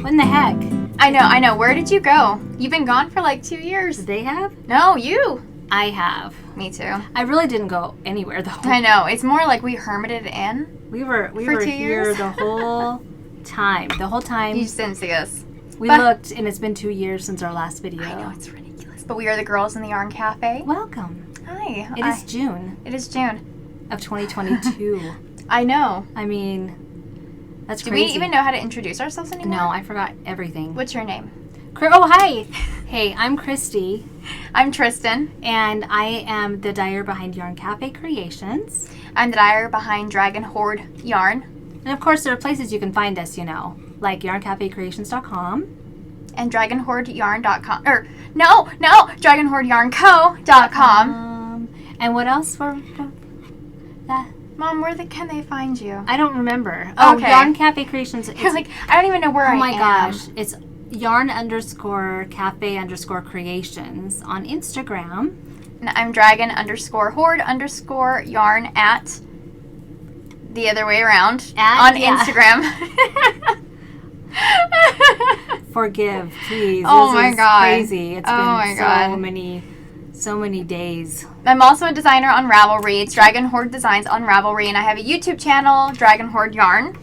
What in the heck? I know. Where did you go? You've been gone for like 2 years. They have? No, you. I have. Me too. I really didn't go anywhere though. I know. It's more like we hermited in. We were 2 here years? the whole time. The whole time. You just didn't see us. We looked, and it's been 2 years since our last video. I know, it's ridiculous. But we are the girls in the Yarn Cafe. Welcome. Hi. It is June. It is June. Of 2022. I know. I mean, that's Do crazy. we even know how to introduce ourselves anymore? No, I forgot everything. What's your name? Oh, hi. Hey, I'm Christy. I'm Trysten. And I am the dyer behind Yarn Cafe Creations. I'm the dyer behind Hoard Yarn. And of course, there are places you can find us, like yarncafecreations.com. And dragonhoardyarn.com. dragonhoardyarnco.com. And what else? Mom, where can they find you? I don't remember. Oh, okay. Yarn Cafe Creations. You're like, I don't even know where I am. Oh my gosh. It's yarn_cafe_creations on Instagram. And I'm dragon_hoard_yarn at the other way around on Instagram. Forgive, please. Oh this my is God. Crazy. It's been so many days. I'm also a designer on Ravelry. It's Dragon Hoard Designs on Ravelry, and I have a YouTube channel, Dragon Hoard Yarn.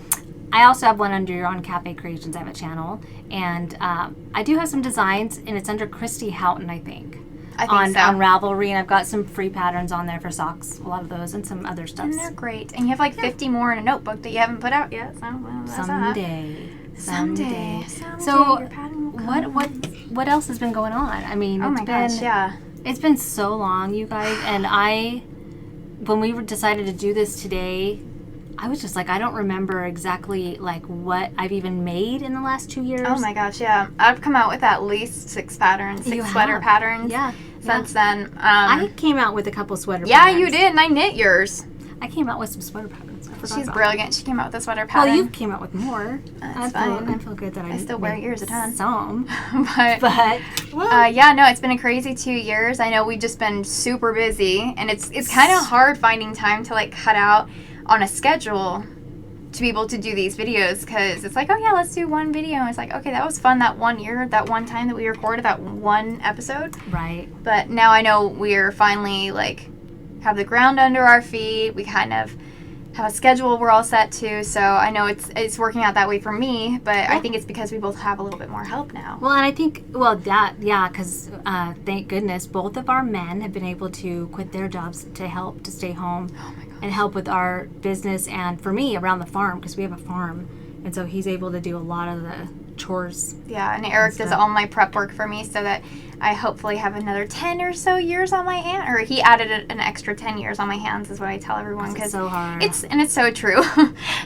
I also have one under Yarn Cafe Creations. I have a channel, and I do have some designs, and it's under Christy Houghton, I think. I think so. On Ravelry, and I've got some free patterns on there for socks, a lot of those, and some other stuff. And they're great. And you have like 50 more in a notebook that you haven't put out yet. So that's Someday. So what else has been going on? I mean, it's been so long, you guys, and when we decided to do this today, I was just like, I don't remember exactly like what I've even made in the last 2 years. Oh my gosh, yeah. I've come out with at least 6 patterns, sweater patterns. Yeah. Since then. I came out with a couple sweater patterns. Yeah, you did, and I knit yours. I came out with some sweater patterns. She's brilliant. She came out with a sweater pattern. Well, you came out with more. That's fine. I feel good that I still wear yours a ton. Some. but no, it's been a crazy 2 years. I know we've just been super busy, and it's kind of hard finding time to like cut out on a schedule to be able to do these videos, because it's like, oh yeah, let's do one video, and it's like, okay, that was fun that 1 year, that one time that we recorded that one episode, right? But now I know we're finally like have the ground under our feet. We kind of have a schedule we're all set to, so I know it's working out that way for me, but I think it's because we both have a little bit more help now. Well, and I think, because thank goodness both of our men have been able to quit their jobs to stay home and help with our business, and for me around the farm, because we have a farm, and so he's able to do a lot of the chores. Yeah, and Eric does all my prep work for me, so that I hopefully have another 10 or so years on my hand, or he added an extra 10 years on my hands, is what I tell everyone, because it's so hard. It's so true.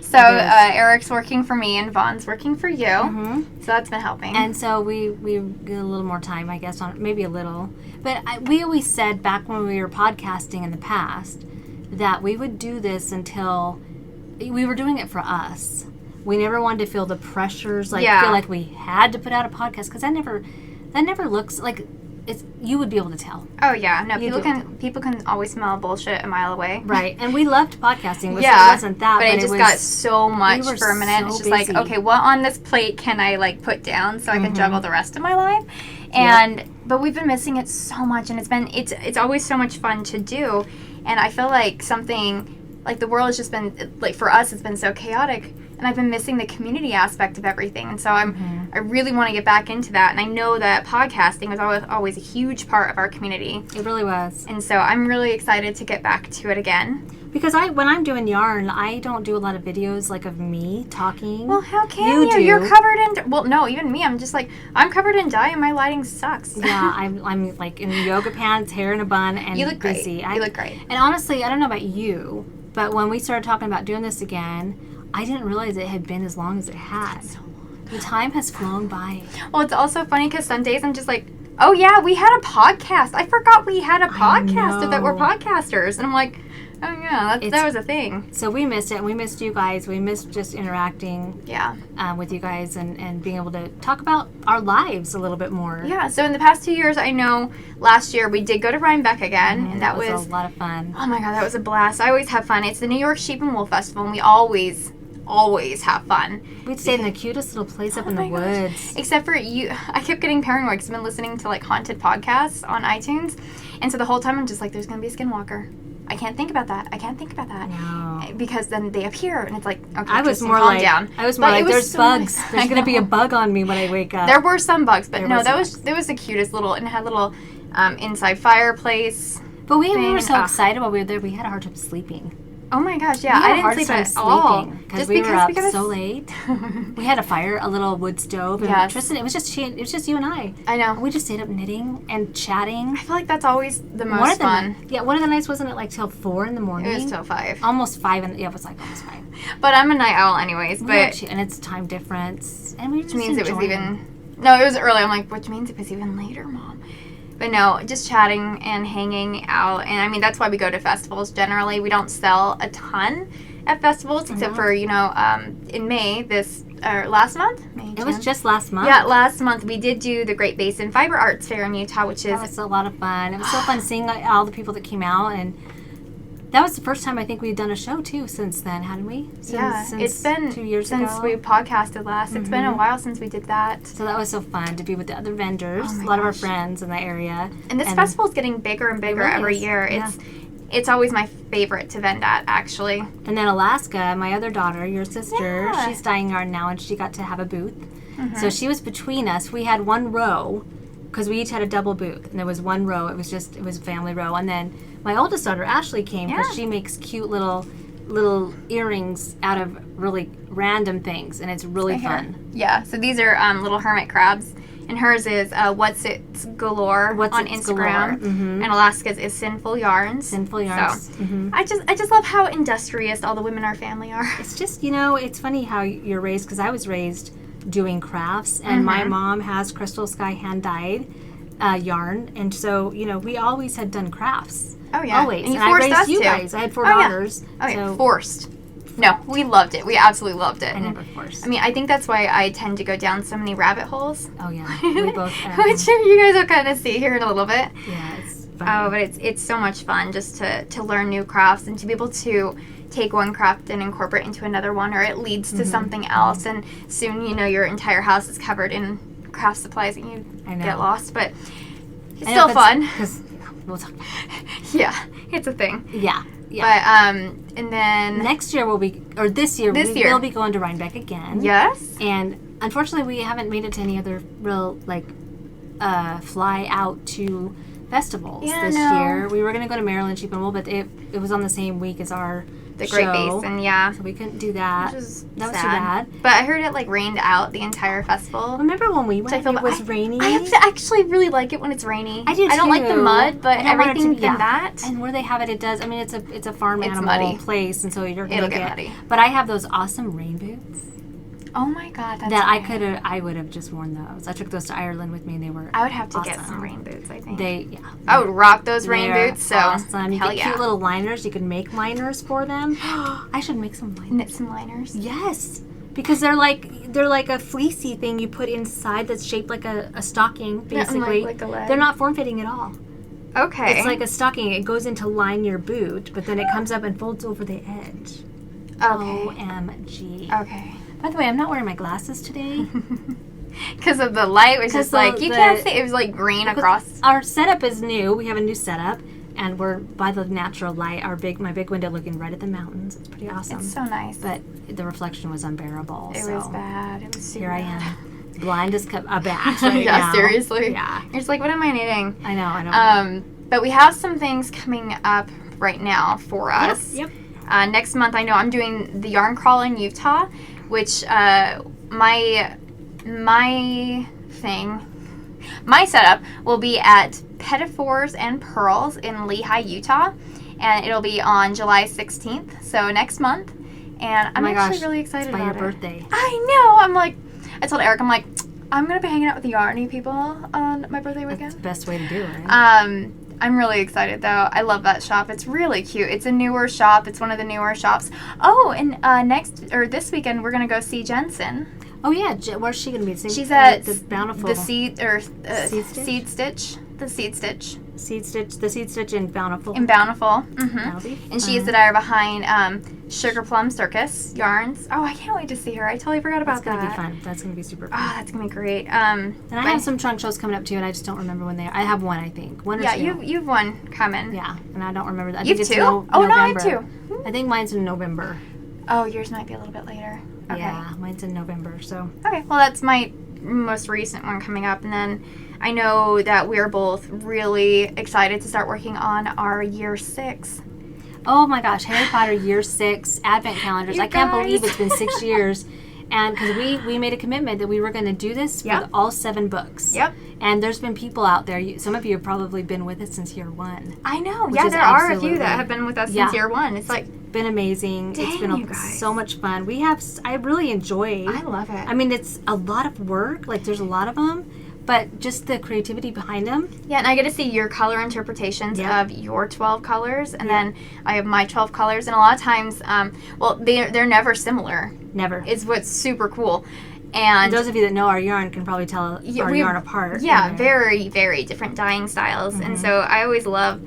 So Eric's working for me, and Vaughn's working for you. Mm-hmm. So that's been helping. And so we get a little more time, I guess, on maybe a little. But we always said back when we were podcasting in the past that we would do this until we were doing it for us. We never wanted to feel the pressures, feel like we had to put out a podcast, because that never looks like you would be able to tell. Oh yeah, no, people can always smell bullshit a mile away. Right, and we loved podcasting. It wasn't that, but it got so much for a minute. So it's just busy. like, okay, what on this plate can I like put down so I can juggle the rest of my life? And but we've been missing it so much, and it's always so much fun to do, and I feel like something like the world has just been like, for us, it's been so chaotic. And I've been missing the community aspect of everything. And so I really want to get back into that. And I know that podcasting was always a huge part of our community. It really was. And so I'm really excited to get back to it again. Because when I'm doing yarn, I don't do a lot of videos like of me talking. Well, how can you? You're covered in... Well, no, even me. I'm just like, I'm covered in dye and my lighting sucks. Yeah, I'm like in yoga pants, hair in a bun, and you look busy. Great. You look great. And honestly, I don't know about you, but when we started talking about doing this again, I didn't realize it had been as long as it had. So long. The time has flown by. Well, it's also funny because some days I'm just like, oh yeah, we had a podcast. I forgot we had a podcast that we're podcasters. And I'm like, oh yeah, that was a thing. So we missed it, and we missed you guys. We missed just interacting with you guys and being able to talk about our lives a little bit more. Yeah, so in the past 2 years, I know last year we did go to Rhinebeck again, and that was a lot of fun. Oh my God, that was a blast. I always have fun. It's the New York Sheep and Wool Festival, and we always always have fun. We'd stay in the cutest little place up in the woods. Except for you, I kept getting paranoid because I've been listening to like haunted podcasts on iTunes, and so the whole time I'm just like, there's gonna be a skinwalker. I can't think about that. No. Because then they appear, and it's like, okay, I was Trysten, more calm like, down. There's so bugs. Nice. There's gonna be a bug on me when I wake up. There were some bugs, but There was the cutest little, and it had little inside fireplace. But we were so excited while we were there. We had a hard time sleeping. Oh my gosh, yeah, I didn't sleep at all. Because we were up so late. We had a little wood stove, and Trysten, it was just you and I. I know. We just stayed up knitting and chatting. I feel like that's always the most fun. One of the nights wasn't it like till 4 in the morning? It was till 5. Almost 5, and it was like almost 5. But I'm a night owl anyways. And it's time difference, and we just means it was even. No, it was early. I'm like, which means it was even later, Mom. But no, just chatting and hanging out. And I mean, that's why we go to festivals generally. We don't sell a ton at festivals, except for, in May, last month? It was just last month. Yeah, last month we did do the Great Basin Fiber Arts Fair in Utah, which is... That was a lot of fun. It was so fun seeing all the people that came out, and that was the first time I think we've done a show, too, since then, hadn't we? Since it's been 2 years ago. Since we podcasted last. It's been a while since we did that. So that was so fun to be with the other vendors, a lot of our friends in the area. And this festival is getting bigger and bigger every year. It's always my favorite to vend at, actually. And then Alaska, my other daughter, your sister, she's dyeing yarn now, and she got to have a booth. So she was between us. We had one row, because we each had a double booth, and there was one row. It was a family row. And then my oldest daughter, Ashley, came because she makes cute little earrings out of really random things, and it's really fun. Yeah, so these are little hermit crabs. And hers is What's It's Galore on Instagram. And Alaska's is Sinful Yarns. Sinful Yarns. So I just love how industrious all the women in our family are. It's just, it's funny how you're raised, because I was raised doing crafts, and my mom has Crystal Sky hand-dyed yarn, and so, we always had done crafts. Oh, yeah. Always. And you forced us to. Guys. I had 4 daughters. Yeah. So. Forced. No, we loved it. We absolutely loved it. I never forced. I mean, I think that's why I tend to go down so many rabbit holes. Oh, yeah. We both which you guys will kind of see here in a little bit. Yeah, it's fun. Oh, but it's so much fun just to learn new crafts and to be able to take one craft and incorporate into another one, or it leads to something else, and soon, your entire house is covered in craft supplies and you get lost, but it's still fun. We'll talk about it. Yeah, it's a thing. Yeah. But, and then... This year, we'll be going to Rhinebeck again. Yes. And unfortunately, we haven't made it to any other real, fly out to festivals this year. We were going to go to Maryland, Sheep and Wool, but it was on the same week as the Great Basin, yeah. So we couldn't do that. Which is that was sad. too bad. But I heard it rained out the entire festival. Remember when we went? It was rainy. I actually really like it when it's rainy. I do too. I don't like the mud, but everything in that. And where they have it, it does. I mean, it's a farm animal place, and so you're gonna get muddy. But I have those awesome rain boots. Oh my God, that's I would have just worn those. I took those to Ireland with me, and they were I would have to awesome. get some rain boots, I think. I would rock those rain boots, so awesome. You get cute little liners. You can make liners for them. I should make some liners. Knit some liners? Yes. Because they're like a fleecy thing you put inside that's shaped like a stocking, basically. Like a leg. They're not form-fitting at all. Okay. It's like a stocking. It goes in to line your boot, but then it comes up and folds over the edge. Okay. OMG. Okay. By the way, I'm not wearing my glasses today. Because of the light, which is you can't see. It was green across. Our setup is new. We have a new setup, and we're by the natural light. My big window looking right at the mountains. It's pretty awesome. It's so nice. But the reflection was unbearable. It was bad. It was super Here I am. Blind as a bat right now. Yeah, seriously. Yeah. You're just what am I knitting? I know. But we have some things coming up right now for us. Yep. Next month, I know I'm doing the yarn crawl in Utah, which my setup will be at Pettifours and Pearls in Lehi, Utah, and it'll be on July 16th, so next month. And I'm actually really excited about it. It's by your birthday. I know. I told Eric, I'm going to be hanging out with the yarny people on my birthday weekend. That's the best way to do it. I'm really excited, though. I love that shop. It's really cute. It's a newer shop. It's one of the newer shops. Oh, and this weekend, we're going to go see Jensen. Oh, yeah. Where's she going to be? She's at the Bountiful. The Seed Stitch. the seed stitch. The seed stitch in Bountiful. That'll be fun. And she's the dyer behind Sugar Plum Circus Yarns. Oh, I can't wait to see her. I totally forgot about that. That's going to be fun. That's going to be super fun. Oh, that's going to be great. And I have some trunk shows coming up too, and I just don't remember when they are. I have one, I think. One or two. Yeah, you've one coming. Yeah, and I don't remember that. You have two? Oh, no, I have two. I think mine's in November. Oh, yours might be a little bit later. Okay. Yeah, mine's in November, so. Okay, well, that's my most recent one coming up, and then I know that we're both really excited to start working on our year 6. Oh my gosh, Harry Potter year 6 advent calendars. I can't believe it's been 6 years. And because we made a commitment that we were going to do this for all 7 books. Yep. And there's been people out there, some of you have probably been with us since year 1. I know. Yeah, there are a few that have been with us since year 1. It's like been amazing. Dang, it's been so much fun. I really enjoy. I love it. I mean, it's a lot of work. Like, there's a lot of them. But just the creativity behind them. Yeah, and I get to see your color interpretations of your 12 colors, and then I have my 12 colors. And a lot of times, they're never similar. Never. It's what's super cool. And those of you that know our yarn can probably tell our yarn apart. Yeah, very, very different dyeing styles. Mm-hmm. And so I always love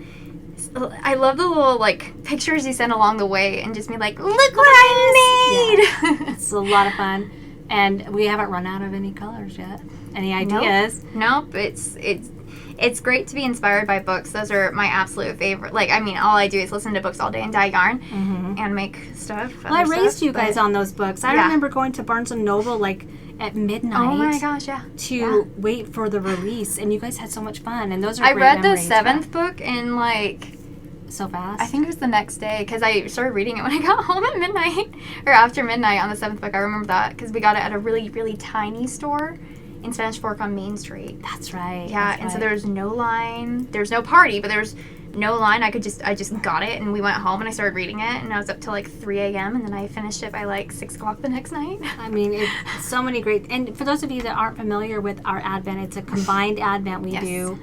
the little, like, pictures you send along the way and just be like, look what I made! Yeah. It's a lot of fun. And we haven't run out of any colors yet. Any ideas? Nope. It's great to be inspired by books. Those are my absolute favorite. Like, I mean, all I do is listen to books all day and dye yarn and make stuff. Well, I raised you guys on those books. I remember going to Barnes & Noble, like, at midnight. Oh my gosh, yeah. To wait for the release. And you guys had so much fun. And those are great memories. I read the 7th book in, like... So fast? I think it was the next day, because I started reading it when I got home at midnight, or after midnight on the 7th book. I remember that, because we got it at a really, really tiny store in Spanish Fork on Main Street. That's right. Yeah, and so there's no line. There's no party, but there's no line. I just got it, and we went home, and I started reading it, and I was up till like 3 a.m., and then I finished it by like 6 o'clock the next night. I mean, it's so many great... And for those of you that aren't familiar with our Advent, it's a combined Advent we do.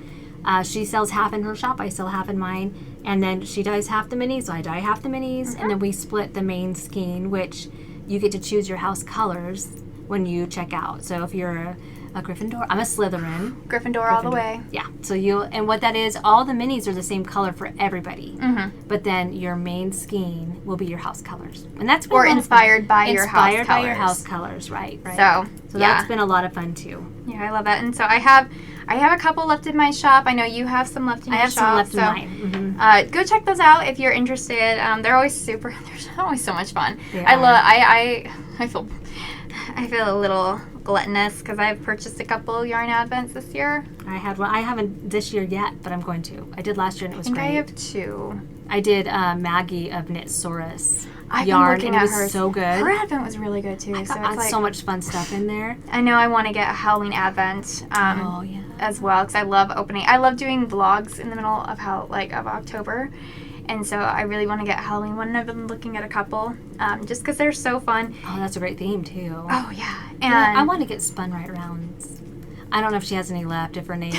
She sells half in her shop, I sell half in mine. And then she dyes half the minis, so I dye half the minis. And then we split the main skein, which you get to choose your house colors when you check out. So if you're a Gryffindor, I'm a Slytherin. Gryffindor all the way. Yeah. So and what that is, all the minis are the same color for everybody. But then your main skein will be your house colors. And that's been inspired by your house colors. Inspired by your house colors, right. So yeah. That's been a lot of fun too. Yeah, I love that. And so I have a couple left in my shop. I know you have some left in your shop. I have some left in mine. Go check those out if you're interested. They're always they're always so much fun. I feel a little gluttonous because I've purchased a couple yarn advents this year. I had one. I haven't this year yet, but I'm going to. I did last year and it was great. I have 2. I did Maggie of Knitsaurus I've yarn, been and looking it was hers. so good. Her advent was really good too. So much fun stuff in there. I know I want to get a Halloween advent as well because I love opening. I love doing vlogs in the middle of of October. And so I really want to get a Halloween one, and I've been looking at a couple just because they're so fun. Oh, that's a great theme, too. Oh, yeah. And I want to get Spun Right Rounds. I don't know if she has any left, if Renee's.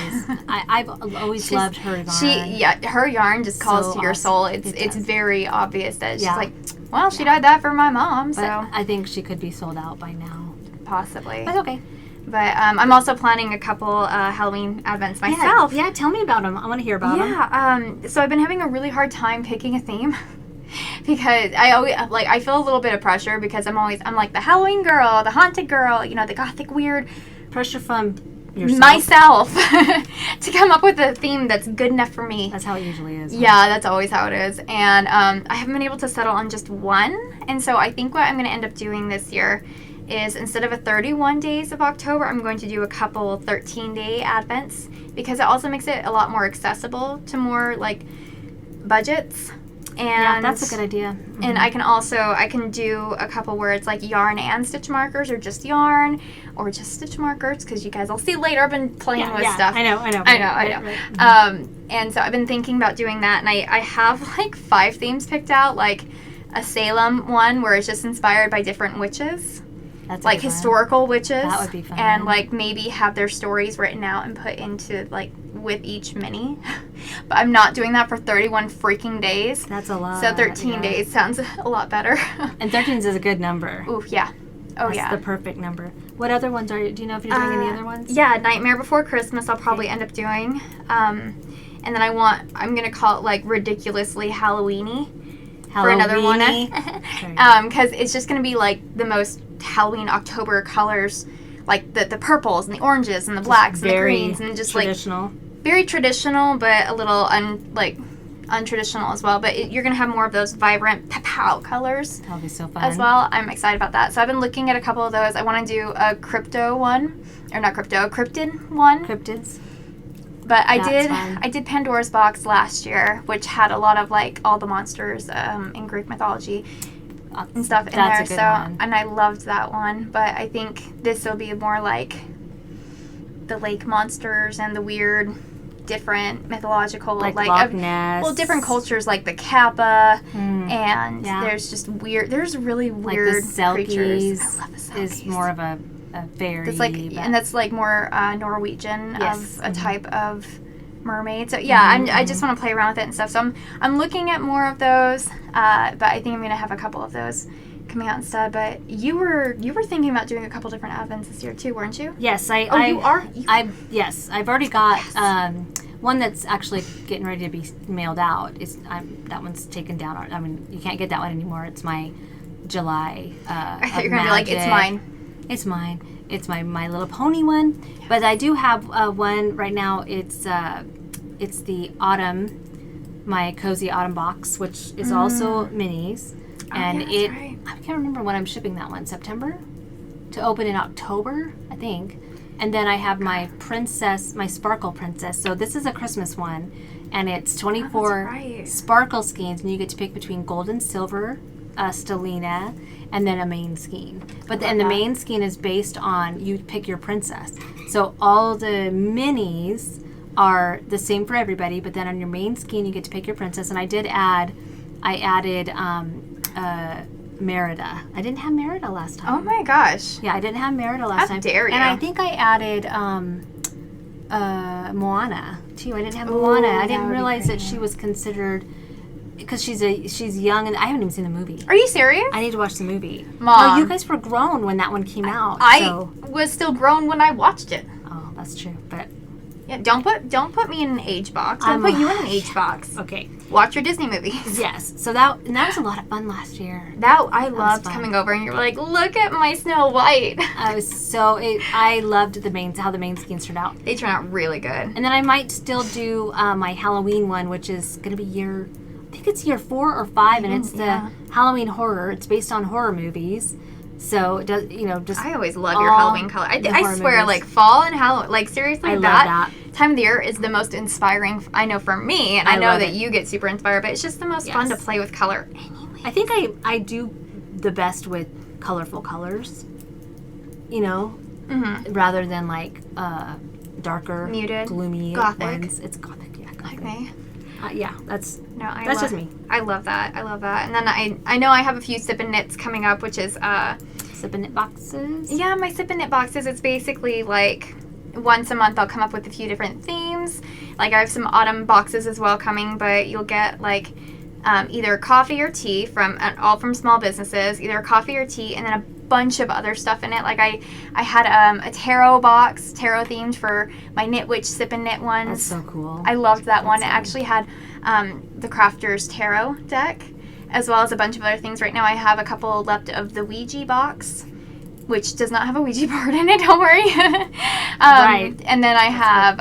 I've always loved her yarn. Her yarn just calls to your soul. It's very obvious that she's like, well, she dyed that for my mom, so. But I think she could be sold out by now. Possibly. That's okay. But I'm also planning a couple Halloween advents myself. Yeah, tell me about them. I want to hear about them. Yeah, so I've been having a really hard time picking a theme because I feel a little bit of pressure because I'm like the Halloween girl, the haunted girl, the gothic weird. Pressure from yourself. Myself to come up with a theme that's good enough for me. That's how it usually is. Yeah, that's always how it is. And I haven't been able to settle on just one. And so I think what I'm going to end up doing this year is instead of a 31 days of October, I'm going to do a couple 13-day advents because it also makes it a lot more accessible to more budgets. And yeah, that's a good idea. And I can do a couple where it's like yarn and stitch markers or just yarn or just stitch markers because you guys will see later. I've been playing with stuff. I know. Right. And so I've been thinking about doing that, and I have 5 themes picked out, like a Salem one where it's just inspired by different witches. That's historical witches. That would be fun. And maybe have their stories written out and put into with each mini. But I'm not doing that for 31 freaking days. That's a lot. So 13 days sounds a lot better. And 13 is a good number. Ooh, yeah. Oh, That's the perfect number. What other ones do you know if you're doing any other ones? Yeah, Nightmare Before Christmas I'll probably end up doing. And then I'm going to call it like ridiculously Halloween-y for another Moana. Because it's just going to be like the most Halloween October colors, like the purples and the oranges and the blacks and the greens, and just traditional. Like very traditional, but a little untraditional as well. But you're going to have more of those vibrant pow colors. That'll be so fun. As well. I'm excited about that. So I've been looking at a couple of those. I want to do a cryptid one. Cryptids. But I did Pandora's Box last year, which had a lot of like all the monsters in Greek mythology and stuff in there. That's a good one. And I loved that one. But I think this will be more like the lake monsters and the weird, different mythological, like Loch Ness. Different cultures like the Kappa, and there's just weird. There's really weird creatures. I love the Selkies. Is more of a fairy. That's like, and that's like more Norwegian of a type of mermaid. So yeah, I just want to play around with it and stuff. So I'm looking at more of those, but I think I'm gonna have a couple of those coming out instead. But you were thinking about doing a couple different advents this year too, weren't you? Yes, you are. Yes, I've already got one that's actually getting ready to be mailed out. That one's taken down. I mean, you can't get that one anymore. It's my July. I thought you were gonna be like, it's mine. It's mine. It's my My Little Pony one. Yes. But I do have one right now. It's the autumn, my cozy autumn box, which is also minis. And I can't remember when I'm shipping that one. September? To open in October, I think. And then I have my princess, my sparkle princess. So this is a Christmas one. And it's 24 sparkle skeins. And you get to pick between gold and silver, stellina, and then a main skein. But the main skein is based on, you pick your princess. So all the minis are the same for everybody. But then on your main skein, you get to pick your princess. And I added Merida. I didn't have Merida last time. Oh my gosh. Yeah, I didn't have Merida last time. How dare you. And I think I added Moana too. I didn't have Moana. I didn't realize that she was considered, because she's young, and I haven't even seen the movie. Are you serious? I need to watch the movie. Mom. No, you guys were grown when that one came out. I was still grown when I watched it. Oh, that's true. But yeah, don't put me in an age box. Don't put you in an age box. Okay. Watch your Disney movies. Yes. So that was a lot of fun last year. I loved coming over and you were like, look at my Snow White. I loved how the main skeins turned out. They turned out really good. And then I might still do my Halloween one, which is going to be year 4 or 5, and it's the Halloween horror. It's based on horror movies. So it does, just I always love your Halloween color. I swear, movies. Like fall and Halloween, like seriously, that time of the year is the most inspiring. I know for me, and I know that you get super inspired, but it's just the most fun to play with color. Anyway, I think I do the best with colorful colors. Rather than like darker, muted, gloomy Gothic ones. It's Gothic, yeah. Gothic. Okay. That's just me. I love that. And then I know I have a few Sip and Knits coming up, which is Sip and Knit boxes. Yeah, my Sip and Knit boxes. It's basically like once a month I'll come up with a few different themes. Like I have some autumn boxes as well coming, but you'll get like either coffee or tea all from small businesses, either coffee or tea, and then a bunch of other stuff in it. Like I had a tarot box, tarot themed for my Knit Witch Sip and Knit ones. That's so cool. I loved that one. It actually had the Crafter's Tarot deck, as well as a bunch of other things. Right now I have a couple left of the Ouija box, which does not have a Ouija board in it, don't worry. Right. And then I have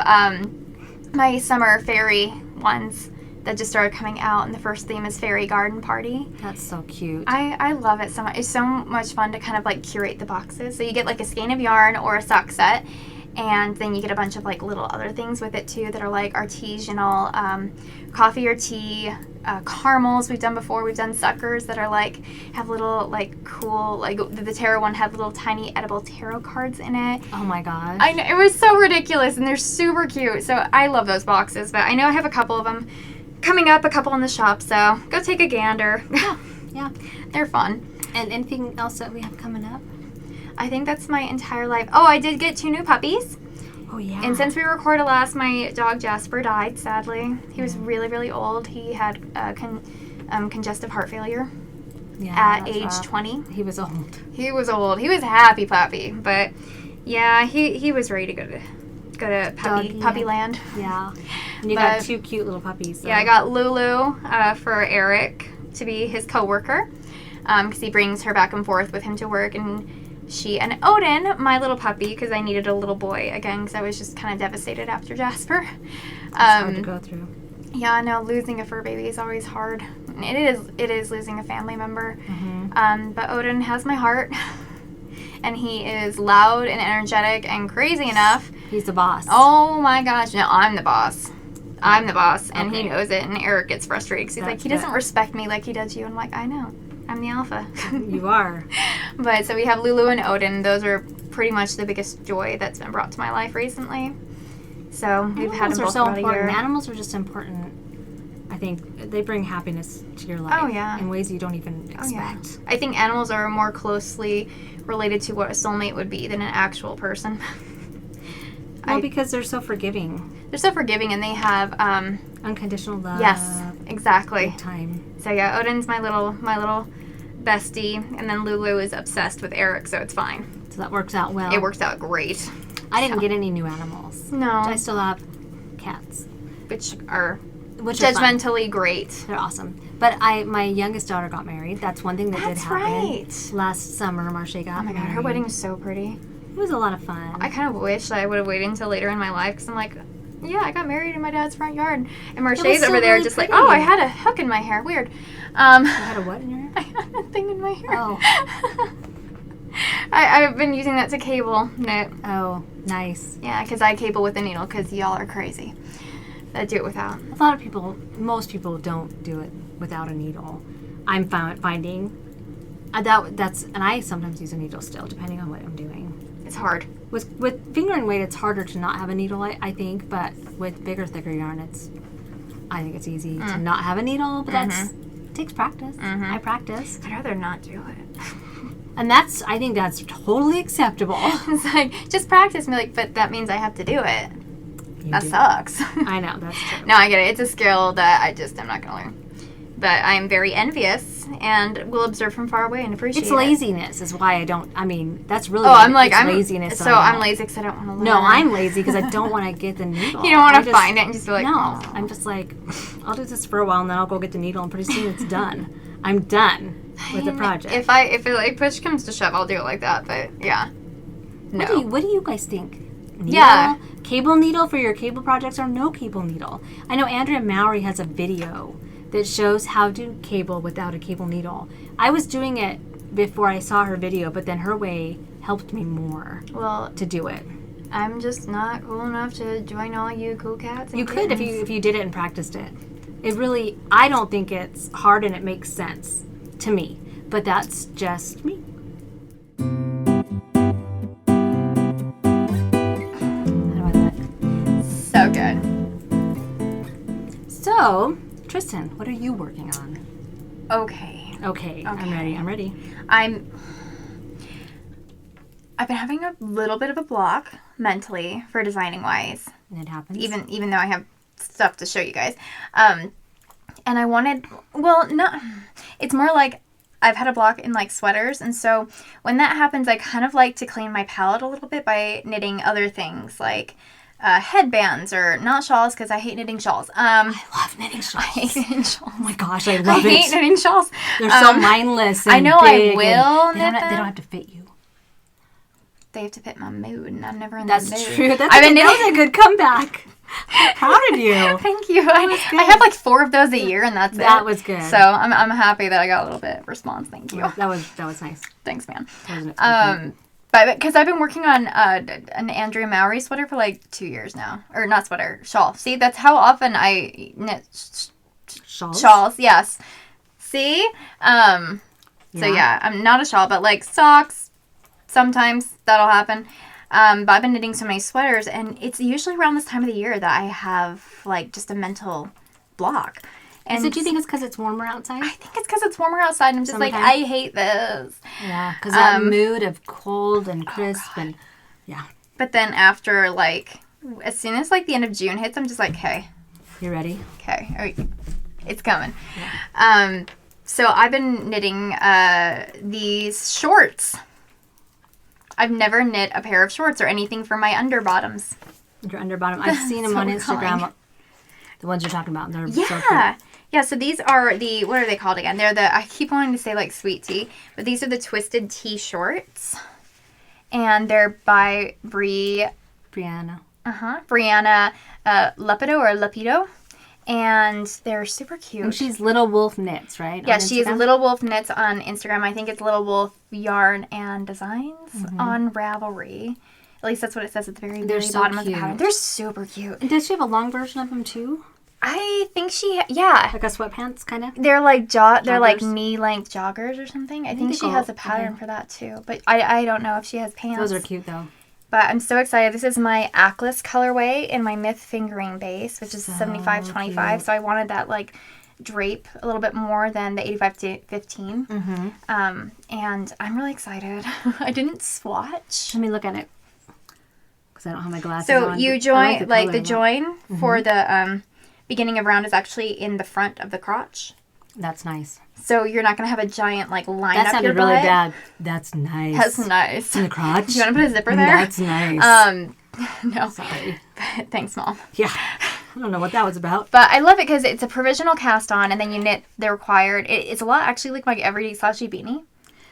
my summer fairy ones that just started coming out, and the first theme is Fairy Garden Party. That's so cute. I love it so much. It's so much fun to kind of like curate the boxes. So you get like a skein of yarn or a sock set, and then you get a bunch of like little other things with it too that are like artisanal coffee or tea, caramels we've done before. We've done suckers that are like, have little like cool, like the tarot one had little tiny edible tarot cards in it. Oh my gosh. I know, it was so ridiculous, and they're super cute. So I love those boxes, but I know I have a couple of them coming up, a couple in the shop, so go take a gander. Yeah. They're fun. And anything else that we have coming up? I think that's my entire life. Oh, I did get 2 new puppies. Oh, yeah. And since we recorded last, my dog Jasper died, sadly. He was really, really old. He had congestive heart failure. at age 20. He was old. He was old. He was a happy puppy, but yeah, he was ready to go to puppy land. Yeah. And you got 2 cute little puppies. So. Yeah, I got Lulu for Eric to be his coworker, because he brings her back and forth with him to work, and Odin, my little puppy, because I needed a little boy again, because I was just kind of devastated after Jasper. It's hard to go through. Yeah, I know, losing a fur baby is always hard. It is losing a family member. Mm-hmm. But Odin has my heart, and he is loud and energetic and crazy enough. He's the boss. Oh my gosh, no, I'm the boss. I'm the boss, and he knows it, and Eric gets frustrated because he's like, he doesn't respect me like he does you. I'm like, I know. I'm the alpha. You are. But so we have Lulu and Odin. Those are pretty much the biggest joy that's been brought to my life recently. So we've had them both so about important. a year. Animals are just important. I think they bring happiness to your life. Oh, yeah. In ways you don't even expect. Yeah. I think animals are more closely related to what a soulmate would be than an actual person. Well, because they're so forgiving. They're so forgiving, and they have unconditional love. Yes, exactly. Big time. So yeah, Odin's my little bestie, and then Lulu is obsessed with Eric, so it's fine. So that works out well. It works out great. I didn't get any new animals. No. I still have cats, which are judgmentally great. They're awesome. But my youngest daughter got married. That's one thing that did happen. Right. Last summer, Marcia got married. Oh my god, her wedding was so pretty. It was a lot of fun. I kind of wish that I would have waited until later in my life, because I'm like, yeah, I got married in my dad's front yard. And Marcia's over there really just pretty. Like, oh, I had a hook in my hair. Weird. You had a what in your hair? I had a thing in my hair. Oh. I've been using that to cable knit. Oh, nice. Yeah, because I cable with a needle, because y'all are crazy. I do it without. A lot of people, most people don't do it without a needle. I'm finding that's, and I sometimes use a needle still, depending on what I'm doing. It's hard. With finger and weight, it's harder to not have a needle, I think, but with bigger, thicker yarn, I think it's easy to not have a needle, but it takes practice. I practice. I'd rather not do it. And I think that's totally acceptable. It's like, just practice. And be like, but that means I have to do it. That sucks. I know, that's true. No, I get it. It's a skill that I'm not going to learn. But I'm very envious and will observe from far away and appreciate it. It's laziness is why I don't, that's really I'm laziness. So I'm lazy because I don't want to learn. No, I'm lazy because I don't want to get the needle. You don't want to find it and just be like, no. Oh. I'm just like, I'll do this for a while and then I'll go get the needle and pretty soon it's done. I'm done with the project. If it like push comes to shove, I'll do it like that. But yeah, no. What do you guys think? Needle? Yeah, cable needle for your cable projects or no cable needle? I know Andrea Mowry has a video that shows how to cable without a cable needle. I was doing it before I saw her video, but then her way helped me more to do it. I'm just not cool enough to join all you cool cats. You could if you did it and practiced it. It really, I don't think it's hard and it makes sense to me, but that's just me. How about that? So good. So, Trysten, what are you working on? Okay. I'm ready. I've been having a little bit of a block mentally for designing wise. And it happens. Even though I have stuff to show you guys. And I wanted, it's more like I've had a block in like sweaters. And so when that happens, I kind of like to clean my palette a little bit by knitting other things like headbands or not shawls, because I hate knitting shawls. I love knitting shawls. I hate knitting shawls. Oh my gosh, I love it. I hate knitting shawls. They're so mindless and I know big I will knit them. They don't have to fit you. They have to fit my mood, and I'm never in That's that mood. True. That was a good comeback. I'm proud of you. Thank you. I have like 4 of those a year, and that's it. That was good. So I'm happy that I got a little bit of response. Thank you. That was nice. Thanks, man. But because I've been working on an Andrea Mowry sweater for like 2 years now, or not sweater, shawl. See, that's how often I knit shawls. Yes. See. So yeah, I'm not a shawl, but like socks. Sometimes that'll happen. But I've been knitting so many sweaters, and it's usually around this time of the year that I have like just a mental block. And so do you think it's because it's warmer outside? I think it's because it's warmer outside, and I'm just like, I hate this. Yeah, because that mood of cold and crisp and yeah. But then after like, as soon as like the end of June hits, I'm just like, hey. You ready? Okay. It's coming. Yeah. So I've been knitting these shorts. I've never knit a pair of shorts or anything for my underbottoms. Your underbottom. I've seen them on Instagram. The ones you're talking about. They're so cute. Yeah, so these are the, what are they called again? They're the, I keep wanting to say like sweet tea, but these are the Twisted Tea shorts. And they're by Briana. Briana Luppino or Luppino. And they're super cute. And she's Little Wolf Knits, right? Yeah, she's Little Wolf Knits on Instagram. I think it's Little Wolf Yarn and Designs on Ravelry. At least that's what it says at the very bottom of the pattern. They're super cute. And does she have a long version of them too? I think she, yeah. Like a sweatpants, kind of? They're like they're like knee-length joggers or something. I think she has a pattern for that too. But I don't know if she has pants. Those are cute though. But I'm so excited. This is my Atlas colorway in my Myth fingering base, which is 75-25. So I wanted that like drape a little bit more than the 85-15. And I'm really excited. I didn't swatch. Let me look at it. Because I don't have my glasses on. So you join, like the join for the beginning of round is actually in the front of the crotch. That's nice. So you're not going to have a giant like line that up your butt. That sounded really bad. That's nice. That's nice. In the crotch? Do you want to put a zipper there? That's nice. No. Sorry. Thanks, Mom. Yeah. I don't know what that was about. But I love it because it's a provisional cast on and then you knit the required. It's a lot actually like my everyday slouchy beanie.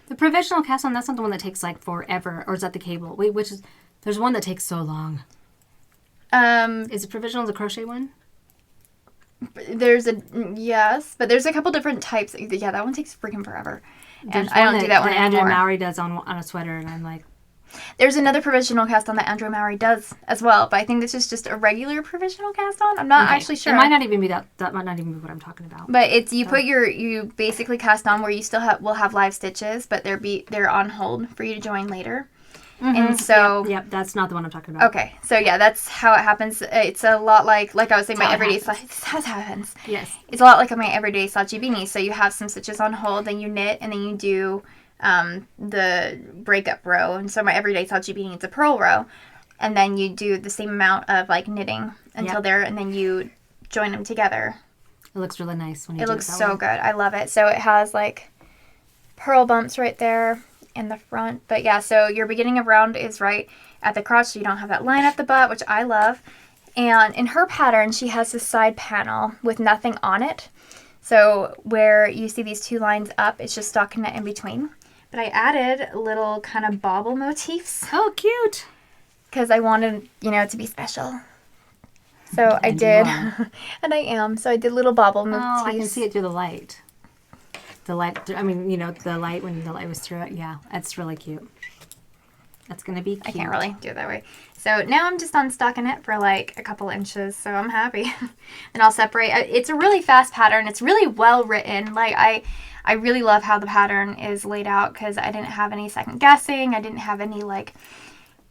The provisional cast on, that's not the one that takes like forever. Or is that the cable? Wait, which is... There's one that takes so long. Is it provisional the crochet one? There's but there's a couple different types. Yeah, that one takes freaking forever. And I don't do that one anymore. Andrew Mowry does on a sweater, and I'm like... There's another provisional cast on that Andrew Mowry does as well, but I think this is just a regular provisional cast on. I'm not actually sure. It might not even be that might not even be what I'm talking about. But it's you basically cast on where you still will have live stitches, but they're on hold for you to join later. And so... Yep, that's not the one I'm talking about. Okay, so yeah, that's how it happens. It's a lot like I was saying, my everyday slouchy... This is how it happens. Yes. It's a lot like my everyday slouchy beanie. So you have some stitches on hold, then you knit, and then you do the breakup row. And so my everyday slouchy beanie, it's a purl row. And then you do the same amount of like knitting until there, and then you join them together. It looks really nice when you do it. It looks so good. I love it. So it has like purl bumps right there in the front. But yeah, so your beginning of round is right at the crotch, so you don't have that line up the butt, which I love. And in her pattern, she has this side panel with nothing on it. So where you see these two lines up, it's just stockinette in between. But I added little kind of bauble motifs. Oh, cute. Because I wanted, it to be special. So I did. And I am. So I did little bauble motifs. Oh, I can see it through the light. The light, the light when the light was through it. Yeah, that's really cute. That's going to be cute. I can't really do it that way. So now I'm just on stockinette for like a couple inches, so I'm happy. And I'll separate. It's a really fast pattern. It's really well written. Like I really love how the pattern is laid out because I didn't have any second guessing. I didn't have any like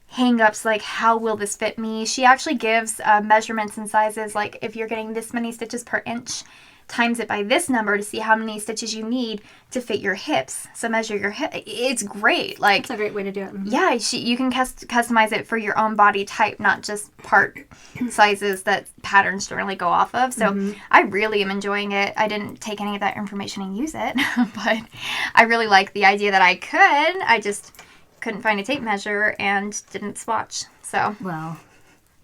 hang-ups like how will this fit me. She actually gives measurements and sizes, like if you're getting this many stitches per inch, times it by this number to see how many stitches you need to fit your hips. So measure your hip. It's great. Like, it's a great way to do it. Mm-hmm. Yeah, you can customize it for your own body type, not just part sizes that patterns generally go off of. So I really am enjoying it. I didn't take any of that information and use it, but I really like the idea that I could. I just couldn't find a tape measure and didn't swatch. So well,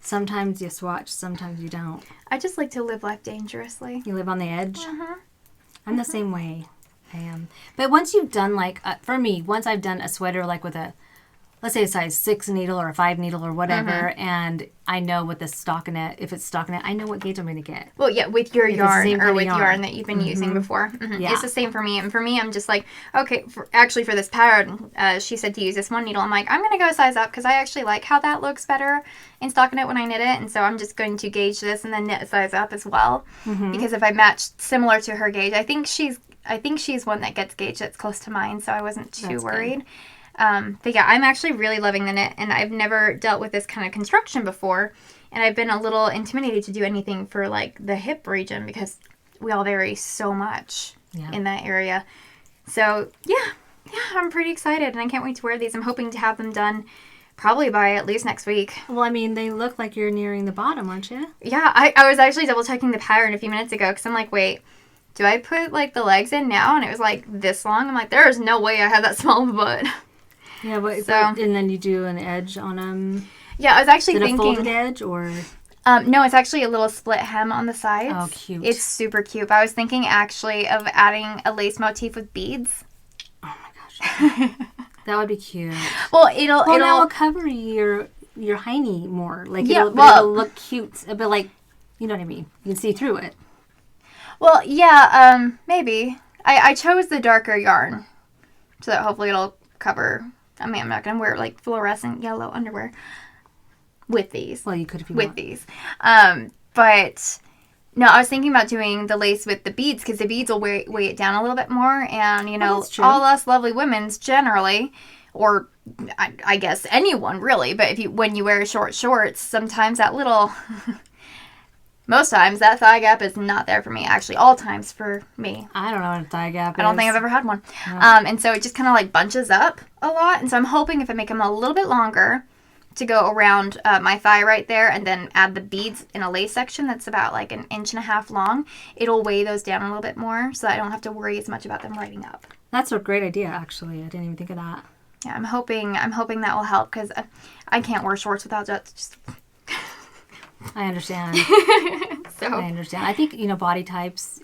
sometimes you swatch, sometimes you don't. I just like to live life dangerously. You live on the edge? I'm the same way. I am. But once you've done, like, for me, once I've done a sweater, like, with a, let's say a size 6 needle or a 5 needle or whatever, and I know with the stockinette, if it's stockinette, I know what gauge I'm going to get. Well, yeah, with your yarn or with yarn that you've been using before. Yeah. It's the same for me. And for me, I'm just like, okay, actually for this pattern, she said to use this one needle. I'm like, I'm going to go size up because I actually like how that looks better in stockinette when I knit it. And so I'm just going to gauge this and then knit a size up as well. Because if I matched similar to her gauge, I think she's one that gets gauge that's close to mine. So I wasn't too worried. But yeah, I'm actually really loving the knit, and I've never dealt with this kind of construction before, and I've been a little intimidated to do anything for like the hip region because we all vary so much in that area. So yeah, I'm pretty excited, and I can't wait to wear these. I'm hoping to have them done probably by at least next week. Well, I mean, they look like you're nearing the bottom, aren't you? Yeah, I was actually double checking the pattern a few minutes ago because I'm like, wait, do I put, like, the legs in now? And it was, like, this long. I'm like, there is no way I have that small of a butt. Yeah, and then you do an edge on them. Yeah, I was actually thinking... a folded edge, or... no, it's actually a little split hem on the sides. Oh, cute. It's super cute. But I was thinking, actually, of adding a lace motif with beads. Oh, my gosh. That would be cute. Well, it'll that will cover your hiney more. Like, it'll look cute. But, like, you know what I mean. You can see through it. Well, yeah, maybe. I chose the darker yarn. So that hopefully it'll cover... I mean, I'm not going to wear, like, fluorescent yellow underwear with these. Well, you could if you want. With these. But, no, I was thinking about doing the lace with the beads, because the beads will weigh it down a little bit more. And, you know, all us lovely women's generally, or I guess anyone really, but when you wear short shorts, sometimes that little... Most times, that thigh gap is not there for me. Actually, all times for me. I don't know what a thigh gap is. I don't think I've ever had one. No. And so it just kind of like bunches up a lot. And so I'm hoping if I make them a little bit longer to go around my thigh right there and then add the beads in a lace section that's about like 1.5 inches long, it'll weigh those down a little bit more so that I don't have to worry as much about them riding up. That's a great idea, actually. I didn't even think of that. Yeah, I'm hoping that will help because I can't wear shorts without that. Just... I understand. I understand. I think, body types,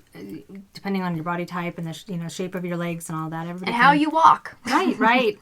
depending on your body type and the, shape of your legs and all that. And how you walk. Right.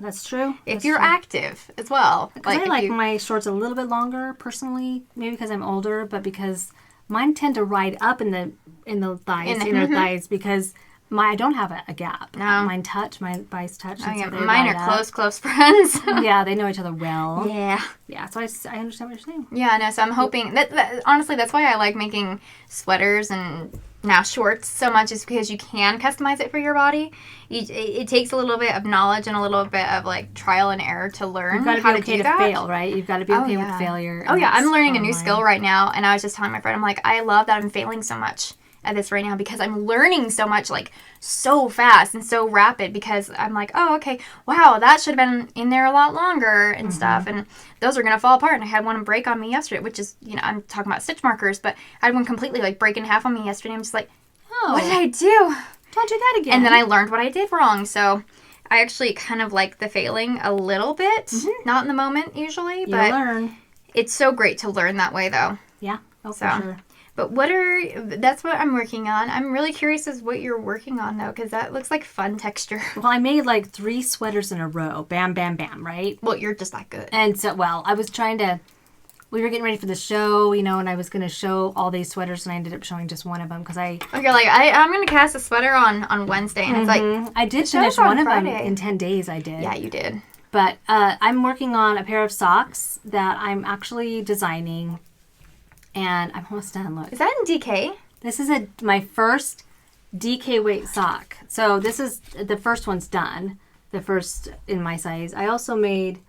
That's true. If you're active as well. Because I like my shorts a little bit longer, personally. Maybe because I'm older, but because mine tend to ride up in the thighs, inner thighs, because I don't have a gap. No. My thighs touch. Oh, yeah. Mine are close friends. Yeah, they know each other well. Yeah. Yeah, so I understand what you're saying. Yeah, no, so I'm hoping... that honestly, that's why I like making sweaters and now shorts so much, is because you can customize it for your body. It takes a little bit of knowledge and a little bit of, like, trial and error to learn how to do that. You've got to be okay to fail, right? You've got to be okay with failure. Oh, yeah, I'm learning a new skill right now, and I was just telling my friend, I'm like, I love that I'm failing so much at this right now because I'm learning so much, like, so fast and so rapid, because I'm like, oh, okay, wow, that should have been in there a lot longer and stuff, and those are going to fall apart. And I had one break on me yesterday, which is, I'm talking about stitch markers, but I had one completely, like, break in half on me yesterday. I'm just like, what did I do? Don't do that again. And then I learned what I did wrong, so I actually kind of like the failing a little bit, not in the moment usually, but learn. It's so great to learn that way, though. Yeah, for sure. But that's what I'm working on. I'm really curious as what you're working on, though, because that looks like fun texture. Well, I made like 3 sweaters in a row. Bam, bam, bam, right? Well, you're just that good. And so, I was we were getting ready for the show, and I was going to show all these sweaters, and I ended up showing just one of them because Okay, like, I'm going to cast a sweater on Wednesday, and it's like... I did finish one of them in 10 days, I did. Yeah, you did. But I'm working on a pair of socks that I'm actually designing. And I'm almost done, look. Is that in DK? This is my first DK weight sock. So this is, the first one's done. The first in my size. I also made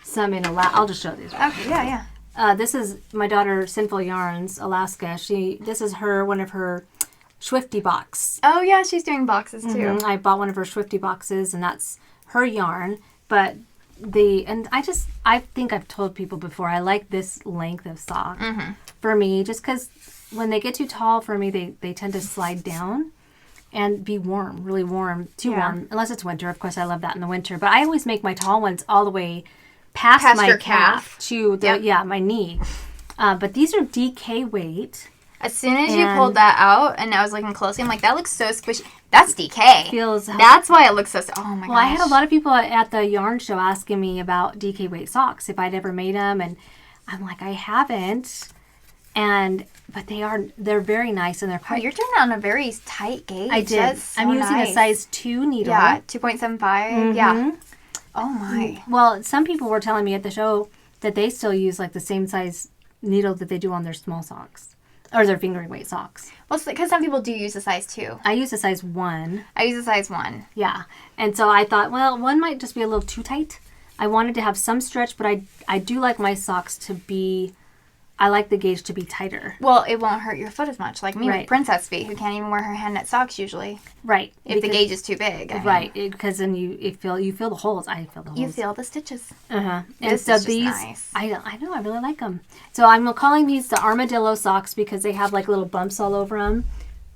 some in I'll just show these. Okay, yeah. This is my daughter, Sinful Yarns, Alaska. This is one of her Swifty box. Oh, yeah, she's doing boxes, too. I bought one of her Swifty boxes, and that's her yarn. But I think I've told people before, I like this length of sock for me, just because when they get too tall for me, they tend to slide down and be warm, really warm, warm, unless it's winter. Of course, I love that in the winter, but I always make my tall ones all the way past my your calf to my knee. But these are DK weight. As soon as you pulled that out, and I was looking closely, I'm like, that looks so squishy. That's DK. That's why it looks so... Oh, my gosh. Well, I had a lot of people at the yarn show asking me about DK weight socks, if I'd ever made them, and I'm like, I haven't. But they're very nice, and they're quite... Oh, you're doing it on a very tight gauge. I did. So I'm using a size 2 needle. Yeah, 2.75. Yeah. Oh, my. Well, some people were telling me at the show that they still use, like, the same size needle that they do on their small socks. Or their fingering weight socks. Well, because some people do use a size 2. I use a size 1. I use a size 1. Yeah. And so I thought, well, 1 might just be a little too tight. I wanted to have some stretch, but I do like my socks to be... I like the gauge to be tighter. Well, it won't hurt your foot as much, like me with princess feet, who can't even wear her hand knit socks usually. Right. If the gauge is too big. Because then you feel the holes. I feel the holes. You feel the stitches. And so these, nice. I know, I really like them. So I'm calling these the Armadillo Socks because they have like little bumps all over them.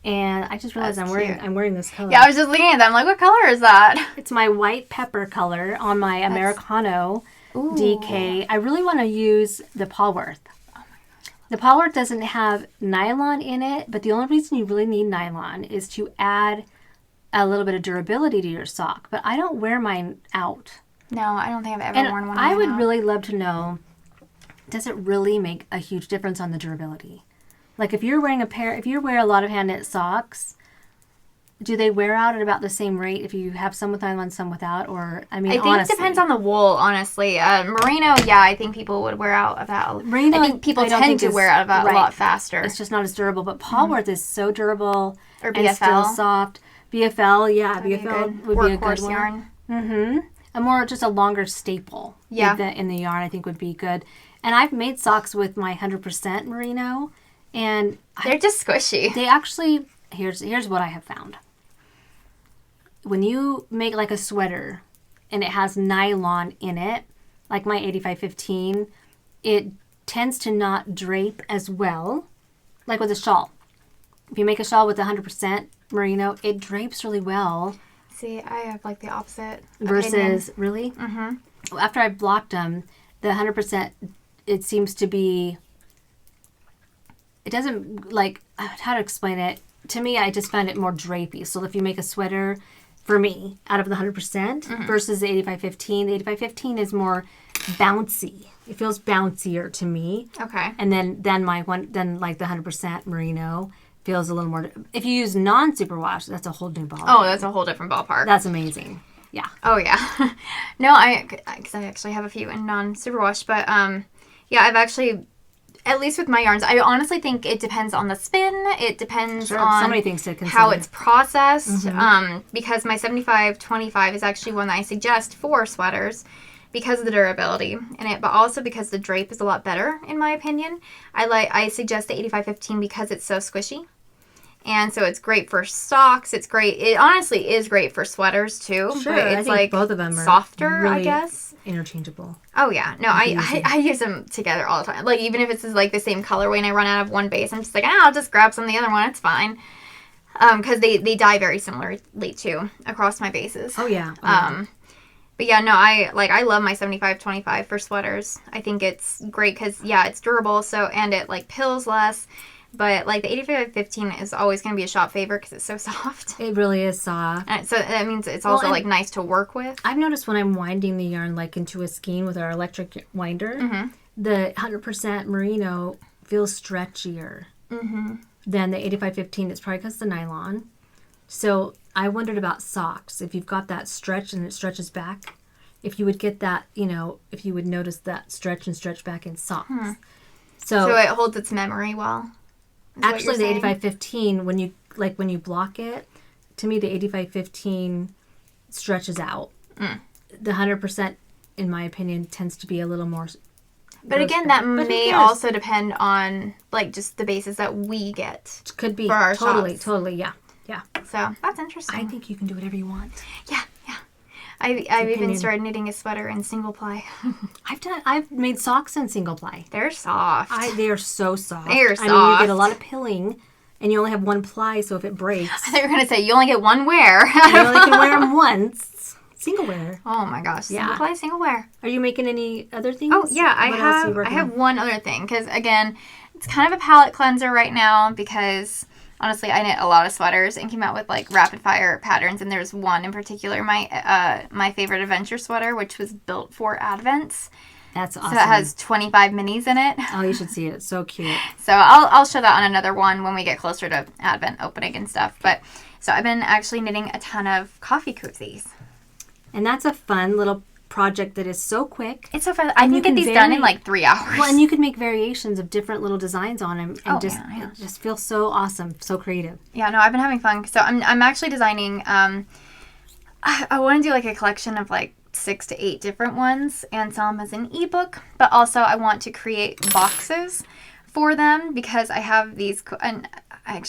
And I just realized That's I'm wearing this color. Yeah, I was just looking at that. I'm like, what color is that? It's my white pepper color on my Americano Ooh. DK. I really want to use the Polworth. Oh my gosh. The Polworth doesn't have nylon in it, but the only reason you really need nylon is to add a little bit of durability to your sock. But I don't wear mine out. No, I don't think I've ever worn one. I would really love to know, does it really make a huge difference on the durability? Like if you wear a lot of hand knit socks, do they wear out at about the same rate if you have some with nylon, some without? Or, I think it depends on the wool, honestly. Merino, yeah, I think people would wear out of that. Merino, I think people tend to wear out of that a lot faster. It's just not as durable. But Polworth is so durable or and BFL. Still soft. BFL, yeah, BFL would be a good one. Yarn. Mm-hmm. Just a longer staple. Yeah. In the yarn, I think would be good. And I've made socks with my 100% merino, and they're just squishy. They actually, here's what I have found. When you make like a sweater and it has nylon in it, like my 8515, it tends to not drape as well, like with a shawl. If you make a shawl with 100% merino, it drapes really well. See, I have like the opposite versus, opinion. Really? Mm-hmm. After I blocked them, the 100%, it seems to be, it doesn't, like, how to explain it? To me, I just find it more drapey. So if you make a sweater, for me, out of the 100% versus the 8515, the 8515 is more bouncy. It feels bouncier to me. Okay. And then like the 100% merino feels a little more. If you use non-superwash, that's a whole new ballpark. Oh, that's a whole different ballpark. That's amazing. Yeah. Oh yeah. No, because I actually have a few in non-superwash, but yeah, I've actually, at least with my yarns, I honestly think it depends on the spin. It depends on so many things to consider. How it's processed. Because my 75-25 is actually one that I suggest for sweaters because of the durability in it, but also because the drape is a lot better, in my opinion. I suggest the 85-15 because it's so squishy. And so it's great for socks. It's great. It honestly is great for sweaters too. Sure, but it's I think like both of them are softer, really I guess. Interchangeable. Oh yeah, no, I use them together all the time. Like even if it's like the same colorway and I run out of one base, I'm just like, I'll just grab some of the other one. It's fine. Because they dye very similarly too across my bases. Oh yeah. But yeah, no, I love my 75-25 for sweaters. I think it's great because yeah, it's durable. So and it like pills less. But like the 85-15 is always going to be a shop favorite because it's so soft. It really is soft. And so that means it's also like nice to work with. I've noticed when I'm winding the yarn like into a skein with our electric winder, the 100% merino feels stretchier than the 85-15. It's probably because of the nylon. So I wondered about socks. If you've got that stretch and it stretches back, if you would get that, if you would notice that stretch and stretch back in socks. So it holds its memory well. Actually, the 85-15, when you block it, to me, the 85-15 stretches out. The 100%, in my opinion, tends to be a little more. But again, that may also depend on like just the bases that we get. Could be for our totally, yeah. So that's interesting. I think you can do whatever you want. Yeah. I've even started knitting a sweater in single ply. I've made socks in single ply. They're soft. They are so soft. They're soft. I mean, you get a lot of pilling, and you only have one ply, so if it breaks, I thought you were gonna say you only get one wear. You only can wear them once. Single wear. Oh my gosh. Yeah. Single ply, single wear. Are you making any other things? Oh yeah, I have one other thing because again, it's kind of a palette cleanser right now because. Honestly, I knit a lot of sweaters and came out with like rapid fire patterns, and there's one in particular, my favorite adventure sweater, which was built for Advents. That's awesome. So it has 25 minis in it. Oh, you should see it. It's so cute. So I'll show that on another one when we get closer to Advent opening and stuff. But so I've been actually knitting a ton of coffee koozies. And that's a fun little project that is so quick. It's so fun. I can get these done in like 3 hours. Well, and you can make variations of different little designs on them, and it just feels so awesome, so creative. Yeah, no, I've been having fun. So I'm actually designing. I want to do like a collection of like 6 to 8 different ones and sell them as an ebook. But also, I want to create boxes for them because I have these. And I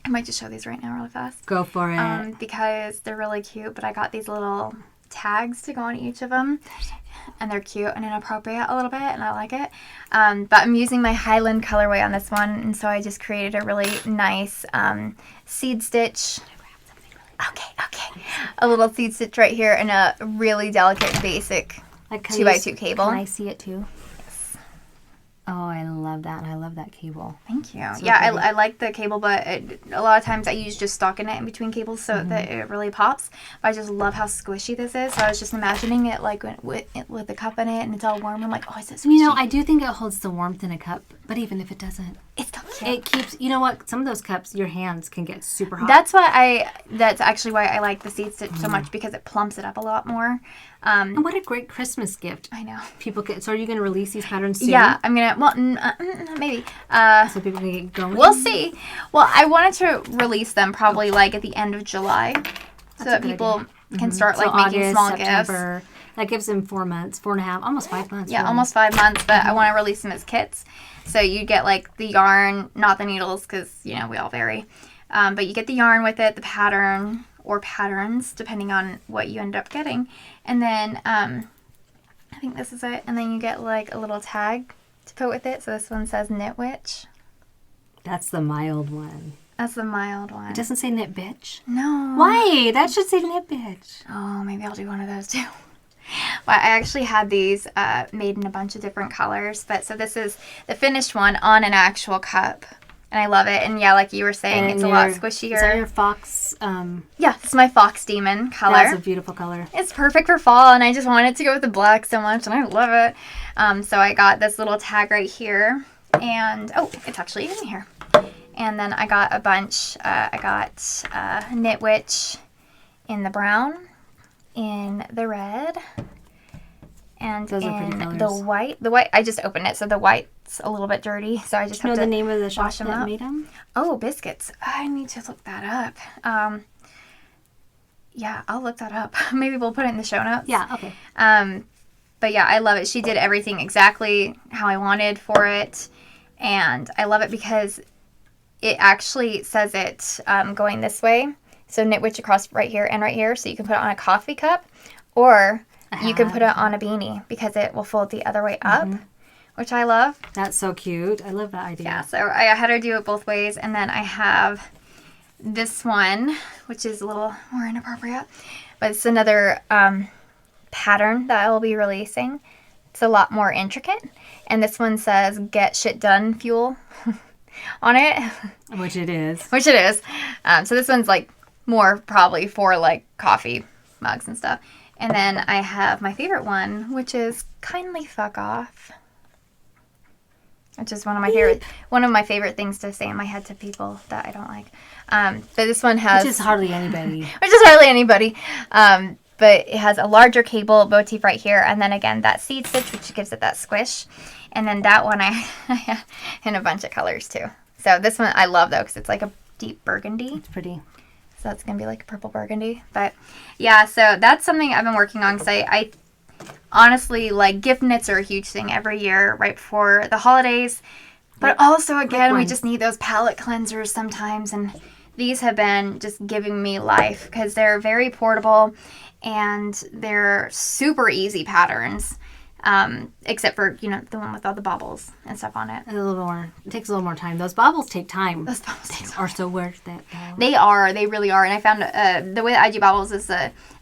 might just show these right now really fast. Go for it. Because they're really cute. But I got these little tags to go on each of them. And they're cute and inappropriate a little bit, and I like it. But I'm using my Highland colorway on this one, and so I just created a really nice seed stitch. Okay. A little seed stitch right here and a really delicate basic 2x2 cable. Can I see it too? Oh, I love that, and I love that cable. Thank you. So I like the cable, but a lot of times I use just stockinette in between cables so that it really pops. But I just love how squishy this is. So I was just imagining it like with the cup in it, and it's all warm. I'm like, oh, is it squishy? You know, I do think it holds the warmth in a cup, but even if it doesn't, it's still cute. It keeps. You know what? Some of those cups, your hands can get super hot. That's actually why I like the seed stitch so much, because it plumps it up a lot more. And what a great Christmas gift. I know. People get. So are you going to release these patterns soon? Yeah, I'm gonna. Well, maybe. So people can get going. We'll see. Well, I wanted to release them probably like at the end of July, so that people can start like making August, small September. gifts. That gives them 4 months, 4.5, almost 5 months. Yeah, really. almost 5 months. But I want to release them as kits, so you get like the yarn, not the needles, because you know we all vary. But you get the yarn with it, the pattern or patterns, depending on what you end up getting, and then I think this is it. And then you get like a little tag to put with it. So this one says Knit Witch. That's the mild one. That's the mild one. It doesn't say Knit Bitch. No. Why? That should say Knit Bitch. Oh, maybe I'll do one of those too. Well, I actually had these made in a bunch of different colors. But so this is the finished one on an actual cup. And I love it. And yeah, like you were saying, And it's a lot squishier. Is that your fox? Yeah, this is my Fox Demon color. That's a beautiful color. It's perfect for fall, and I just wanted to go with the black so much, and I love it. So I got this little tag right here. And, oh, it's actually in here. And then I got a bunch. I got Knit Witch in the brown, in the red, and Those are pretty in colors. the white. The white, I just opened it, so the white's a little bit dirty, so I just have You know to the name of the shop wash them that up. made them? Oh, biscuits. I need to look that up. Yeah, I'll look that up. Maybe we'll put it in the show notes. Yeah, okay. But yeah, I love it. She did everything exactly how I wanted for it. And I love it because it actually says it going this way. So Knit Witch across right here and right here. So you can put it on a coffee cup, or you can put it on a beanie because it will fold the other way up, which I love. That's so cute. I love that idea. Yeah, so I had her do it both ways. And then I have this one, which is a little more inappropriate. But it's another pattern that I will be releasing. It's a lot more intricate. And this one says Get Shit Done Fuel on it. Which it is. Which it is. So this one's like more probably for like coffee mugs and stuff. And then I have my favorite one, which is Kindly Fuck Off. Which is one of my favorite things to say in my head to people that I don't like. But this one has... Which is hardly anybody. Which is hardly anybody. But it has a larger cable motif right here. And then again, that seed stitch, which gives it that squish. And then that one I have in a bunch of colors too. So this one I love though, because it's like a deep burgundy. It's pretty. So that's going to be like a purple burgundy. But yeah, so that's something I've been working on. Because I honestly, like, gift knits are a huge thing every year right before the holidays. But also, again, we just need those palette cleansers sometimes. And these have been just giving me life because they're very portable and they're super easy patterns. Except for, you know, the one with all the bobbles and stuff on it. A little more. It takes a little more time. Those bobbles take time. Those bobbles are so worth it, though. They are. They really are. And I found the way that I do bobbles is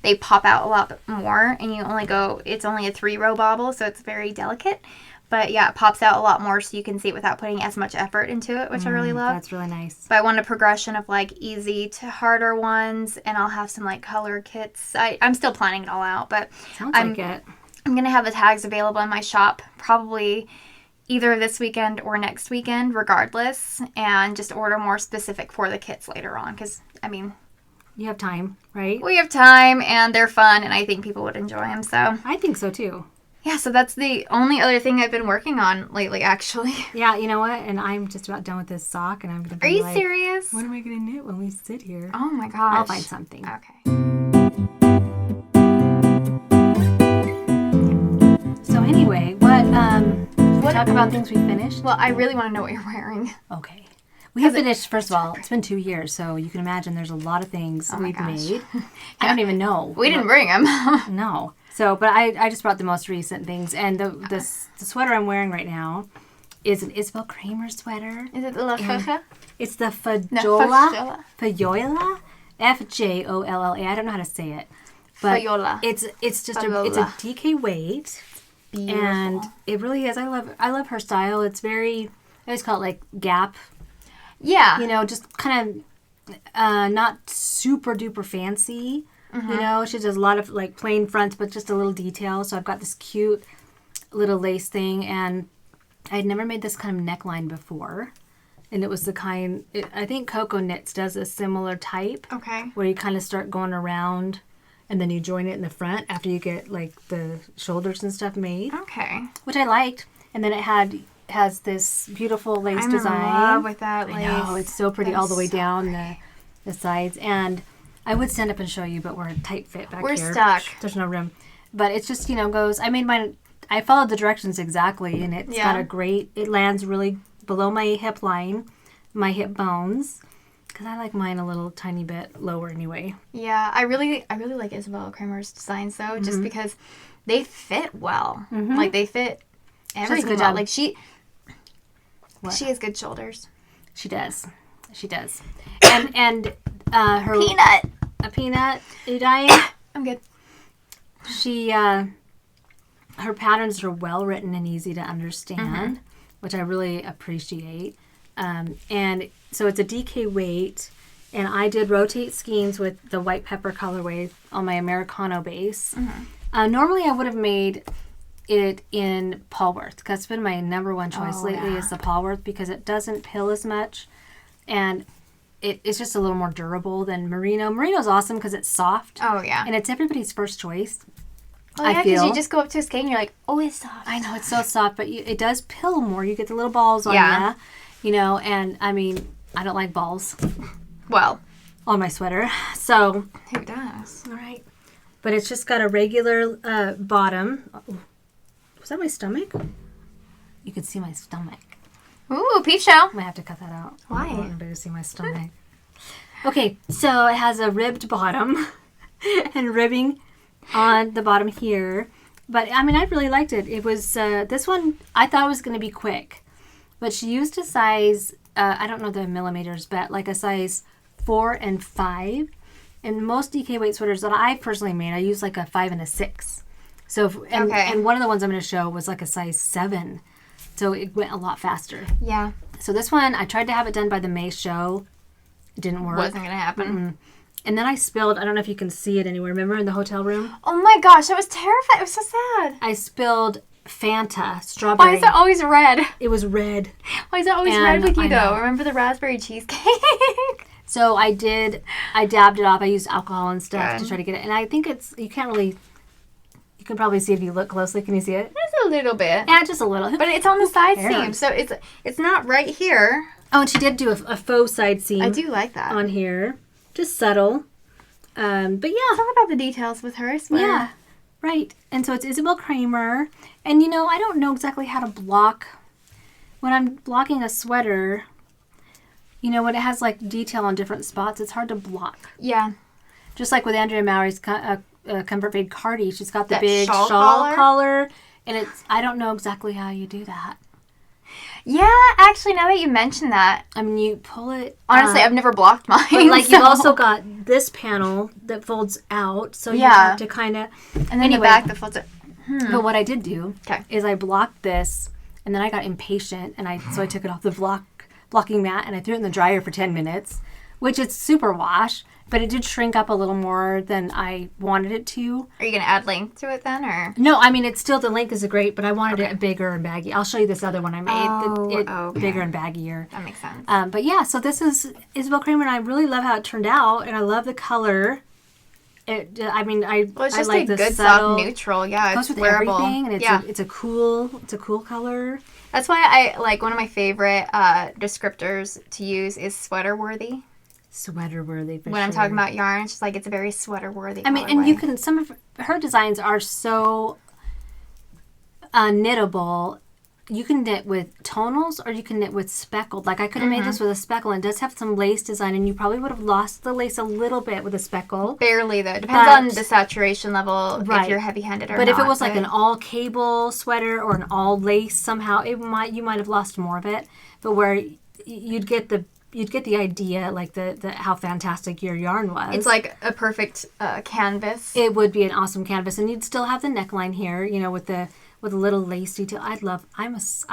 they pop out a lot more. And you only go, it's only a 3-row bobble, so it's very delicate. But yeah, it pops out a lot more so you can see it without putting as much effort into it, which I really love. That's really nice. But I want a progression of like easy to harder ones. And I'll have some like color kits. I'm still planning it all out. But Sounds like it. I'm going to have the tags available in my shop probably either this weekend or next weekend, regardless, and just order more specific for the kits later on because, I mean... You have time, right? We have time, and they're fun, and I think people would enjoy them, so... I think so, too. Yeah, so that's the only other thing I've been working on lately, actually. Yeah, you know what? And I'm just about done with this sock, and I'm going to be Are you like... serious? What am I going to knit when we sit here? Oh, my gosh. I'll find something. Okay. Anyway, what talk about things we finished? Well, I really want to know what you're wearing. Okay. We have finished, first of all, it's been 2 years, so you can imagine there's a lot of things we've made. I don't even know. We didn't bring them. No. So, but I just brought the most recent things. And the sweater I'm wearing right now is an Isabel Kraemer sweater. Is it the La Fjolla? It's the Fjolla. Fjolla. Fjolla? Fjolla. I don't know how to say it. But Fjolla. it's just it's a DK weight. Beautiful. And it really is. I love her style. It's very, I always call it like Gap. Yeah. You know, just kind of not super duper fancy. Mm-hmm. You know, she does a lot of like plain fronts, but just a little detail. So I've got this cute little lace thing, and I'd never made this kind of neckline before. And it was the kind, I think Coco Knits does a similar type. Okay. Where you kind of start going around and then you join it in the front after you get like the shoulders and stuff made. Okay. Which I liked. And then it has this beautiful lace design. I'm in love with that lace. I know, it's so pretty all the way down the sides. And I would stand up and show you, but we're a tight fit back here. We're stuck. There's no room. But it's just, goes, I made mine, I followed the directions exactly, and it's got a great, it lands really below my hip line, my hip bones, because I like mine a little tiny bit lower anyway. Yeah, I really like Isabel Kraemer's designs though, just because they fit well. Mm-hmm. Like they fit everything well. Like she has good shoulders. She does. And her Peanut. A peanut. Are you dying? I'm good. She her patterns are well written and easy to understand, which I really appreciate. And so it's a DK weight, and I did rotate skeins with the white pepper colorway on my Americano base. Normally I would have made it in Polworth. That's been my number one choice lately is the Polworth, because it doesn't pill as much, and it's just a little more durable than Merino. Merino's awesome because it's soft. Oh, yeah. And it's everybody's first choice. Oh, yeah, because you just go up to a skate and you're like, oh, it's soft. I know, it's so soft, but it does pill more. You get the little balls on you, and I mean, I don't like balls. Well. On my sweater. So. Who does? All right. But it's just got a regular bottom. Was that my stomach? You could see my stomach. Ooh, peep show. I might have to cut that out. Why? I don't want anybody to see my stomach. Okay, so it has a ribbed bottom and ribbing on the bottom here. But, I mean, I really liked it. It was, this one, I thought was going to be quick. But she used a size, I don't know the millimeters, but like a size 4 and 5. And most DK weight sweaters that I personally made, I used like a 5 and a 6. So, and one of the ones I'm going to show was like a size 7. So it went a lot faster. Yeah. So this one, I tried to have it done by the May show. It didn't work. Wasn't going to happen. Mm-mm. And then I spilled, I don't know if you can see it anywhere. Remember in the hotel room? Oh my gosh, I was terrified. It was so sad. I spilled Fanta strawberry. Why is it always red? It was red. Why is it always red with you though? Remember the raspberry cheesecake? So I dabbed it off. I used alcohol and stuff to try to get it. And I think you can probably see if you look closely. Can you see it? Just a little bit. Yeah, just a little. But it's on the side seam, so it's not right here. Oh, and she did do a faux side seam. I do like that. On here. Just subtle. But yeah. It's all about the details with her, I swear. Yeah, right. And so it's Isabel Kraemer. And I don't know exactly how to block. When I'm blocking a sweater, when it has like detail on different spots, it's hard to block. Yeah. Just like with Andrea Mowry's Comfort Fade Cardi, she's got the that big shawl collar. And I don't know exactly how you do that. Yeah, actually, now that you mention that. I mean, you pull it. Honestly, I've never blocked mine. But you've also got this panel that folds out. So you have to kind of. And then the back that folds out. But what I did do is I blocked this, and then I got impatient, and so I took it off the blocking mat, and I threw it in the dryer for 10 minutes, which it's super wash. But it did shrink up a little more than I wanted it to. Are you going to add length to it then, or? No, I mean, it's still, the length is great, but I wanted it bigger and baggy. I'll show you this other one I made. Bigger and baggier. That makes sense. But yeah, so this is Isabel Kraemer, and I really love how it turned out, and I love the color. It's just like a good soft neutral. Yeah, it's wearable. Everything, and it's a cool color. That's why I like one of my favorite descriptors to use is sweater worthy. Sweater worthy when I'm talking about yarn, it's just like it's a very sweater worthy. I mean, and some of her designs are so knittable you can knit with tonals or you can knit with speckled. Like I could have made this with a speckle, and it does have some lace design, and you probably would have lost the lace a little bit with a speckle. Barely though. Depends on the saturation level, right. if you're heavy-handed or but not. But if it was like an all cable sweater or an all lace, somehow you might have lost more of it. But where you'd get the idea, like the how fantastic your yarn was. It's like a perfect canvas. It would be an awesome canvas, and you'd still have the neckline here, with a little lace detail. I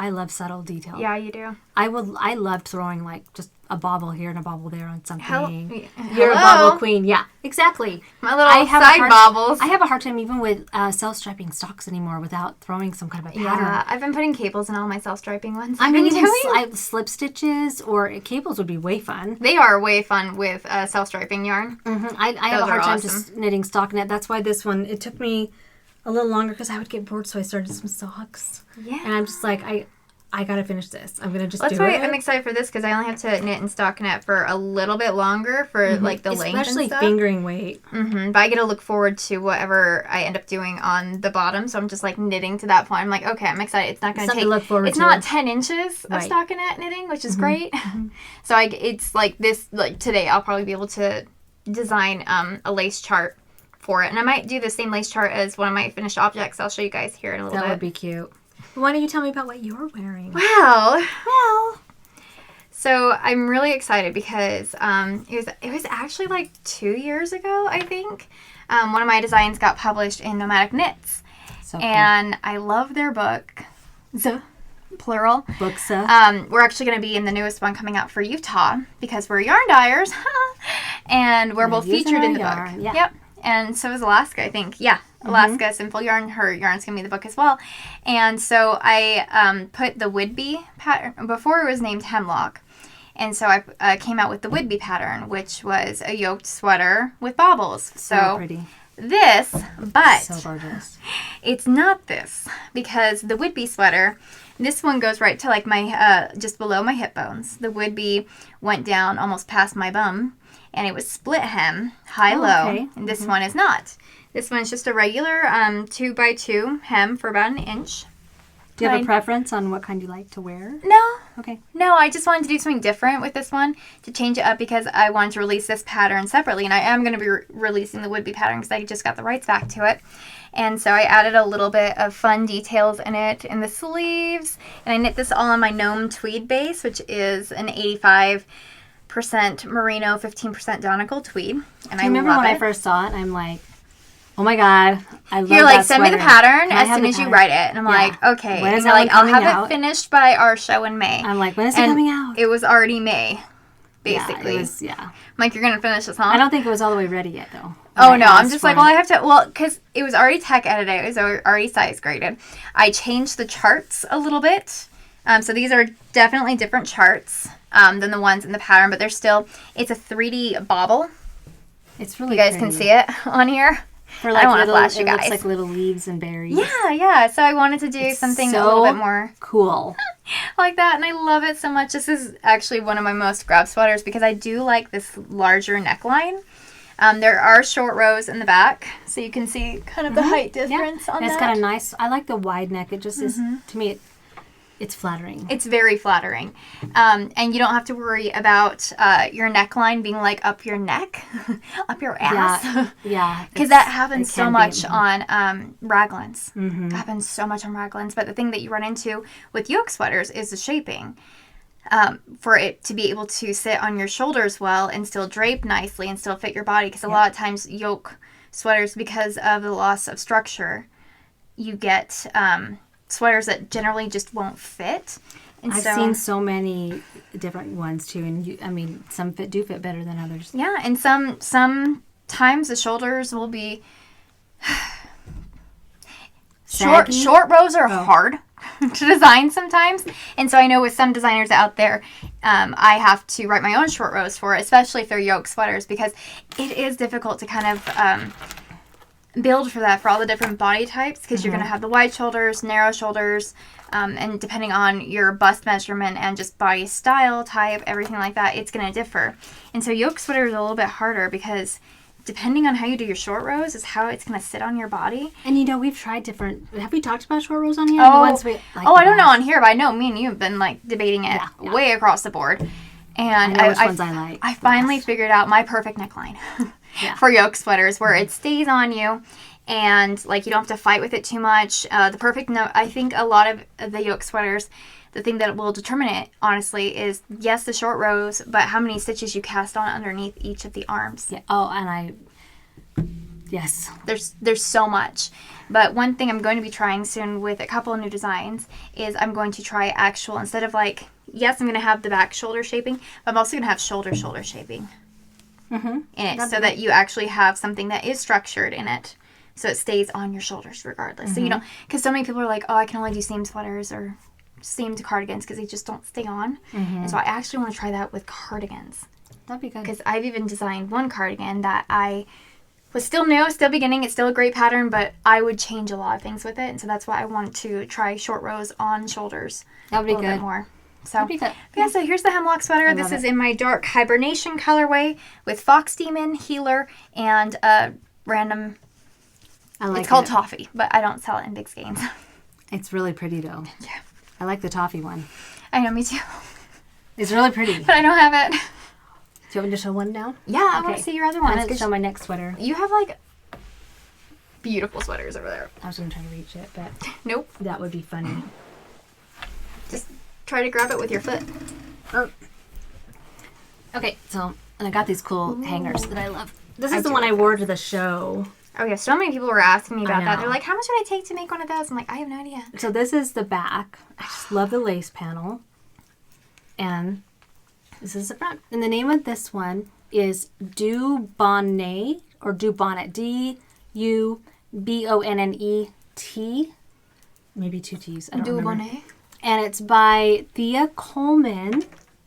love subtle detail. Yeah, you do. I loved throwing like just a bobble here and a bobble there on something. Hello. You're a bobble queen. Yeah, exactly. My little side bobbles. I have a hard time even with self-striping socks anymore without throwing some kind of a pattern. Yeah, I've been putting cables in all my self-striping ones. I mean, even slip stitches or cables would be way fun. They are way fun with self-striping yarn. Mm-hmm. I have a hard time just knitting stockinette. That's why this one, it took me a little longer because I would get bored, so I started some socks. Yeah. And I'm just like, I gotta finish this. I'm gonna just do it. That's why I'm excited for this, because I only have to knit and stockinette for a little bit longer for like the length and stuff. Especially fingering weight. Mm-hmm. But I get to look forward to whatever I end up doing on the bottom. So I'm just like knitting to that point. I'm like, okay, I'm excited. It's not gonna take. Look forward it's not 10 inches of stockinette knitting, which is great. Mm-hmm. So it's like this. Like today, I'll probably be able to design a lace chart for it, and I might do the same lace chart as one of my finished objects. I'll show you guys here in a little bit. That would be cute. Why don't you tell me about what you're wearing? Well. So I'm really excited because it was actually like 2 years ago, I think. One of my designs got published in Nomadic Knits, and I love their book, plural. Books. We're actually going to be in the newest one coming out for Utah because we're yarn dyers, and we're both featured in the book. Yeah. Yep. And so is Alaska, I think. Yeah, Alaska, Sinful Yarn. Her yarn's going to be in the book as well. And so I put the Whidbey pattern, before it was named Hemlock. And so I came out with the Whidbey pattern, which was a yoked sweater with bobbles. So pretty. But so gorgeous. It's not this, because the Whidbey sweater, this one goes right to like my, just below my hip bones. The Whidbey went down almost past my bum. And it was split hem, high-low, okay. And this one is not. This one is just a regular 2x2 hem for about 1 inch. Do you have a preference on what kind you like to wear? No. Okay. No, I just wanted to do something different with this one, to change it up, because I wanted to release this pattern separately. And I am going to be releasing the Whidbey pattern because I just got the rights back to it. And so I added a little bit of fun details in it in the sleeves. And I knit this all on my gnome tweed base, which is an 85% merino, 15% Donegal tweed, and I remember love when it. I first saw it, I'm like, oh my god, I love that. You're like, send me sweater. the pattern as soon as you write it, and I'm like, okay. When is and they're like, I'll have out? It finished by our show in May. I'm like, when is it coming out? It was already May, basically. Yeah, it was, yeah. I'm like, you're gonna finish this, huh? I don't think it was all the way ready yet, though. Oh no, I'm just like, well, I have to, because it was already tech edited, it was already size graded. I changed the charts a little bit. So these are definitely different charts than the ones in the pattern, but they're still, it's a 3D bobble. It's really You guys pretty. can see it on here. For like I don't want to flash you it guys. looks like little leaves and berries. Yeah. So I wanted to do something a little bit more cool. like that, and I love it so much. This is actually one of my most grab sweaters because I do like this larger neckline. There are short rows in the back, so you can see kind of the height difference on that. It's got a nice, I like the wide neck. It just is, to me, it's flattering. It's very flattering. And you don't have to worry about your neckline being like up your neck, up your ass. Yeah. Because that happens so much on raglans. It happens so much on raglans. But the thing that you run into with yoke sweaters is the shaping. For it to be able to sit on your shoulders well and still drape nicely and still fit your body. Because a lot of times yoke sweaters, because of the loss of structure, you get sweaters that generally just won't fit. And I've seen so many different ones too, and some do fit better than others. Yeah, and sometimes the shoulders will be short rows are hard to design sometimes, and so I know with some designers out there, I have to write my own short rows for it, especially if they're yoke sweaters, because it is difficult to kind of build for that for all the different body types, because you're going to have the wide shoulders, narrow shoulders, and depending on your bust measurement and just body style type, everything like that, it's going to differ. And so yoke sweaters are a little bit harder because depending on how you do your short rows is how it's going to sit on your body. And we've tried different. Have we talked about short rows on here? Oh, the ones we like I don't know on here, but I know me and you have been like debating it way across the board. And I know which ones I like. I finally figured out my perfect neckline for yoke sweaters, where it stays on you, and like you don't have to fight with it too much. The perfect note. I think a lot of the yoke sweaters, the thing that will determine it, honestly, is yes, the short rows, but how many stitches you cast on underneath each of the arms. Yeah. Oh, and yes. There's so much. But one thing I'm going to be trying soon with a couple of new designs is I'm going to try actual, instead of like, yes, I'm going to have the back shoulder shaping, but I'm also going to have shoulder shaping in it, so that you actually have something that is structured in it, so it stays on your shoulders regardless. So you don't, because so many people are like, oh, I can only do seam sweaters or seam to cardigans because they just don't stay on. And so I actually want to try that with cardigans. That'd be good. Because I've even designed one cardigan that I was still new, still beginning. It's still a great pattern, but I would change a lot of things with it. And so that's why I wanted to try short rows on shoulders. That would be a little good. bit more. So, That'd be good. Yeah, so here's the Hemlock sweater. This is in my dark hibernation colorway with Fox Demon, Healer, and random. It's called Toffee, but I don't sell it in big skeins. It's really pretty though. Yeah. I like the toffee one. I know, me too. It's really pretty. But I don't have it. Do you want me to show one now? Yeah, I want to see your other one. I'm going to show my next sweater. You have like beautiful sweaters over there. I was going to try to reach it, but nope. That would be funny. Just try to grab it with your foot. Oh. Okay, so, and I got these cool hangers that I love. This is the one I wore to the show. Oh yeah, so many people were asking me about that. They're like, how much would it take to make one of those? I'm like, I have no idea. So this is the back. I just love the lace panel. And this is the front. And the name of this one is Dubonnet, or Dubonnet. D-U-B-O-N-N-E-T. Maybe 2 T's. I don't remember. Dubonnet. And it's by Thea Coleman.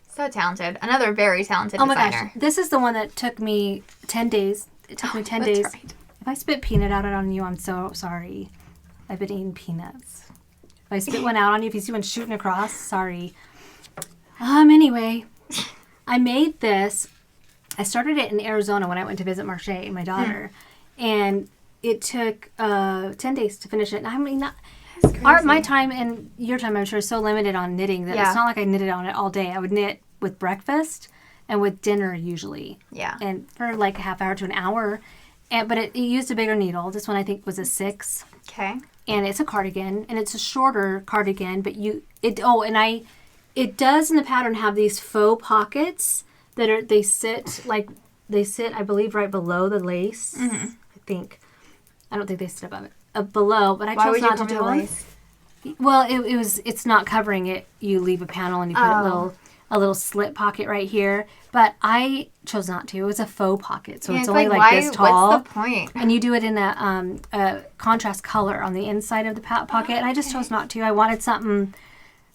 So talented. Another very talented designer. Oh my gosh. This is the one that took me 10 days. It took me 10 days. Right. If I spit peanut out on you, I'm so sorry. I've been eating peanuts. If I spit one out on you, if you see one shooting across, sorry. Anyway, I made this. I started it in Arizona when I went to visit Marche, my daughter. And it took 10 days to finish it. And I mean, my time and your time, I'm sure, is so limited on knitting that it's not like I knitted on it all day. I would knit with breakfast and with dinner usually. Yeah. And for like a half hour to an hour. But it used a bigger needle. This one I think was a 6. Okay. And it's a cardigan, and it's a shorter cardigan. But it does in the pattern have these faux pockets that they sit, I believe, right below the lace. I think. I don't think they sit above it. Below, but I chose not to do lace. Well, it's not covering it. You leave a panel and you put a little slit pocket right here. But I chose not to. It was a faux pocket, so it's only like this tall. What's the point? And you do it in a contrast color on the inside of the pocket. And I just chose not to. I wanted something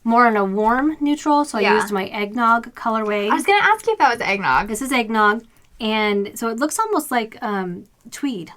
more in a warm neutral, so I used my eggnog colorway. I was going to ask you if that was eggnog. This is eggnog, and so it looks almost like tweed.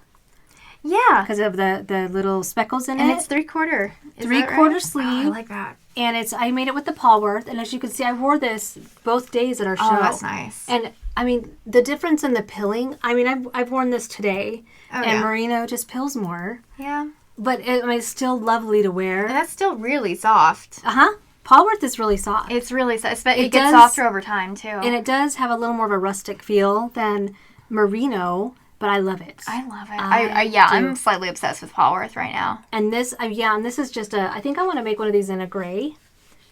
Yeah. Because of the little speckles in it. And it's 3/4. 3/4 sleeve. Oh, I like that. And I made it with the Polworth, and as you can see, I wore this both days at our show. Oh, that's nice. And I mean, the difference in the pilling. I mean, I've worn this today, and merino just pills more. Yeah. But it's still lovely to wear. And that's still really soft. Polworth is really soft. It's really soft. It gets softer over time too. And it does have a little more of a rustic feel than merino. But I love it. I love it. I'm slightly obsessed with Polworth right now. And this, and this is just I think I want to make one of these in a gray.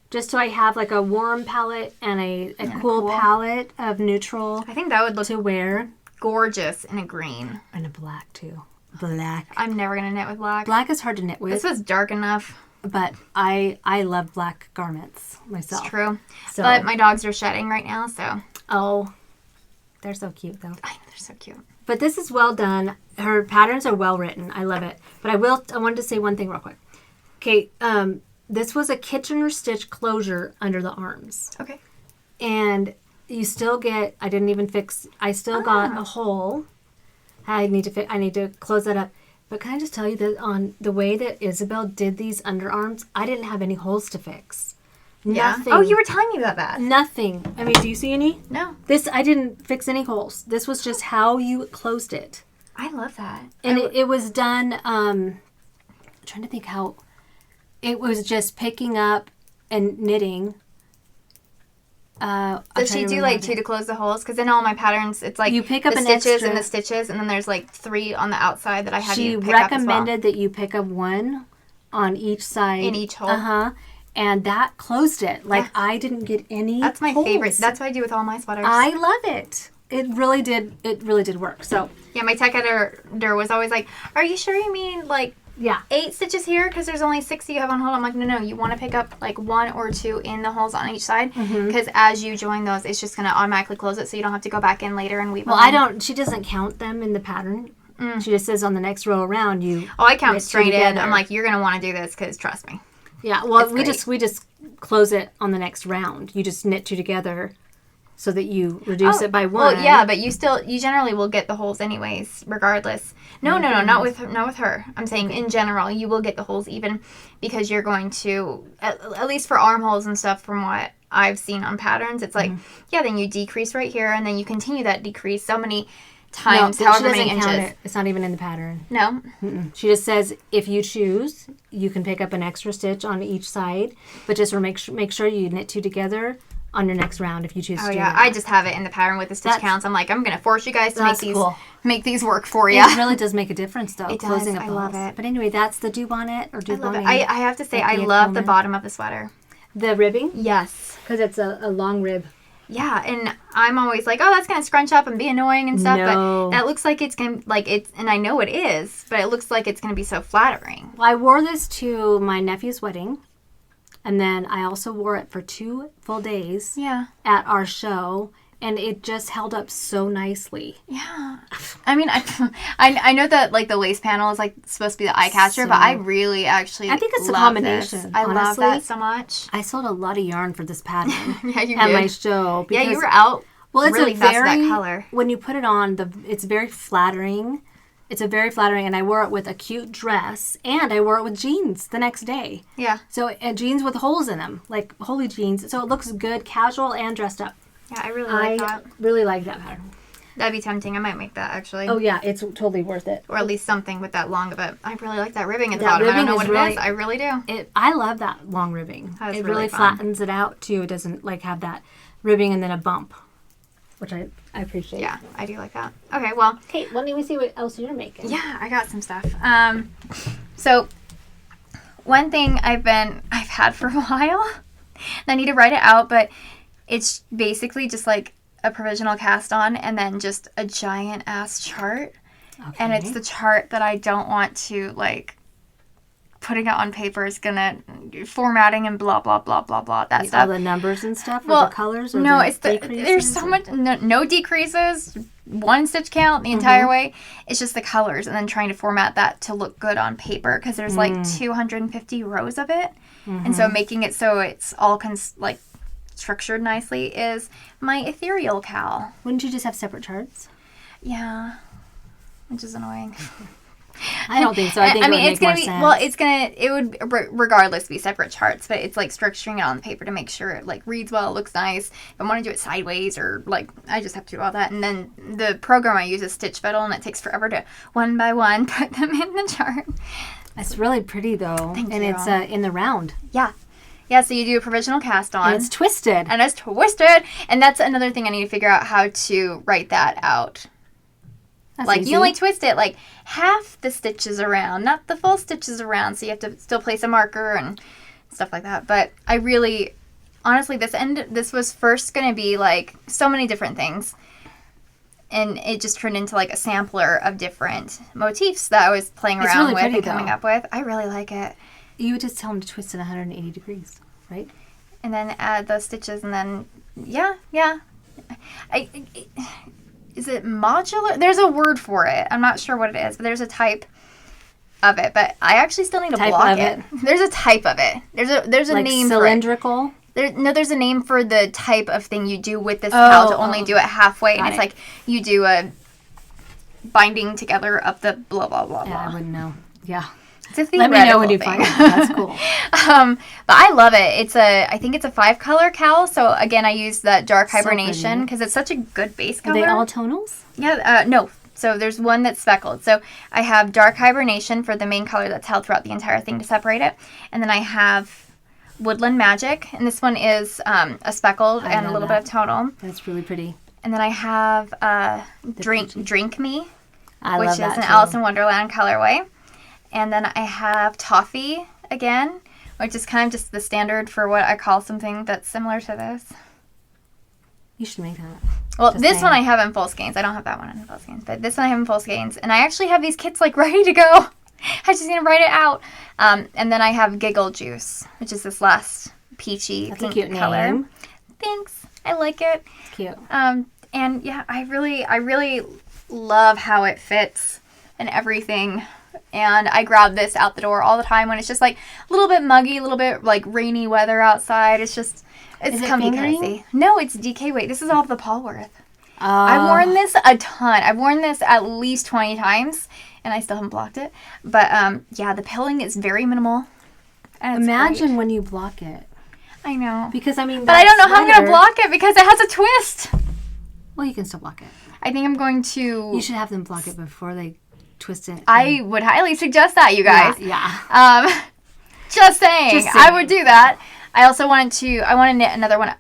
Just so I have like a warm palette and a cool palette of neutral. I think that would look to wear. Gorgeous in a green. And a black too. Black. I'm never going to knit with black. Black is hard to knit with. This was dark enough. But I love black garments myself. It's true. So. But my dogs are shedding right now, so. Oh. They're so cute though. I know, they're so cute. But this is well done. Her patterns are well written. I love it. But I wanted to say one thing real quick. Okay, this was a Kitchener stitch closure under the arms. Okay. And you still get, I still got a hole. I need to close that up. But can I just tell you that on the way that Isabel did these underarms, I didn't have any holes to fix. Nothing. Oh, you were telling me about that. Nothing. I mean, do you see any? No. I didn't fix any holes. This was just how you closed it. I love that. And it was done, I'm trying to think how, it was just picking up and knitting. Does she do like 2 to close the holes? Because in all my patterns, it's like you pick up the an stitches extra, and the stitches, and then there's like 3 on the outside that I have you pick She up as well. recommended that you pick up 1 on each side. In each hole. And that closed it. Like, I didn't get any That's my holes. favorite. That's what I do with all my sweaters. I love it. It really did work. So yeah, my tech editor was always like, "Are you sure you mean like 8 stitches here? Because there's only 6 you have on hold." I'm like, no, you want to pick up like 1 or 2 in the holes on each side, because as you join those, it's just gonna automatically close it, so you don't have to go back in later and weave. Well, she doesn't count them in the pattern. She just says on the next row around you. Oh, I count straight in. I'm like, you're gonna want to do this because trust me. Yeah, well, we just close it on the next round. You just knit 2 together so that you reduce it by 1. Well, yeah, but you generally will get the holes anyways, regardless. No, not with her. I'm saying in general, you will get the holes even, because you're going to, at least for armholes and stuff, from what I've seen on patterns, it's like, then you decrease right here, and then you continue that decrease so many times, however many inches. It's not even in the pattern. No. She just says if you choose, you can pick up an extra stitch on each side, but just make sure you knit 2 together on your next round if you choose to do that. I just have it in the pattern with the stitch counts. I'm like, I'm going to force you guys to make these work for you. It really does make a difference, though. It closing does. I love it. But anyway, that's the Dubonnet or Dubonnet. I love it. I have to say, I love the bottom of the sweater. The ribbing? Yes. Because it's a long rib. Yeah, and I'm always like, oh, that's going to scrunch up and be annoying and stuff, No. but that looks like it's going to, and I know it is, but it looks like it's going to be so flattering. Well, I wore this to my nephew's wedding, and then I also wore it for 2 full days at our show, and it just held up so nicely. Yeah. I mean, I know that, like, the lace panel is, like, supposed to be the eye catcher, but I really actually I think it's a love combination. This. I love that so much. I sold a lot of yarn for this pattern you at did. my show. Yeah, you were out really fast with that color. When you put it on, it's very flattering. It's very flattering, and I wore it with a cute dress, and I wore it with jeans the next day. Yeah. So, jeans with holes in them, like holy jeans. So it looks good, casual, and dressed up. Yeah, I really like that. Really like that pattern. That'd be tempting. I might make that, actually. Oh, yeah. It's totally worth it. Or at least something with that long of it. I really like that ribbing at the bottom. I don't know what it is. I really do. I love that long ribbing. It really flattens it out, too. It doesn't, like, have that ribbing and then a bump, which I appreciate. Yeah, I do like that. Okay, well. Okay, let me see what else you're making. Yeah, I got some stuff. So, one thing I've had for a while, and I need to write it out, but it's basically just like a provisional cast on and then just a giant ass chart. Okay. And it's the chart that I don't want to, like, putting it on paper is gonna formatting and blah blah blah blah blah that stuff. All the numbers and stuff, or the colors, or no, the it's there's so much no decreases, 1 stitch count the entire way. It's just the colors, and then trying to format that to look good on paper because there's like 250 rows of it, and so making it so it's all structured nicely is my ethereal cal. Wouldn't you just have separate charts? Yeah, which is annoying. I don't think so. I think it's gonna be sense. Well, it would regardless be separate charts, but it's like structuring it on the paper to make sure it like reads well, it looks nice. If I want to do it sideways or like I just have to do all that, and then the program I use is Stitch Fiddle, and it takes forever to one by one put them in the chart. It's really pretty though. Thank you. It's in the round. Yeah, so you do a provisional cast on. And it's twisted. And that's another thing I need to figure out how to write that out. That's like, easy. You only twist it like half the stitches around, not the full stitches around. So you have to still place a marker and stuff like that. But I really, honestly, this was first going to be like so many different things. And it just turned into like a sampler of different motifs that I was playing around with and coming up with. I really like it. You would just tell them to twist it 180 degrees, right? And then add those stitches and then, yeah. Is it modular? There's a word for it. I'm not sure what it is, but there's a type of it. But I actually still need to block it. There's a type of it. There's a name cylindrical? For it. There's a name for the type of thing you do with this cowl to only do it halfway. And it's like you do a binding together of the blah, blah, blah, blah. Yeah, I wouldn't know. Yeah. It's a Let me know when you thing. find it. That's cool. But I love it. I think it's a 5-color cowl. So again, I use that dark hibernation because it's such a good base color. Are they all tonals? Yeah, no. So there's one that's speckled. So I have dark hibernation for the main color that's held throughout the entire thing to separate it. And then I have Woodland Magic. And this one is a speckled and a little bit of tonal. That's really pretty. And then I have Drink Me, which is an too. Alice in Wonderland colorway. And then I have Toffee again, which is kind of just the standard for what I call something that's similar to this. You should make that. Well, this one I have in full skeins. I don't have that one in full skeins, but this one I have in full skeins. And I actually have these kits like ready to go. I just need to write it out. And then I have Giggle Juice, which is this last peachy pink color. Name. Thanks. I like it. It's cute. And yeah, I really love how it fits and everything. And I grab this out the door all the time when it's just like a little bit muggy, a little bit like rainy weather outside. It's comfy, cozy. No, it's DK weight. This is off the Paulworth. I've worn this a ton. I've worn this at least 20 times, and I still haven't blocked it. But yeah, the pilling is very minimal. Imagine when you block it. I know. Because I mean, but I don't know how I'm gonna block it because it has a twist. Well, you can still block it. I think I'm going to. You should have them block it before they twist it. I would highly suggest that, you guys. Yeah. Just saying. I would do that. I also want to knit another one up.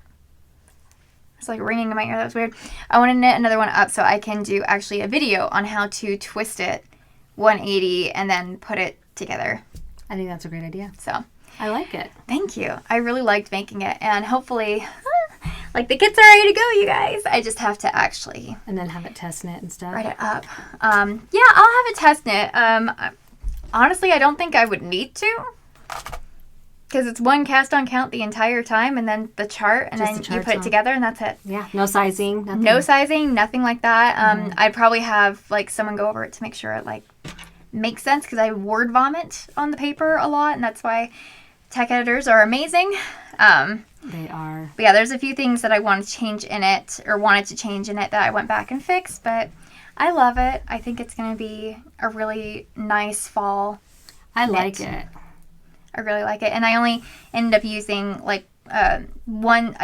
It's like ringing in my ear. That was weird. I want to knit another one up so I can do actually a video on how to twist it 180 and then put it together. I think that's a great idea. So I like it. Thank you. I really liked making it, and hopefully, like the kits are ready to go, you guys. I just have to actually and then have it test knit and stuff. Write it up. Yeah, I'll have it test knit. Honestly, I don't think I would need to. Because it's one cast on count the entire time, and then the chart, and then you put it together, and that's it. Yeah, no sizing, nothing. No sizing, nothing like that. I'd probably have like someone go over it to make sure it like makes sense, because I word vomit on the paper a lot, and that's why tech editors are amazing. They are. But yeah, there's a few things that I wanted to change in it, or wanted to change in it, that I went back and fixed, but I love it. I think it's going to be a really nice fall. I like it. I really like it. And I only ended up using like one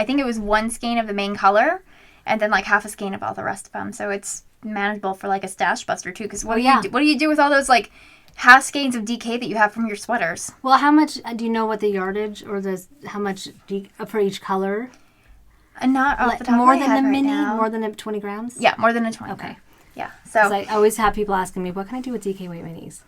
skein of the main color and then like half a skein of all the rest of them. So it's manageable for like a stash buster too. Because what do you do with all those like half skeins of DK that you have from your sweaters? Well, how much, do you know what the yardage or how much for each color? Not off the top more of my than head the right mini, now. more than 20 grams? Yeah, more than a 20. Okay. Yeah. So I always have people asking me, what can I do with DK weight minis?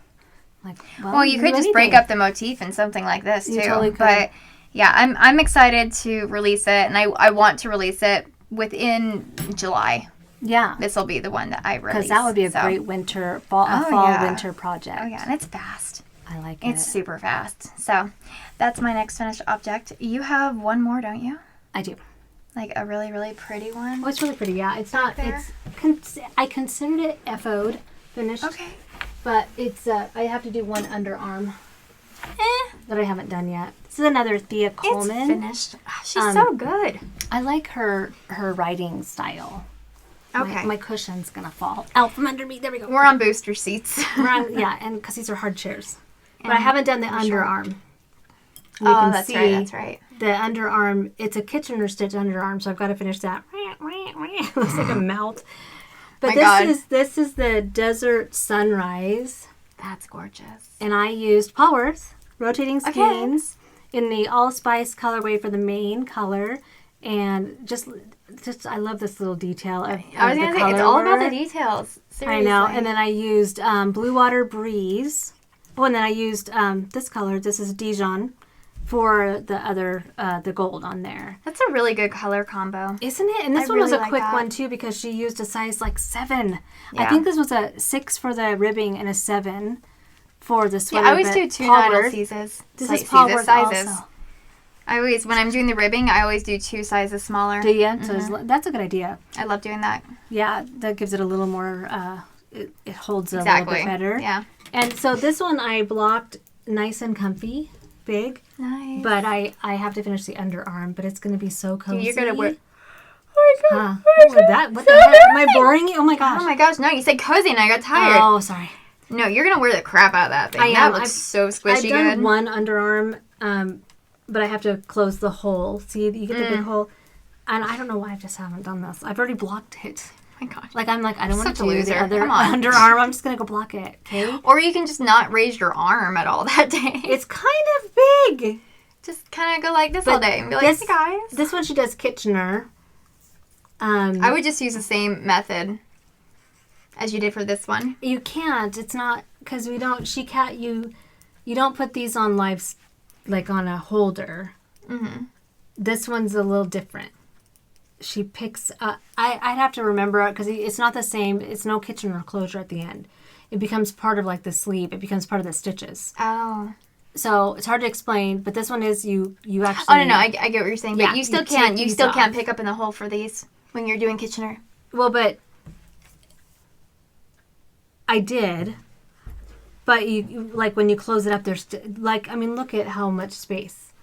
Like, well, you could just break up the motif in something like this too. You totally could. But yeah, I'm excited to release it, and I want to release it within July. Yeah. This will be the one that I release. Because that would be a great fall-winter project. Oh, yeah, and it's fast. I like it. It's super fast. So that's my next finished object. You have one more, don't you? I do. Like a really, really pretty one? Oh, it's really pretty, yeah. It's not, I considered it FO'd finished. Okay. But it's, I have to do one underarm that I haven't done yet. This is another Thea Coleman. It's finished. She's so good. I like her writing style. Okay. My cushion's going to fall out from under me. There we go. We're on booster seats. Yeah, and because these are hard chairs. But I haven't done the underarm. That's right. The underarm, it's a Kitchener stitch underarm, so I've got to finish that. It looks like a mouth. But this is the Desert Sunrise. That's gorgeous. And I used Paulworth rotating skeins in the allspice colorway for the main color, and just I love this little detail of I was gonna say it's all about the details. Seriously. I know. And then I used Blue Water Breeze. Oh, and then I used this color. This is Dijon. For the other, the gold on there. That's a really good color combo. Isn't it? And this one was a quick one, too, because she used a size, 7. Yeah. I think this was a 6 for the ribbing and a 7 for the sweater. Yeah, I always do 2 nidal sizes. This is Paulworth sizes. Also. I always, when I'm doing the ribbing, I always do 2 sizes smaller. Do you? Mm-hmm. So that's a good idea. I love doing that. Yeah, that gives it a little more, it holds it a little bit better. Yeah. And so this one I blocked nice and comfy. Big. Nice. But I have to finish the underarm, but it's going to be so cozy. Dude, you're going to wear... Oh my God. What the heck? Am I boring you? Oh my gosh. Oh my gosh, no, you said cozy and I got tired. Oh, sorry. No, you're going to wear the crap out of that thing. That looks so squishy. I've done one underarm, but I have to close the hole. See, you get the big hole. And I don't know why I just haven't done this. I've already blocked it. Oh my God. Like, I'm like, I don't want to do loser. the other underarm. I'm just going to go block it, okay? Or you can just not raise your arm at all that day. It's kind of big. Just kind of go like this all day and be like, hey, guys. This one she does Kitchener. I would just use the same method as you did for this one. You can't. It's not, because you don't put these on live, like on a holder. Mm-hmm. This one's a little different. She picks up, I'd have to remember it because it's not the same. It's no Kitchener closure at the end. It becomes part of like the sleeve. It becomes part of the stitches. Oh. So it's hard to explain, but this one is you actually. Oh no, I get what you're saying, but yeah, you still can't pick up in the hole for these when you're doing Kitchener. Well, but I did, but you like when you close it up, there's look at how much space.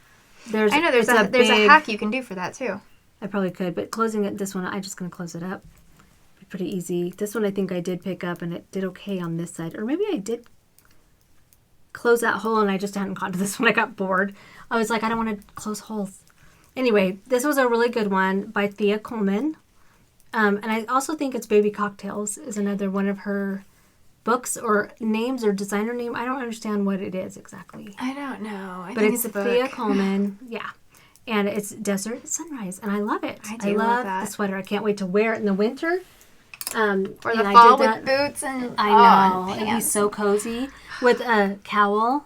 There's a hack you can do for that too. I probably could, but closing it, this one, I'm just going to close it up. Pretty easy. This one I think I did pick up and it did okay on this side, or maybe I did close that hole and I just hadn't gotten to this one. I got bored. I was like, I don't want to close holes. Anyway, this was a really good one by Thea Coleman. And I also think it's Baby Cocktails is another one of her books or names or designer name. I don't understand what it is exactly. I don't know. But it's a book. Thea Coleman. Yeah. And it's Desert Sunrise. And I love it. I love the sweater. I can't wait to wear it in the winter. Or the fall with boots and I know. It'd be so cozy. With a cowl.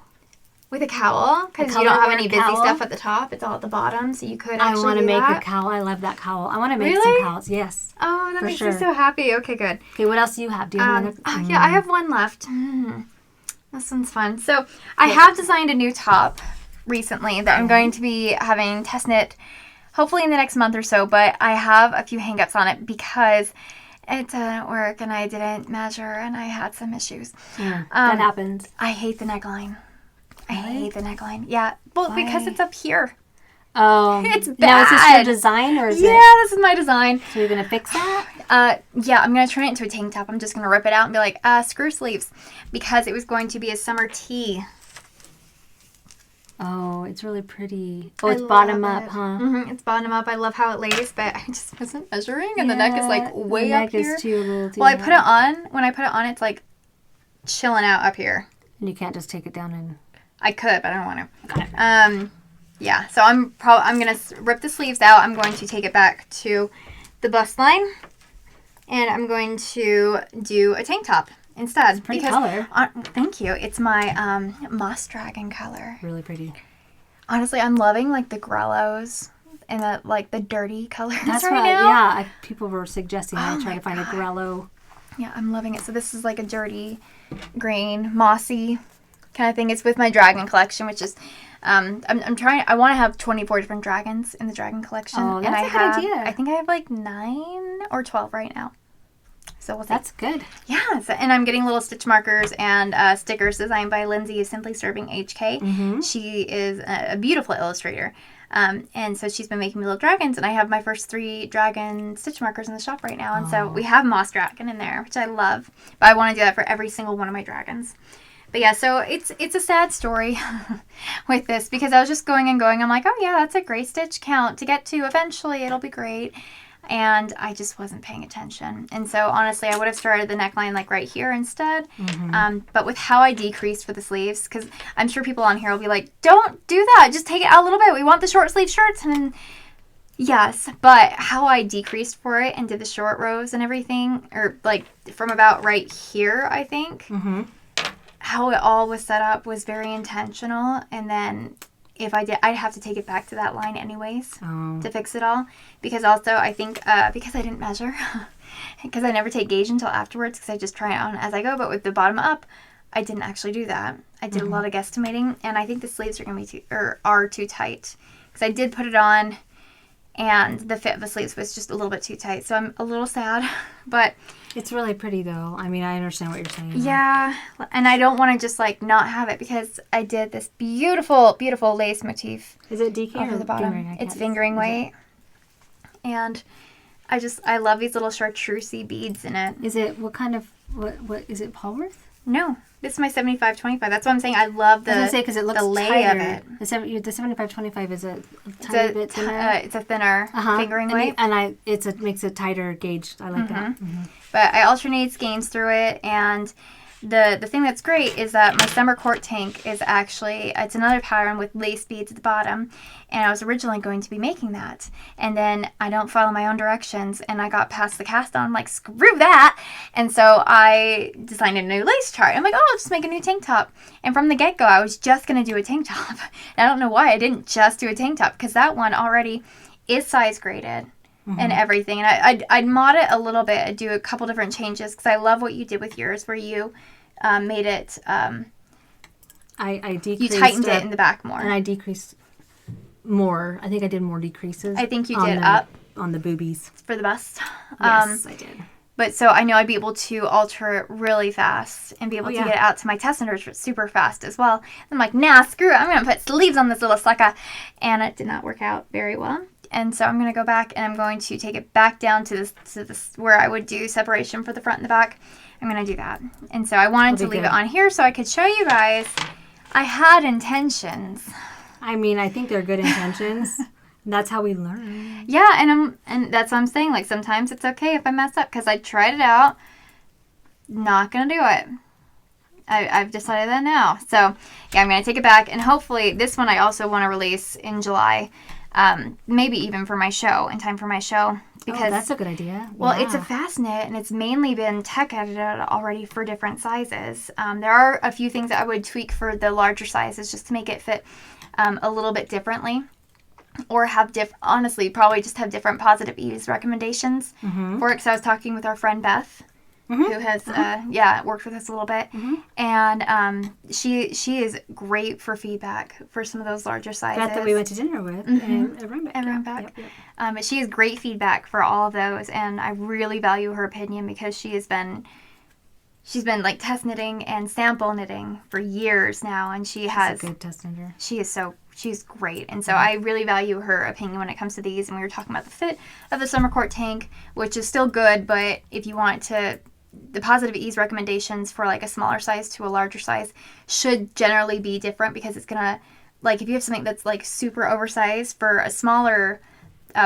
With a cowl? Because you don't have any busy stuff at the top. It's all at the bottom. So you could actually I want to make a cowl. I love that cowl. I want to make some cowls. Yes. Oh, that makes me so happy. Okay, good. Okay, what else do you have? Do you have another? Yeah, I have one left. This one's fun. So I have designed a new top recently that I'm going to be having test knit hopefully in the next month or so. But I have a few hang-ups on it because it didn't work and I didn't measure and I had some issues. Yeah, that happens. I hate the neckline. I hate the neckline. Yeah. Well, because it's up here. Oh. It's bad. Now, is this your design or is it? Yeah, this is my design. So you're going to fix that? Yeah, I'm going to turn it into a tank top. I'm just going to rip it out and be like, screw sleeves. Because it was going to be a summer tee. Oh, it's really pretty. Oh, it's bottom up, huh? Mm-hmm. It's bottom up. I love how it lays, but I just wasn't measuring, and the neck is like way up here. The neck is too little. Well, I put it on. When I put it on, it's like chilling out up here. And you can't just take it down and. I could, but I don't want to. Yeah. So I'm gonna rip the sleeves out. I'm going to take it back to the bust line, and I'm going to do a tank top instead. It's pretty color. Thank you. It's my moss dragon color. Really pretty. Honestly, I'm loving like the grellos and the dirty colors That's right what, now. Yeah, people were suggesting I try to find a grello. Yeah, I'm loving it. So this is like a dirty green, mossy kind of thing. It's with my dragon collection, which is I'm trying. I want to have 24 different dragons in the dragon collection. Oh, that's and a good idea. I think I have like 9 or 12 right now. So we'll see. That's good. Yeah, and I'm getting little stitch markers and stickers designed by Lindsay of Simply Serving HK. Mm-hmm. She is a beautiful illustrator. And so she's been making me little dragons, and I have my first 3 dragon stitch markers in the shop right now. And so we have Moss Dragon in there, which I love. But I want to do that for every single one of my dragons. But yeah, so it's a sad story with this because I was just going and going. I'm like, oh yeah, that's a great stitch count to get to. Eventually, it'll be great. And I just wasn't paying attention. And so honestly, I would have started the neckline like right here instead. Mm-hmm. But with how I decreased for the sleeves, because I'm sure people on here will be like, don't do that. Just take it out a little bit. We want the short sleeve shirts. And then, yes, but how I decreased for it and did the short rows and everything, or like from about right here, I think. Mm-hmm. How it all was set up was very intentional. And then if I did, I'd have to take it back to that line anyways to fix it all. Because also, I think, because I didn't measure, because I never take gauge until afterwards, because I just try it on as I go. But with the bottom up, I didn't actually do that. I did a lot of guesstimating, and I think the sleeves are going to be are too tight. Because I did put it on, and the fit of the sleeves was just a little bit too tight. So I'm a little sad, but it's really pretty though. I mean, I understand what you're saying. Yeah, and I don't want to just like not have it because I did this beautiful, beautiful lace motif. Is it DK over or the bottom? fingering? It's fingering weight, and I love these little chartreusey beads in it. Is it what kind of what is it Polworth? No. This is my 75-25. That's what I'm saying. I love the, I was gonna say, because it looks the lay tighter. of it. The 75-25 is a tiny bit thinner. It's a thinner fingering weight. And it makes a tighter gauge. I like that. Mm-hmm. But I alternate skeins through it, and the thing that's great is that my summer court tank is actually, it's another pattern with lace beads at the bottom, and I was originally going to be making that, and then I don't follow my own directions, and I got past the cast on, I'm like, screw that, and so I designed a new lace chart. I'm like, oh, I'll just make a new tank top, and from the get-go, I was just going to do a tank top, and I don't know why I didn't just do a tank top, because that one already is size graded. And everything, and I'd mod it a little bit. I'd do a couple different changes because I love what you did with yours, where you made it. I decreased. You tightened it in the back more, and I decreased more. I think I did more decreases. I think you did up on the boobies for the bust. Yes, I did. But so I know I'd be able to alter it really fast and be able to get it out to my test centers super fast as well. I'm like, nah, screw it. I'm gonna put sleeves on this little sucker, and it did not work out very well. And so I'm going to go back and I'm going to take it back down to this where I would do separation for the front and the back. I'm going to do that. And so I wanted to leave it on here so I could show you guys I had intentions. I mean, I think they're good intentions. That's how we learn. Yeah, and that's what I'm saying. Like, sometimes it's okay if I mess up because I tried it out. Not going to do it. I've decided that now. So, yeah, I'm going to take it back. And hopefully this one I also want to release in July. Maybe even for my show, in time for my show. Because that's a good idea. Well, it's a fast knit, and it's mainly been tech edited already for different sizes. There are a few things that I would tweak for the larger sizes just to make it fit a little bit differently. Or have honestly, probably just have different positive ease recommendations for it. Because I was talking with our friend Beth, who has worked with us a little bit, and she is great for feedback for some of those larger sizes. That we went to dinner with and everyone back. But she has great feedback for all of those, and I really value her opinion because she's been like test knitting and sample knitting for years now, and she's a good test knitter. She's great, and so I really value her opinion when it comes to these. And we were talking about the fit of the summer court tank, which is still good, but if you want to, the positive ease recommendations for like a smaller size to a larger size should generally be different because it's gonna, like, if you have something that's like super oversized for a smaller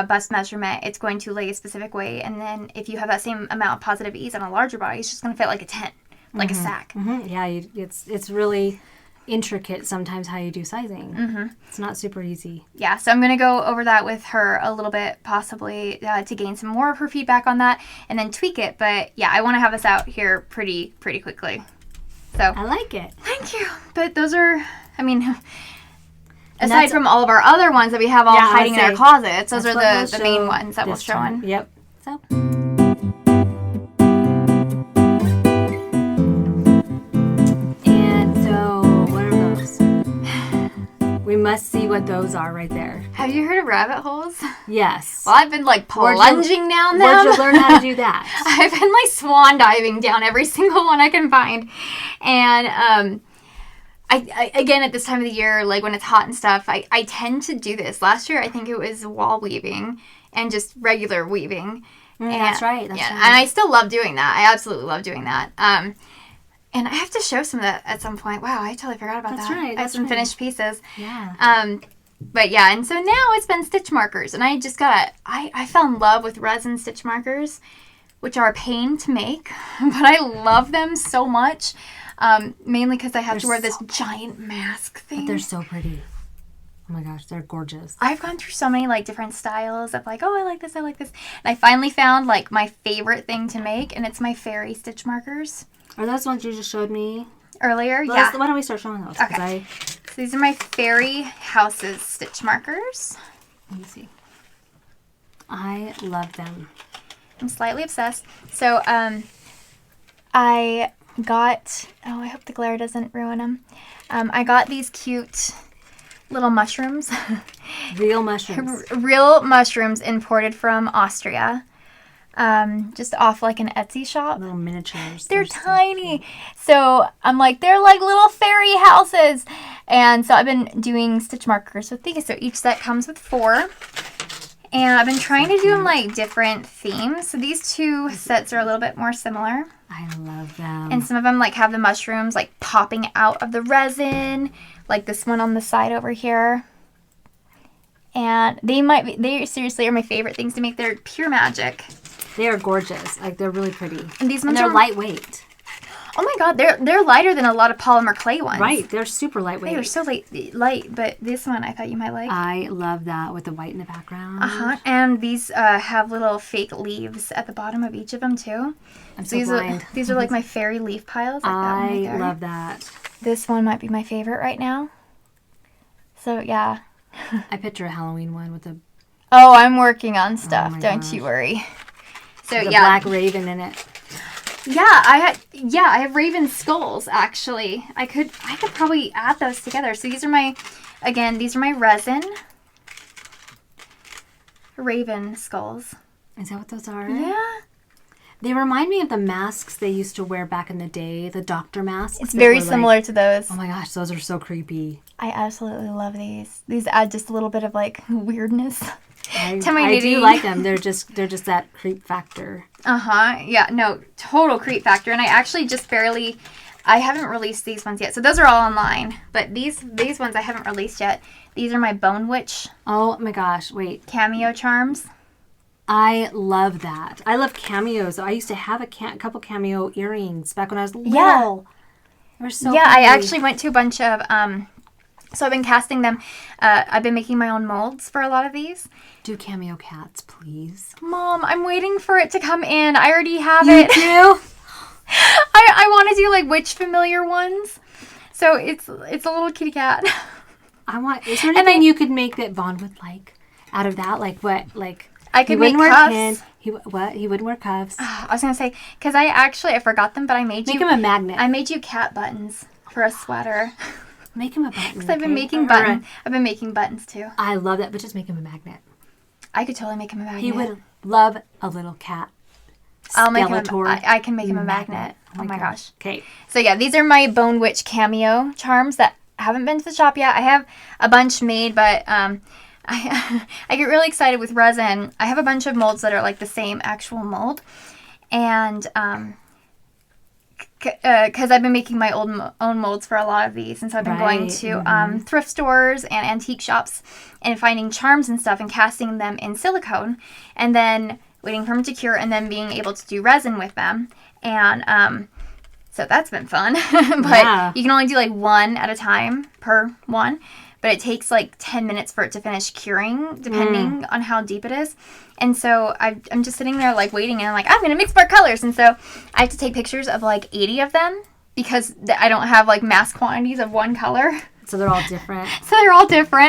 bust measurement, it's going to lay a specific way, and then if you have that same amount of positive ease on a larger body, it's just going to fit like a tent, like a sack. Yeah, it's really intricate sometimes how you do sizing. It's not super easy. Yeah, so I'm going to go over that with her a little bit, possibly to gain some more of her feedback on that, and then tweak it. But yeah, I want to have this out here pretty quickly. So I like it. Thank you. But those are, I mean, aside from all of our other ones that we have all hiding in our closets, those are the main ones that we'll show on. Yep. So. And so, what are those? We must see what those are right there. Have you heard of rabbit holes? Yes. Well, I've been like plunging down them. Where'd you learn how to do that? I've been like swan diving down every single one I can find. And I again, at this time of the year, like when it's hot and stuff, I tend to do this. Last year, I think it was wall weaving and just regular weaving. That's right. That's right. And I still love doing that. I absolutely love doing that. And I have to show some of that at some point. Wow, I totally forgot about that. That's right. I have some finished pieces. Yeah. But yeah, and so now it's been stitch markers. And I just I fell in love with resin stitch markers, which are a pain to make. But I love them so much. Mainly because I have to wear this giant mask thing. But they're so pretty. Oh my gosh, they're gorgeous. I've gone through so many like different styles of like, oh, I like this. And I finally found like my favorite thing to make, and it's my fairy stitch markers. Are those ones you just showed me earlier? Yeah. Why don't we start showing those? Okay. So these are my fairy houses stitch markers. Let me see. I love them. I'm slightly obsessed. So I got, I hope the glare doesn't ruin them. I got these cute little mushrooms. Real mushrooms. Real mushrooms imported from Austria. Just off like an Etsy shop. Little miniatures. They're tiny. So I'm like, they're like little fairy houses. And so I've been doing stitch markers with these. So each set comes with 4. And I've been trying to do them like different themes. So these two sets are a little bit more similar. I love them. And some of them like have the mushrooms like popping out of the resin, like this one on the side over here. And they seriously are my favorite things to make. They're pure magic. They are gorgeous. Like, they're really pretty. And these ones they're are lightweight. Oh my god, they're lighter than a lot of polymer clay ones. Right, they're super lightweight. They are so light, but this one I thought you might like. I love that with the white in the background. And these have little fake leaves at the bottom of each of them too. I'm so blind. These are like my fairy leaf piles. Like I love that. This one might be my favorite right now. So yeah. I picture a Halloween one with a... Oh, I'm working on stuff. Don't you worry. So the black raven in it. Yeah, I have raven skulls actually. I could probably add those together. So these are my resin raven skulls. Is that what those are? Yeah. They remind me of the masks they used to wear back in the day, the doctor masks. It's very similar to those. Oh my gosh, those are so creepy. I absolutely love these. These add just a little bit of like weirdness. I do like them. They're just that creep factor. Yeah, no, total creep factor. And I actually just I haven't released these ones yet. So those are all online. But these ones I haven't released yet. These are my Bone Witch. Oh my gosh, wait. Cameo Charms. I love that. I love cameos. I used to have a couple cameo earrings back when I was little. Yeah. They were so Yeah, pretty. I actually went to a bunch of... So I've been casting them. I've been making my own molds for a lot of these. Do cameo cats, please. Mom, I'm waiting for it to come in. I already have You it. do? I want to do like witch familiar ones. So it's a little kitty cat. Is there anything you could make that Vaughn would like out of that? Like what? Like I could make cuffs. He wouldn't wear cuffs. I was gonna say because I forgot them, but I made Make him a magnet. I made you cat buttons for a sweater. Make him a button. Because I've been making buttons. I've been making buttons too. I love that, but just make him a magnet. I could totally make him a magnet. He would love a little cat. I'll make him. I can make him a magnet. Oh my gosh. Okay. So yeah, these are my Bone Witch Cameo Charms that haven't been to the shop yet. I have a bunch made, but I get really excited with resin. I have a bunch of molds that are like the same actual mold, and because I've been making my own molds for a lot of these, and so I've been going to thrift stores and antique shops and finding charms and stuff and casting them in silicone, and then waiting for them to cure, and then being able to do resin with them. And so that's been fun. But you can only do like one at a time per one. But it takes like 10 minutes for it to finish curing, depending on how deep it is. And so I'm just sitting there like waiting, and I'm like, I'm going to mix more colors. And so I have to take pictures of like 80 of them because I don't have like mass quantities of one color. So they're all different.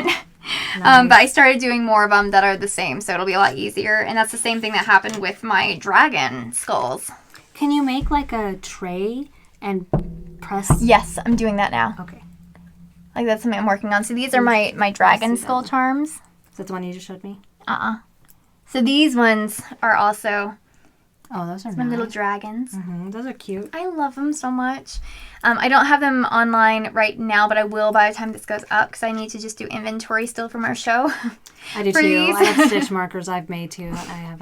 Nice. But I started doing more of them that are the same, so it'll be a lot easier. And that's the same thing that happened with my dragon skulls. Can you make like a tray and press? Yes, I'm doing that now. Okay. Like that's something I'm working on. So these are my dragon skull charms. Is that the one you just showed me? So these ones are also... Oh, those are my little dragons. Those are cute. I love them so much. I don't have them online right now, but I will by the time this goes up because I need to just do inventory still from our show. I do too. These. I have stitch markers I've made too. I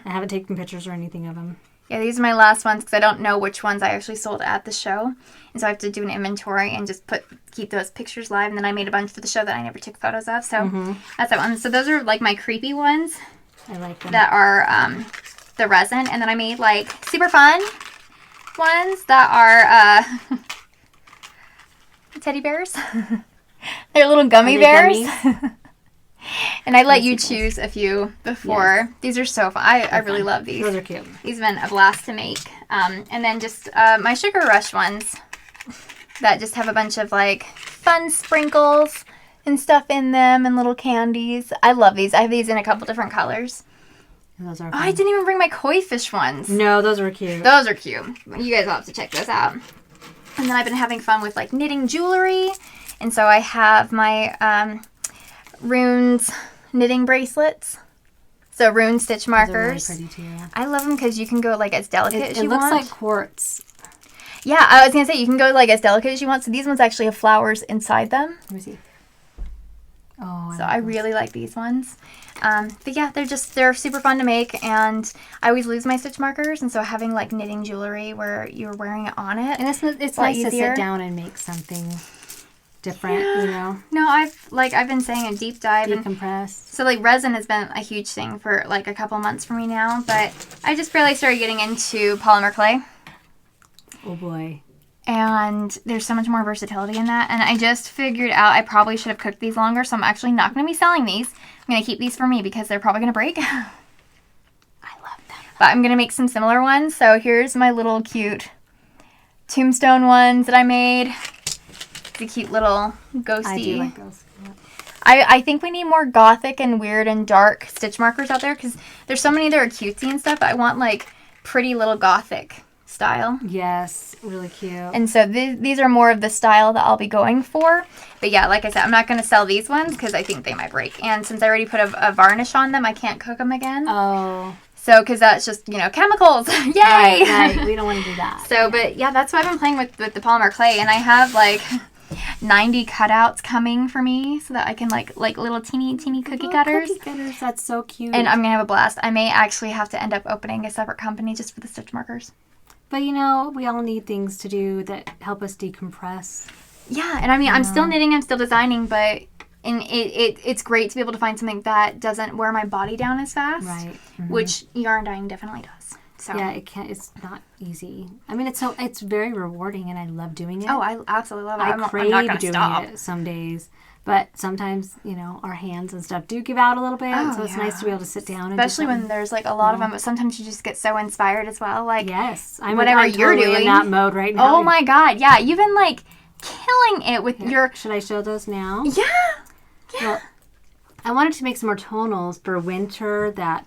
haven't taken pictures or anything of them. Yeah, these are my last ones because I don't know which ones I actually sold at the show. And so I have to do an inventory and just keep those pictures live. And then I made a bunch for the show that I never took photos of. So that's that one. So those are like my creepy ones. I like them. That are the resin. And then I made like super fun ones that are teddy bears. They're little gummy bears. And I let you choose a few before. Yes. These are so fun. I really love these. Those are cute. These have been a blast to make. And then just my Sugar Rush ones that just have a bunch of like fun sprinkles and stuff in them and little candies. I love these. I have these in a couple different colors. Those are fun. Oh, I didn't even bring my koi fish ones. No, those are cute. Those are cute. You guys will have to check those out. And then I've been having fun with like knitting jewelry. And so I have my runes knitting bracelets. So rune stitch markers. Those are really pretty too. I love them because you can go like as delicate as you want. It looks like quartz. Yeah, I was going to say you can go like as delicate as you want. So these ones actually have flowers inside them. Let me see. Oh, So I really like these ones. But yeah, they're super fun to make, and I always lose my stitch markers, and so having like knitting jewelry where you're wearing it on it, and it's nice to sit down and make something different, you know. No, I've been saying a deep dive, decompress. So like resin has been a huge thing for like a couple months for me now, but I just barely started getting into polymer clay. Oh boy. And there's so much more versatility in that. And I just figured out I probably should have cooked these longer, so I'm actually not going to be selling these. I'm going to keep these for me because they're probably going to break. I love them. But I'm going to make some similar ones. So here's my little cute tombstone ones that I made. The cute little ghosty. I do like those. Yeah. I think we need more gothic and weird and dark stitch markers out there because there's so many that are cutesy and stuff. But I want like pretty little gothic style. Yes, really cute. And so these are more of the style that I'll be going for. But yeah, like I said, I'm not going to sell these ones because I think they might break. And since I already put a varnish on them, I can't cook them again. Oh. So, because that's just, chemicals. Yay! Right. We don't want to do that. So, but yeah, that's why I've been playing with the polymer clay. And I have like 90 cutouts coming for me so that I can like little teeny cookie cutters. Cookie cutters, that's so cute. And I'm going to have a blast. I may actually have to end up opening a separate company just for the stitch markers. But we all need things to do that help us decompress. Yeah, and I mean, I'm still knitting, I'm still designing, but it's great to be able to find something that doesn't wear my body down as fast. Right. Mm-hmm. Which yarn dyeing definitely does. So yeah, it's not easy. I mean, it's very rewarding, and I love doing it. Oh, I absolutely love it. I crave I'm not doing stop. it some days. But sometimes, our hands and stuff do give out a little bit. So it's nice to be able to sit down and especially when there's like a lot of them. But sometimes you just get so inspired as well. Like yes, whatever you're totally doing in that mode right now. Oh my god, yeah, you've been like killing it with your. Should I show those now? Yeah. Well, I wanted to make some more tonals for winter that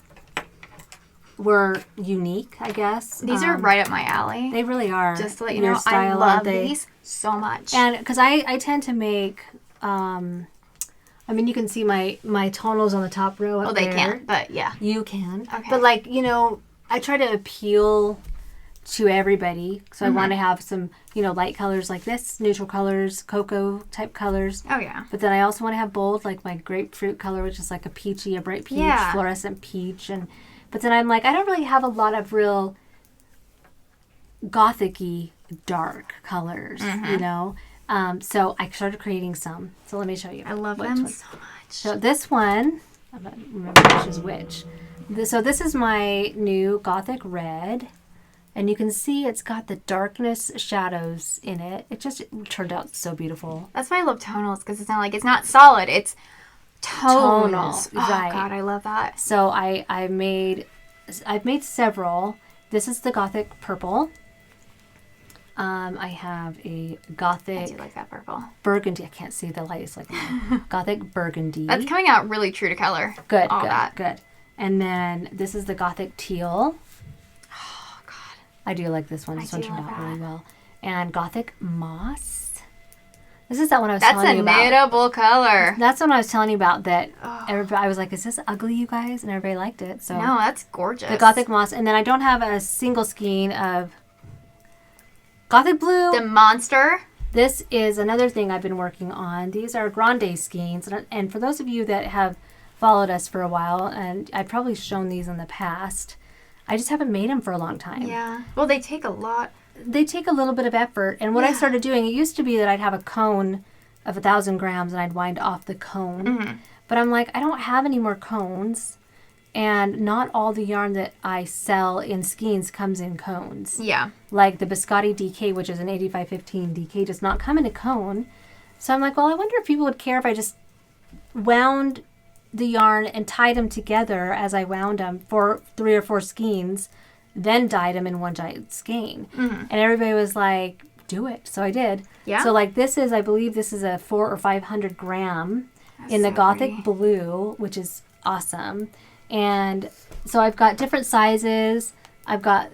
were unique, I guess. These are right up my alley. They really are. Just to let you Your know, style, I love these so much. And because I tend to make, I mean, you can see my tonals on the top row up there. Well, they can't, but yeah. You can. Okay. But like, I try to appeal to everybody. So I want to have some, light colors like this, neutral colors, cocoa type colors. Oh, yeah. But then I also want to have bold, like my grapefruit color, which is like a bright peach, fluorescent peach. But then I'm like, I don't really have a lot of real gothic-y dark colors, so I started creating some. So let me show you. I love them so much. So this one, I don't remember which is which. So this is my new Gothic Red. And you can see it's got the darkness shadows in it. It just turned out so beautiful. That's why I love tonals, because it's not solid. It's tonals. Tonal, Oh, right. God, I love that. So I've made several. This is the Gothic Purple. I have a Gothic... I do like that purple. Burgundy. I can't see the light. It's like Gothic Burgundy. That's coming out really true to color. Good. And then this is the Gothic Teal. Oh, God. I do like this one. This one turned out that. really well. And Gothic Moss. This is that one I was telling you about. That's a knittable color. That's one I was telling you about that everybody, I was like, is this ugly, you guys? And everybody liked it. So no, that's gorgeous. The Gothic Moss. And then I don't have a single skein of Gothic Blue. The Monster. This is another thing I've been working on. These are grande skeins. And for those of you that have followed us for a while, and I've probably shown these in the past, I just haven't made them for a long time. Yeah. Well, they take a lot. They take a little bit of effort. And what I started doing, it used to be that I'd have a cone of 1,000 grams and I'd wind off the cone. Mm-hmm. But I'm like, I don't have any more cones. And not all the yarn that I sell in skeins comes in cones. Yeah. Like the Biscotti DK, which is an 8515 DK, does not come in a cone. So I'm like, well, I wonder if people would care if I just wound the yarn and tied them together as I wound them for 3 or 4 skeins, then dyed them in one giant skein. Mm-hmm. And everybody was like, do it. So I did. Yeah. So like I believe this is a 400 or 500 gram in the Gothic Blue, which is awesome. And so I've got different sizes.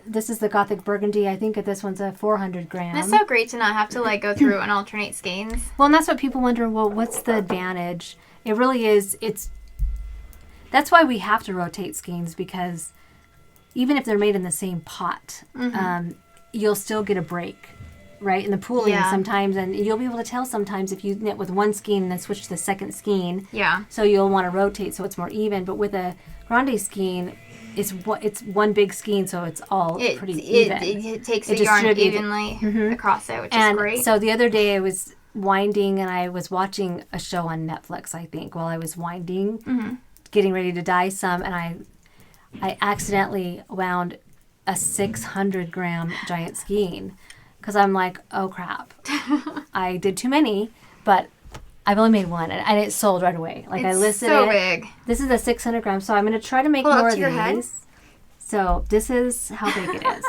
This is the Gothic Burgundy. I think this one's a 400 gram. It's so great to not have to like go through and alternate skeins. Well, and that's what people wonder, well, what's the advantage? It really is, that's why we have to rotate skeins, because even if they're made in the same pot, you'll still get a break right? And the pooling sometimes, and you'll be able to tell sometimes if you knit with one skein and then switch to the second skein. Yeah. So you'll want to rotate so it's more even. But with a grande skein, it's one big skein, so it's all pretty even. It takes the yarn evenly across it, which is great. So the other day I was winding and I was watching a show on Netflix, I think, while I was winding, getting ready to dye some, and I accidentally wound a 600-gram giant skein because I'm like, oh crap, I did too many, but I've only made one, and it sold right away. Like, I listed so it. Big. This is a 600 gram, so I'm going to try to make more of these. Head. So this is how big it is.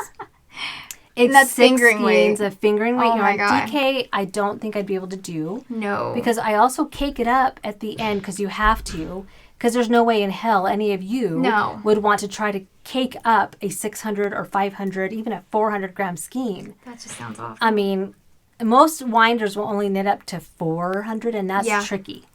It's that's 6 fingering skeins weight. of fingering weight yarn. My God. DK, I don't think I'd be able to do. No. Because I also cake it up at the end because you have to. Because there's no way in hell any of you would want to try to cake up a 600 or 500, even a 400-gram skein. That just sounds awful. I mean, most winders will only knit up to 400, and that's tricky.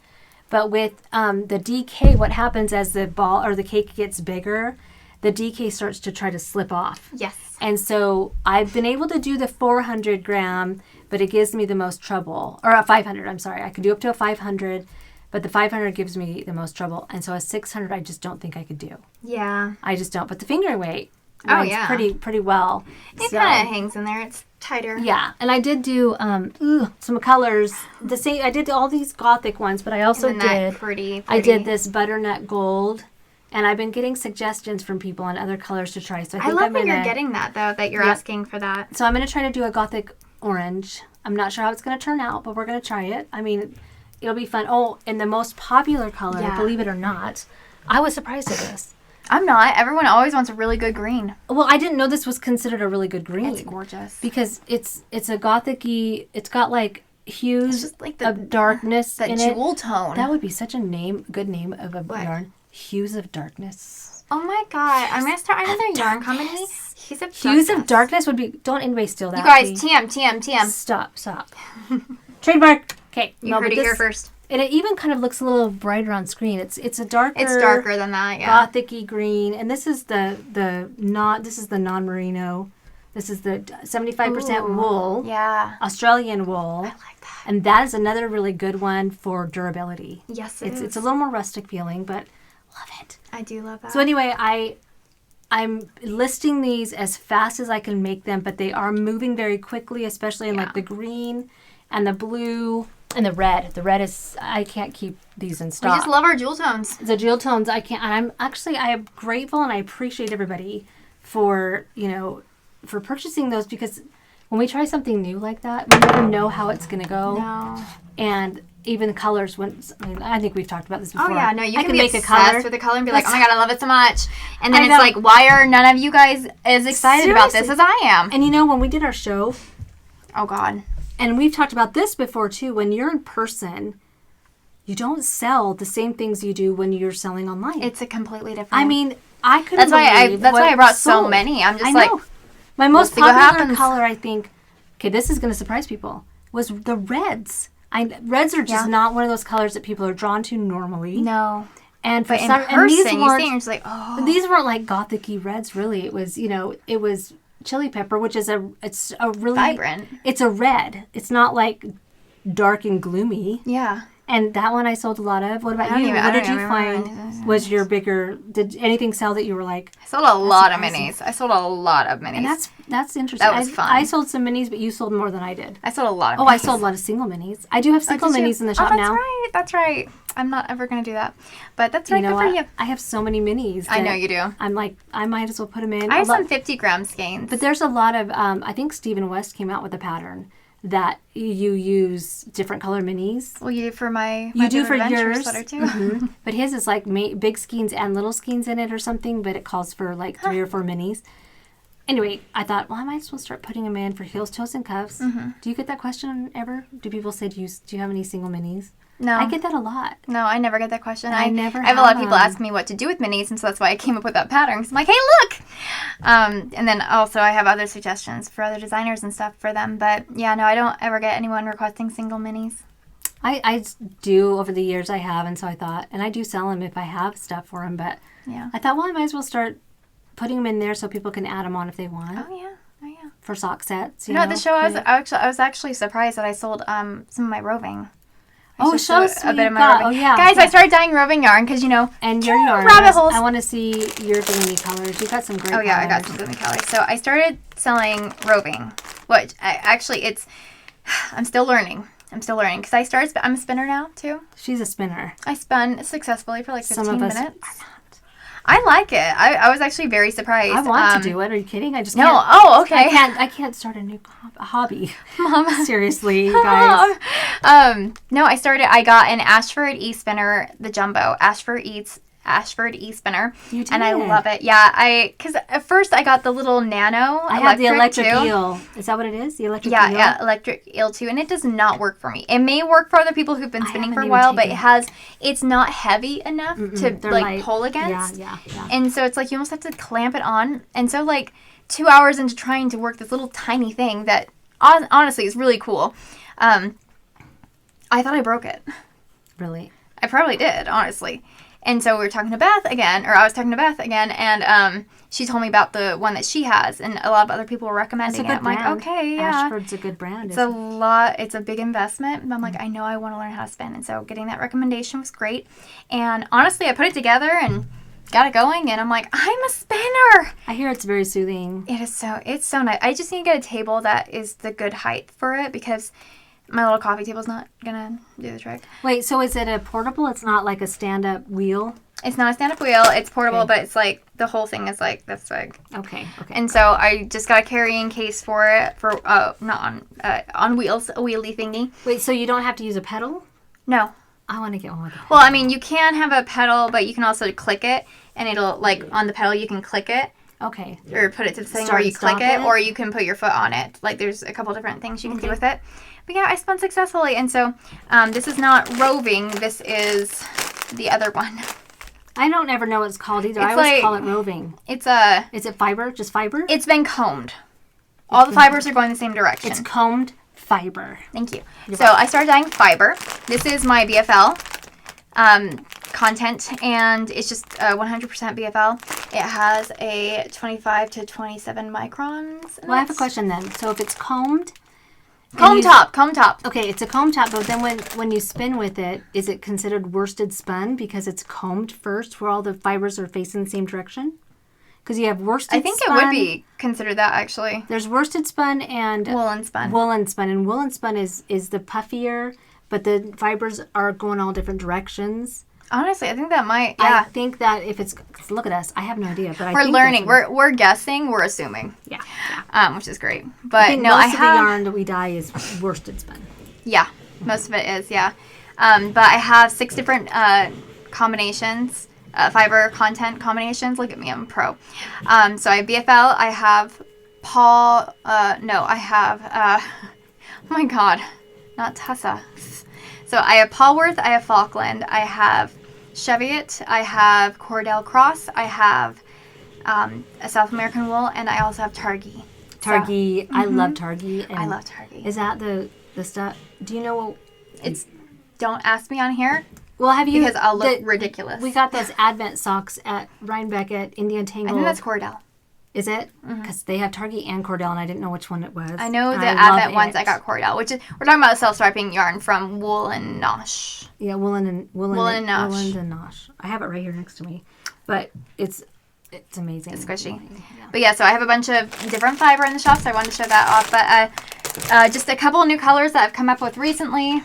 But with the DK, what happens as the ball or the cake gets bigger, the DK starts to try to slip off. Yes. And so I've been able to do the 400 gram, but it gives me the most trouble. Or a 500, I'm sorry. I can do up to a 500, but the 500 gives me the most trouble. And so a 600, I just don't think I could do. Yeah. I just don't. But the fingering weight runs pretty well. It kind of hangs in there. It's tighter. Yeah. And I did do some colors. The same. I did all these Gothic ones, but I also did. Pretty. I did this butternut gold. And I've been getting suggestions from people on other colors to try. So I think love that you're getting that, though, that you're asking for that. So I'm going to try to do a Gothic orange. I'm not sure how it's going to turn out, but we're going to try it. I mean, it'll be fun. Oh, and the most popular color, believe it or not, I was surprised at this. I'm not. Everyone always wants a really good green. Well, I didn't know this was considered a really good green. It's gorgeous. Because it's a Gothic-y, it's got like hues of darkness in it. That jewel tone. That would be such a good name of a yarn. Hues of Darkness. Oh my God. I'm going to start another yarn company. Hues of Darkness would be... Don't anybody steal that. You guys, TM. Stop. Trademark. Okay. You heard it here first. It even kind of looks a little brighter on screen. It's a darker... It's darker than that, yeah. Gothic-y green. And this is the non-merino. This is the 75% wool. Yeah. Australian wool. I like that. And that is another really good one for durability. Yes, it is. It's a little more rustic feeling, but... Love it. I do love that. So anyway, I'm listing these as fast as I can make them, but they are moving very quickly, especially in like the green and the blue and the red. The red is, I can't keep these in stock. We just love our jewel tones. The jewel tones, I can't. And I am grateful and I appreciate everybody for, for purchasing those, because when we try something new like that, we never know how it's going to go. No. And even colors, I think we've talked about this before. Oh yeah, no, you can be make obsessed with a color and be like, oh my God, I love it so much. And then it's like, why are none of you guys as excited about this as I am? And when we did our show, oh God, and we've talked about this before too, when you're in person, you don't sell the same things you do when you're selling online. It's a completely different. I mean, I couldn't believe that's why I brought so many. I'm just like, my most popular color, I think, okay, this is going to surprise people, was the reds. Reds are just not one of those colors that people are drawn to normally. No. And for in person, you're just like, these weren't like Gothic-y reds, really. It was, it was chili pepper, which is it's a really vibrant. It's a red. It's not like dark and gloomy. Yeah. And that one I sold a lot of. What about you? What did you find was your bigger... Did anything sell that you were like... I sold a lot of minis. And that's interesting. That was fun. I sold some minis, but you sold more than I did. I sold a lot of minis. I sold a lot of single minis. I do have single minis in the shop now. That's right. I'm not ever going to do that. But that's right, good for you. I have so many minis. I know you do. I'm like, I might as well put them in. I have some 50-gram skeins. But there's a lot of... I think Stephen West came out with a pattern that you use different color minis. Well, you do for my you do for yours sweater too. Mm-hmm. But his is like big skeins and little skeins in it or something, but it calls for like 3 or 4 minis. Anyway, I thought, well, I might as well start putting them in for heels, toes, and cuffs. Mm-hmm. Do you get that question ever? Do people say, do you have any single minis? No. I get that a lot. No, I never get that question. I never have a lot of people ask me what to do with minis, and so that's why I came up with that pattern. Because I'm like, hey, look! And then also I have other suggestions for other designers and stuff for them. But yeah, no, I don't ever get anyone requesting single minis. I do over the years, I have, and so I thought, and I do sell them if I have stuff for them, but I thought, well, I might as well start putting them in there so people can add them on if they want. Oh, yeah. for sock sets. At the show, I was actually surprised that I sold some of my roving. Oh, show us a bit of my roving. Oh, yeah. Guys, I started dyeing roving yarn because, and your yarn. Rabbit holes. I want to see your gloomy colors. You got some great colors. Oh, yeah, I got some gloomy colors. So I started selling roving, which I'm still learning. Because I'm a spinner now, too. She's a spinner. I spun successfully for like 15 minutes. Are not. I like it. I was actually very surprised. I want to do it. Are you kidding? I just no. can't. Oh, okay. I can't start a new hobby. Mom. Seriously, you guys. No, I got an Ashford E-spinner, the jumbo. Ashford E-spinner. You did? And I love it. Yeah, because at first I got the little nano. I have the electric eel. Is that what it is? The electric eel? Yeah, electric eel too. And it does not work for me. It may work for other people who've been spinning for a while, but it's not heavy enough to pull against. Yeah. And so it's like you almost have to clamp it on. And so 2 hours into trying to work this little tiny thing that honestly is really cool. I thought I broke it. Really? I probably did, honestly. And so we were talking to Beth again, or I was talking to Beth again, and she told me about the one that she has, and a lot of other people were recommending it. I'm like, okay, yeah. Ashford's a good brand. It's a lot. It's a big investment. But I'm like, I know I want to learn how to spin. And so getting that recommendation was great. And honestly, I put it together and got it going, and I'm like, I'm a spinner. I hear it's very soothing. It's so nice. I just need to get a table that is the good height for it because my little coffee table's not gonna do the trick. Wait, so is it a portable? It's not like a stand-up wheel? It's not a stand-up wheel. It's portable, but it's like the whole thing is like this big. Okay. And so I just got a carrying case for it for not on wheels, a wheelie thingy. Wait, so you don't have to use a pedal? No. I want to get one with a pedal. Well, I mean, you can have a pedal, but you can also click it, and it'll on the pedal you can click it. Okay. Or put it to the thing where you click it, or you can put your foot on it. Like there's a couple different things you can do with it. But yeah, I spun successfully, and so this is not roving. This is the other one. I don't ever know what it's called either. I always call it roving. Is it fiber? Just fiber? It's been combed. All the fibers are going the same direction. It's combed fiber. Thank you. I started dyeing fiber. This is my BFL content, and it's just 100% BFL. It has a 25 to 27 microns. Well, I have a question then. So if it's combed... Comb top. Okay, it's a comb top, but then when you spin with it, is it considered worsted spun because it's combed first where all the fibers are facing the same direction? Because you have worsted spun. I think it would be considered that, actually. There's worsted spun and... Woolen spun. And woolen spun is the puffier, but the fibers are going all different directions. Honestly, I think that might, yeah. I think that if it's... Look at us. I have no idea, but we're learning. We're guessing. We're assuming. Yeah. Which is great. But I most of the yarn that we dye is worsted spun. Yeah. Most of it is, yeah. But I have 6 different combinations, fiber content combinations. Look at me. I'm a pro. So I have BFL. I have oh my God. Not Tussa. So I have Polworth. I have Falkland. I have Cheviot, I have Cordell Cross, I have a South American wool, and I also have Targhee. Targhee, I love Targhee. I love Targhee. Is that the stuff? Do you know? It's. Don't ask me on here. Well, have you? Because I'll look ridiculous. We got those Advent socks at Rhinebeck at Indian Tangle. I think that's Cordell. Is it? Because they have Targhee and Cordell, and I didn't know which one it was. I know the Advent ones. I got Cordell, which is we're talking about self-striping yarn from Wool and Nosh. Yeah, Woolen and Nosh. Woolen and Nosh. I have it right here next to me, but it's amazing. It's squishy. Yeah. But yeah, so I have a bunch of different fiber in the shop, so I wanted to show that off. But just a couple of new colors that I've come up with recently.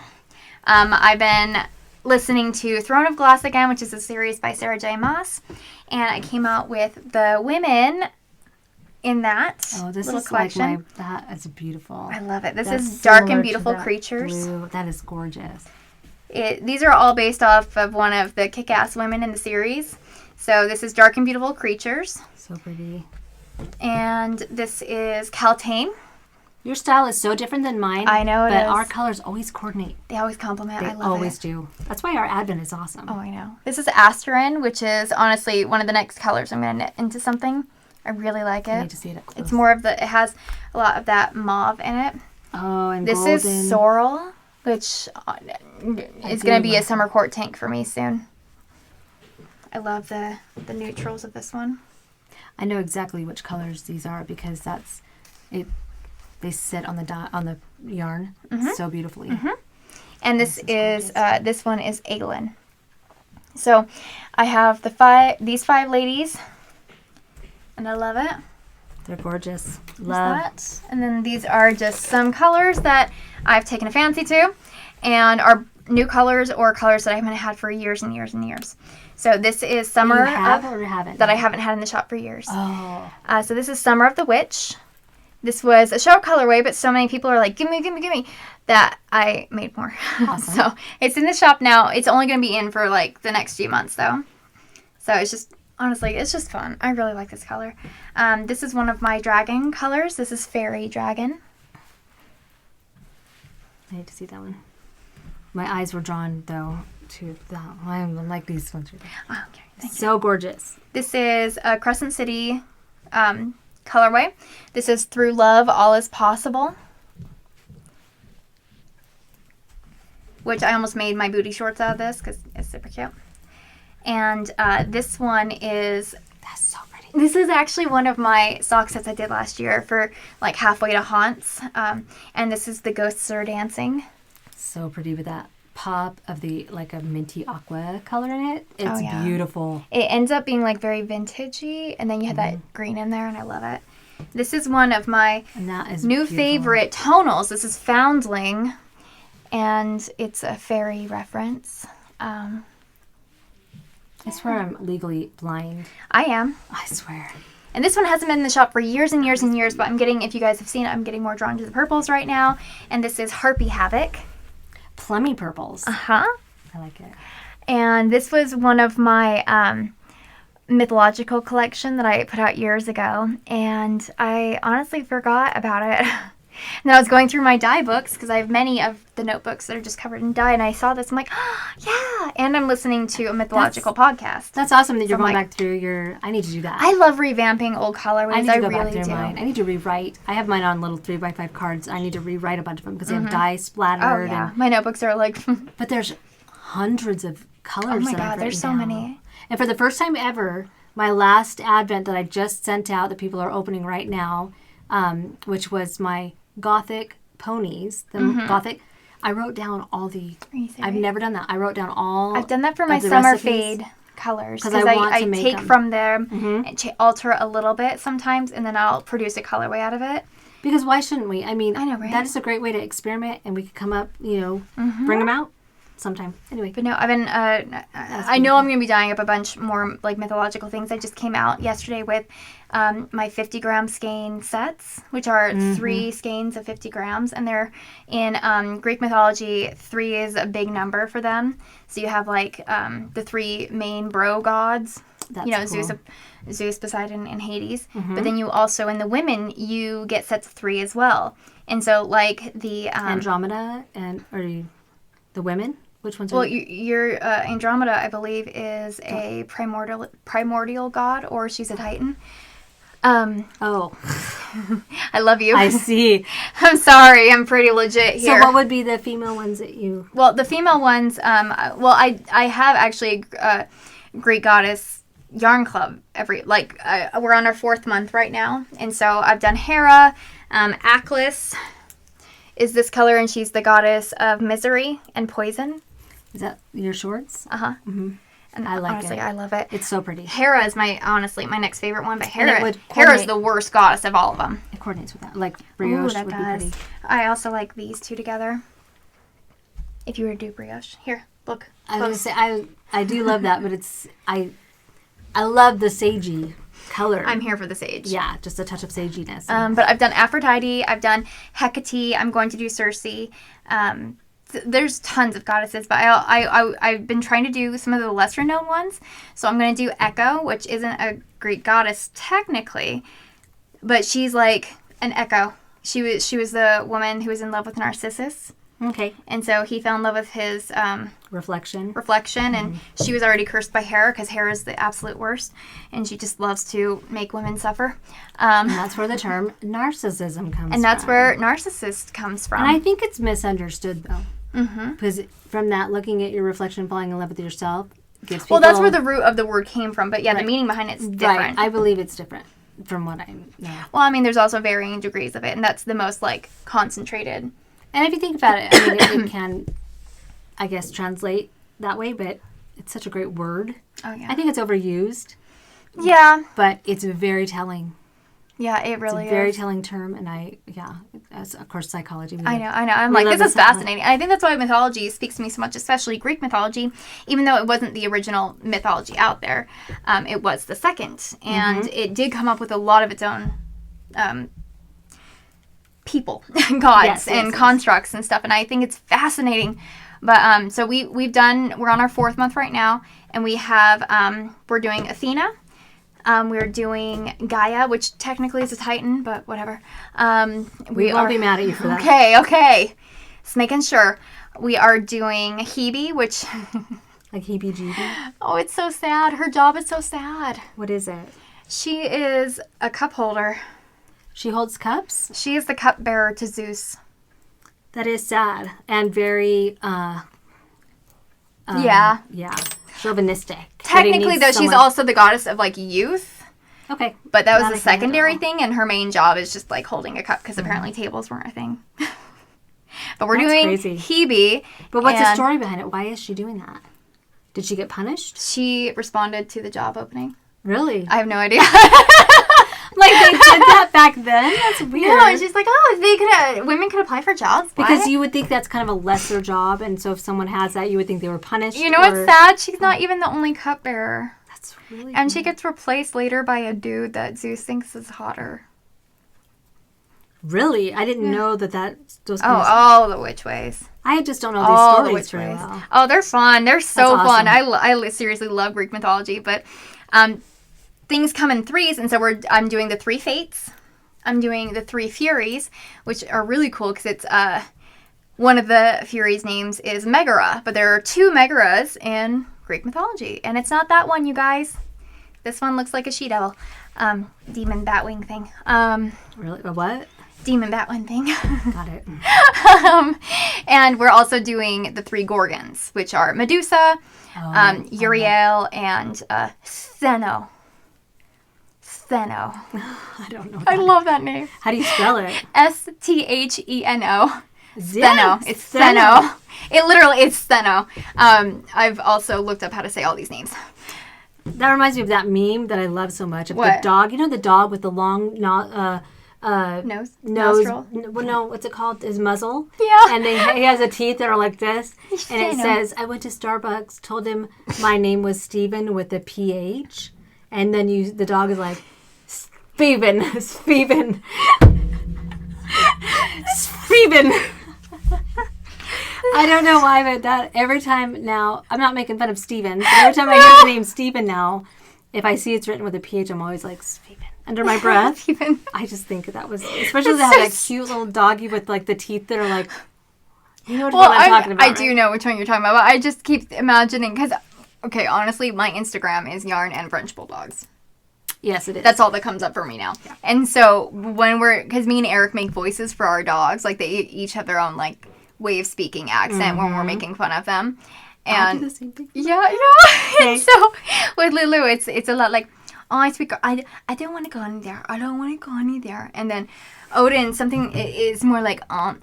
I've been listening to Throne of Glass again, which is a series by Sarah J. Maas, and I came out with the women in that little collection. That is beautiful. I love it. This is Dark and Beautiful Creatures. Blue. That is gorgeous. These are all based off of one of the kick-ass women in the series. So this is Dark and Beautiful Creatures. So pretty. And this is Caltane. Your style is so different than mine. I know it but is. our colors always coordinate. They always complement. I love it. They always do. That's why our Advent is awesome. Oh, I know. This is Asterin, which is honestly one of the next colors I'm going to knit into something. I really like it. I need to see it up close. It's more of it has a lot of that mauve in it. Oh, and this golden. Is Sorrel, which is going to be a summer court tank for me soon. I love the neutrals of this one. I know exactly which colors these are because they sit on the yarn so beautifully. And this one is Aylin. So I have these 5 ladies, and I love it. They're gorgeous. Love that. And then these are just some colors that I've taken a fancy to, and are new colors or colors that I haven't had for years and years and years. So this is Summer or haven't that I haven't had in the shop for years. Oh. So this is Summer of the Witch. This was a show colorway, but so many people are like, give me, that I made more. Awesome. So it's in the shop now. It's only going to be in for like the next few months though. So it's just, honestly, it's just fun. I really like this color. This is one of my dragon colors. This is Fairy Dragon. I need to see that one. My eyes were drawn, though, to that. I like these ones. Oh, okay. Thank you. So gorgeous. This is a Crescent City colorway. This is Through Love, All is Possible. Which I almost made my booty shorts out of this because it's super cute. And this one is... That's so pretty. This is actually one of my sock sets I did last year for like halfway to haunts. And this is The Ghosts Are Dancing. So pretty with that pop of the like a minty aqua color in it. It's beautiful. It ends up being like very vintagey, and then you have that green in there, and I love it. This is one of my new favorite tonals. This is Foundling, and it's a fairy reference. I swear I'm legally blind. I am. I swear. And this one hasn't been in the shop for years and years and years, but I'm getting, if you guys have seen it, I'm getting more drawn to the purples right now. And this is Harpy Havoc. Plummy purples. Uh-huh. I like it. And this was one of my mythological collection that I put out years ago. And I honestly forgot about it. And then I was going through my dye books, because I have many of the notebooks that are just covered in dye. And I saw this. I'm like, oh, yeah. And I'm listening to a mythological podcast. That's awesome that you're going back through your... I need to do that. I love revamping old colorways. I need to go back through mine. I need to rewrite. I have mine on little 3x5 cards. I need to rewrite a bunch of them because they have dye splattered. Oh, yeah. My notebooks are like... But there's hundreds of colors. Oh, my God. There's so many. And for the first time ever, my last advent that I just sent out that people are opening right now, which was my Gothic ponies, the Gothic... I wrote down all the... I've never done that. I wrote down all... I've done that for my summer fade colors. Because I take from them and alter a little bit sometimes, and then I'll produce a colorway out of it. Because why shouldn't we? I mean, I know, right? That is a great way to experiment, and we could come up, bring them out sometime. Anyway. But no, I've been... I know I'm going to be dyeing up a bunch more like mythological things. I just came out yesterday with my 50-gram skein sets, which are 3 skeins of 50 grams. And they're in Greek mythology, 3 is a big number for them. So you have like the 3 main bro gods. That's cool. Zeus, Poseidon, and Hades. But then you also, in the women, you get sets of 3 as well. And so like the... Andromeda the women? Which ones are your Andromeda, I believe, is a primordial god, or she's a Titan. I love you. I see. I'm sorry. I'm pretty legit here. So what would be the female ones that you... Well, the female ones, I have actually a Greek goddess yarn club we're on our 4th month right now. And so I've done Hera. Aklis is this color, and she's the goddess of misery and poison. Is that your shorts? Uh-huh. Mm-hmm. And I like honestly, it. I love it. It's so pretty. Hera is my next favorite one, but Hera's the worst goddess of all of them. It coordinates with that. Like brioche would be pretty. I also like these 2 together. If you were to do brioche. Here, look. I was going to say, I do love that, but I love the sagey color. I'm here for the sage. Yeah, just a touch of saginess. But I've done Aphrodite. I've done Hecate. I'm going to do Circe. There's tons of goddesses, but I've been trying to do some of the lesser known ones. So I'm going to do Echo, which isn't a Greek goddess technically, but she's like an echo. She was the woman who was in love with Narcissus. Okay. And so he fell in love with his reflection, and she was already cursed by Hera, because Hera's the absolute worst, and she just loves to make women suffer. And that's where the term narcissism comes from. And that's where narcissist comes from. And I think it's misunderstood, though. Because from that, looking at your reflection, falling in love with yourself, gives people... Well, that's where the root of the word came from, but the meaning behind it's different. Right. I believe it's different. from what I know. Well, I mean, there's also varying degrees of it, and that's the most, like, concentrated. And if you think about it, I mean, it can, I guess, translate that way, but it's such a great word. Oh, yeah. I think it's overused. Yeah. But it's very telling. Yeah, it really is. It's a very telling term, and as of course, psychology. I know. I'm like, this is fascinating. And I think that's why mythology speaks to me so much, especially Greek mythology, even though it wasn't the original mythology out there. It was the second. And it did come up with a lot of its own people, gods, and constructs and stuff. And I think it's fascinating. But so we're on our 4th month right now, and we have, we're doing Athena. We're doing Gaia, which technically is a Titan, but whatever. We won't be mad at you for that. Okay. Just making sure. We are doing Hebe, which... Like Hebe-Jeebe? Oh, it's so sad. Her job is so sad. What is it? She is a cup holder. She holds cups? She is the cup bearer to Zeus. That is sad. And very, yeah. Chauvinistic. Technically, though, she's also the goddess of, like, youth. Okay. But that was a secondary thing, and her main job is just, like, holding a cup, because apparently tables weren't a thing. But we're doing Hebe. But what's the story behind it? Why is she doing that? Did she get punished? She responded to the job opening. Really? I have no idea. Like, they did that back then? That's weird. No, it's just like, women could apply for jobs. Because you would think that's kind of a lesser job, and so if someone has that, you would think they were punished. You know what's sad? She's not even the only cupbearer. That's really And she gets replaced later by a dude that Zeus thinks is hotter. Really? I didn't know that those all the which ways. I just don't know these stories very well. Oh, they're fun. They're so fun. Awesome. I seriously love Greek mythology, but things come in threes, and so I'm doing the 3 fates. I'm doing the 3 furies, which are really cool because it's one of the furies' names is Megara, but there are 2 Megaras in Greek mythology, and it's not that one, you guys. This one looks like a she-devil, demon batwing thing. Really? A what? Demon batwing thing. Got it. And we're also doing the 3 Gorgons, which are Medusa, Uriel, and Stheno. I don't know. I love that name. How do you spell it? Stheno. Stheno. It's Stheno. It literally is Stheno. I've also looked up how to say all these names. That reminds me of that meme that I love so much. Of what? The dog. You know the dog with the long nose? Nostril? No, what's it called? His muzzle? Yeah. And he has the teeth that are like this. And it says, I went to Starbucks, told him my name was Steven with a PH. And then the dog is like, Steven. I don't know why, but that every time now, I'm not making fun of Steven, but every time I hear the name Steven now, if I see it's written with a PH, I'm always like, Steven. Under my breath. Steven. I just think that was, especially they have that cute little doggy with like the teeth that are like, you know what I'm talking about. I do know which one you're talking about, but I just keep imagining, because, okay, honestly, my Instagram is yarn and French bulldogs. Yes, it is. That's all that comes up for me now. Yeah. And so because me and Eric make voices for our dogs, like they each have their own like way of speaking accent when we're making fun of them. And I do the same thing. Yeah, okay. And so with Lulu, it's a lot like, oh, I speak. I don't want to go in there. I don't want to go in there. And then Odin, something is more like, God,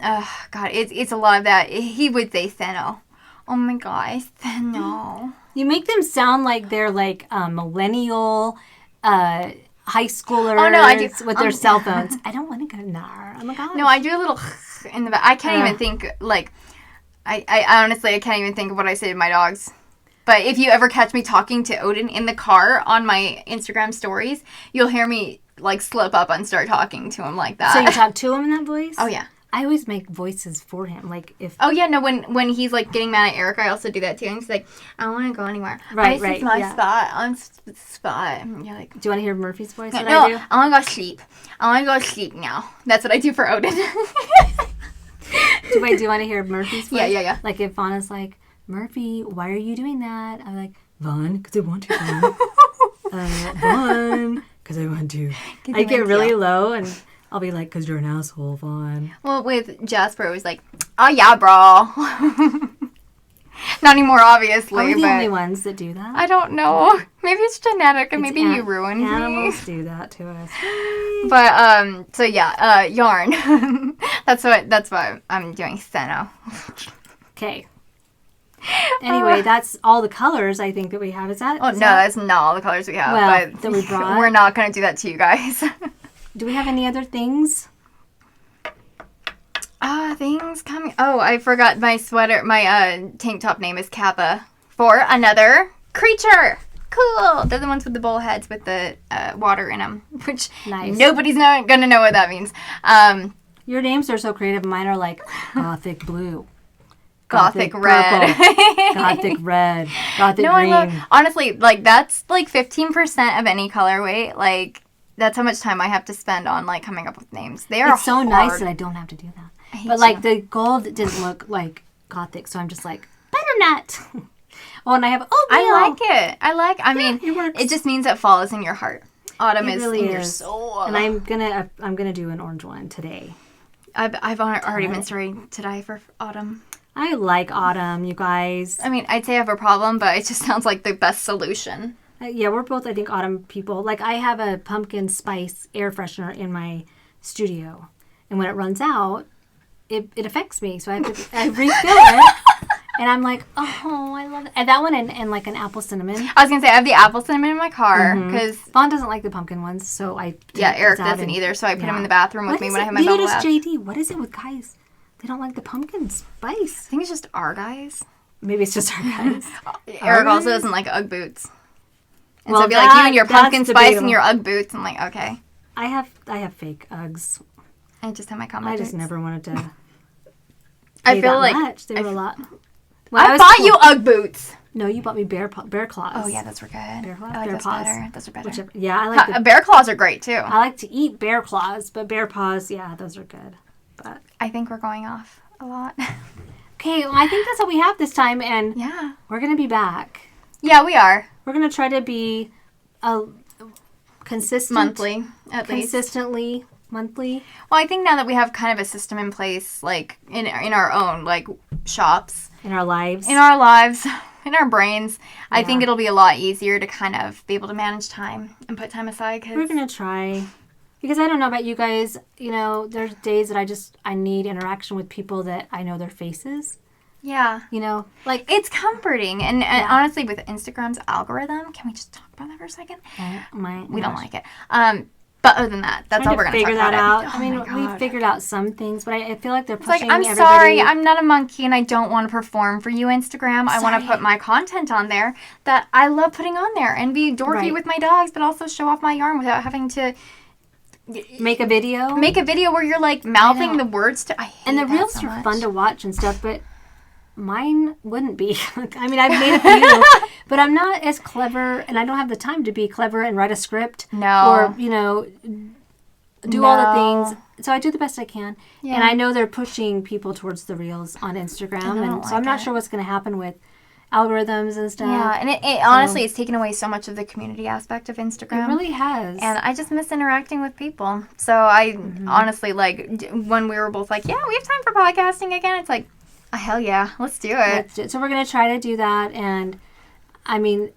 it's a lot of that. He would say Theno. Oh my God, Theno. You make them sound like they're like millennial, high schoolers with their cell phones. I don't want to go in there. Oh my God. No, I do a little in the back. I can't even think like. I honestly can't even think of what I say to my dogs. But if you ever catch me talking to Odin in the car on my Instagram stories, you'll hear me like slip up and start talking to him like that. So you talk to him in that voice? Oh yeah. I always make voices for him. Like if. Oh yeah, no. When he's like getting mad at Eric, I also do that too. And he's like, I don't want to go anywhere. Right. This is my spot. On spot. And you're like, do you want to hear Murphy's voice? No, I do? I want to go sleep. I want to go sleep now. That's what I do for Odin. Do you want to hear Murphy's voice? Yeah. Like if Vaughna's like, Murphy, why are you doing that? I'm like, Vaughn, because I want to. Vaughn, because I want to. I get really low and I'll be like, because you're an asshole, Vaughn. Well, with Jasper, it was like, oh yeah, bro. Not anymore, obviously. Are we the but only ones that do that? I don't know. Maybe it's genetic, and maybe you ruined me. Animals do that to us. But so yeah, yarn. that's what I'm doing. Steno. Okay. Anyway, that's all the colors I think that we have. Is that? Oh, no, that's not all the colors we have. Well, but that we brought. We're not going to do that to you guys. Do we have any other things? Things coming. Oh, I forgot my sweater. My tank top name is Kappa for another creature. Cool. They're the ones with the bull heads with the water in them, which nobody's going to know what that means. Your names are so creative. Mine are like Gothic Blue. Gothic red. Gothic red. Gothic no, green. Honestly, like, that's like 15% of any colorway. Like, that's how much time I have to spend on, like, coming up with names. They are It's so hard. nice that I don't have to do that. But, like, the gold didn't look like Gothic, so I'm just like, butternut. Oh, and I have oatmeal. I like it. I mean, it just means that fall is in your heart. Autumn is really in your soul. And I'm gonna do an orange one today. I've already been starting today for autumn. I like autumn, you guys. I mean, I'd say I have a problem, but it just sounds like the best solution. Yeah, we're both, I think, autumn people. Like, I have a pumpkin spice air freshener in my studio. And when it runs out, it affects me. So I refill it. And I'm like, oh, I love it. And that one and like an apple cinnamon. I was going to say, I have the apple cinnamon in my car. Because Vaughn doesn't like the pumpkin ones, so Eric doesn't either. So I put him in the bathroom with me when I have my bubble bath. JD, what is it with guys? They don't like the pumpkin spice. I think it's just our guys. Maybe it's just our guys. Eric also doesn't like Ugg boots. And so it'd be like, you and your pumpkin spice and your Ugg boots. I'm like, okay. I have fake Uggs. I just have my common I just never wanted to. I feel like much. They were a lot. I bought you Ugg boots. No, you bought me bear claws. Oh yeah, those were good. Bear claws. I like bear those paws. better. Those are better. Whichever. Yeah, I like bear claws are great too. I like to eat bear claws, but bear paws, yeah, those are good. But I think we're going off a lot. Okay, well, I think that's all we have this time, and yeah, we're gonna be back. Yeah, we are. We're gonna try to be consistent monthly, at least. Consistently monthly. Well, I think now that we have kind of a system in place, like in our own like shops, in our lives, in our brains, I think it'll be a lot easier to kind of be able to manage time and put time aside. Cause we're gonna try. Because I don't know about you guys, you know, there's days that I need interaction with people that I know their faces. Yeah. You know, like... It's comforting. And honestly, with Instagram's algorithm, can we just talk about that for a second? We don't like it. But other than that, that's all we're going to talk about. Figure that out. I mean, we've figured out some things, but I feel like they're pushing I'm everybody. sorry, I'm not a monkey and I don't want to perform for you, Instagram. I want to put my content on there that I love putting on there and be dorky with my dogs, but also show off my yarn without having to... Make a video where you're like mouthing the words to. I hate and the that reels so are much. fun to watch and stuff, but mine wouldn't be. I mean, I've made a few, but I'm not as clever, and I don't have the time to be clever and write a script. No, or do all the things. So I do the best I can, and I know they're pushing people towards the reels on Instagram, and so I'm not sure what's going to happen with algorithms and stuff. Yeah, and it honestly, it's taken away so much of the community aspect of Instagram. It really has. And I just miss interacting with people. So I honestly, like, when we were both like, yeah, we have time for podcasting again, it's like, oh, hell yeah, let's do it. So we're going to try to do that. And, I mean,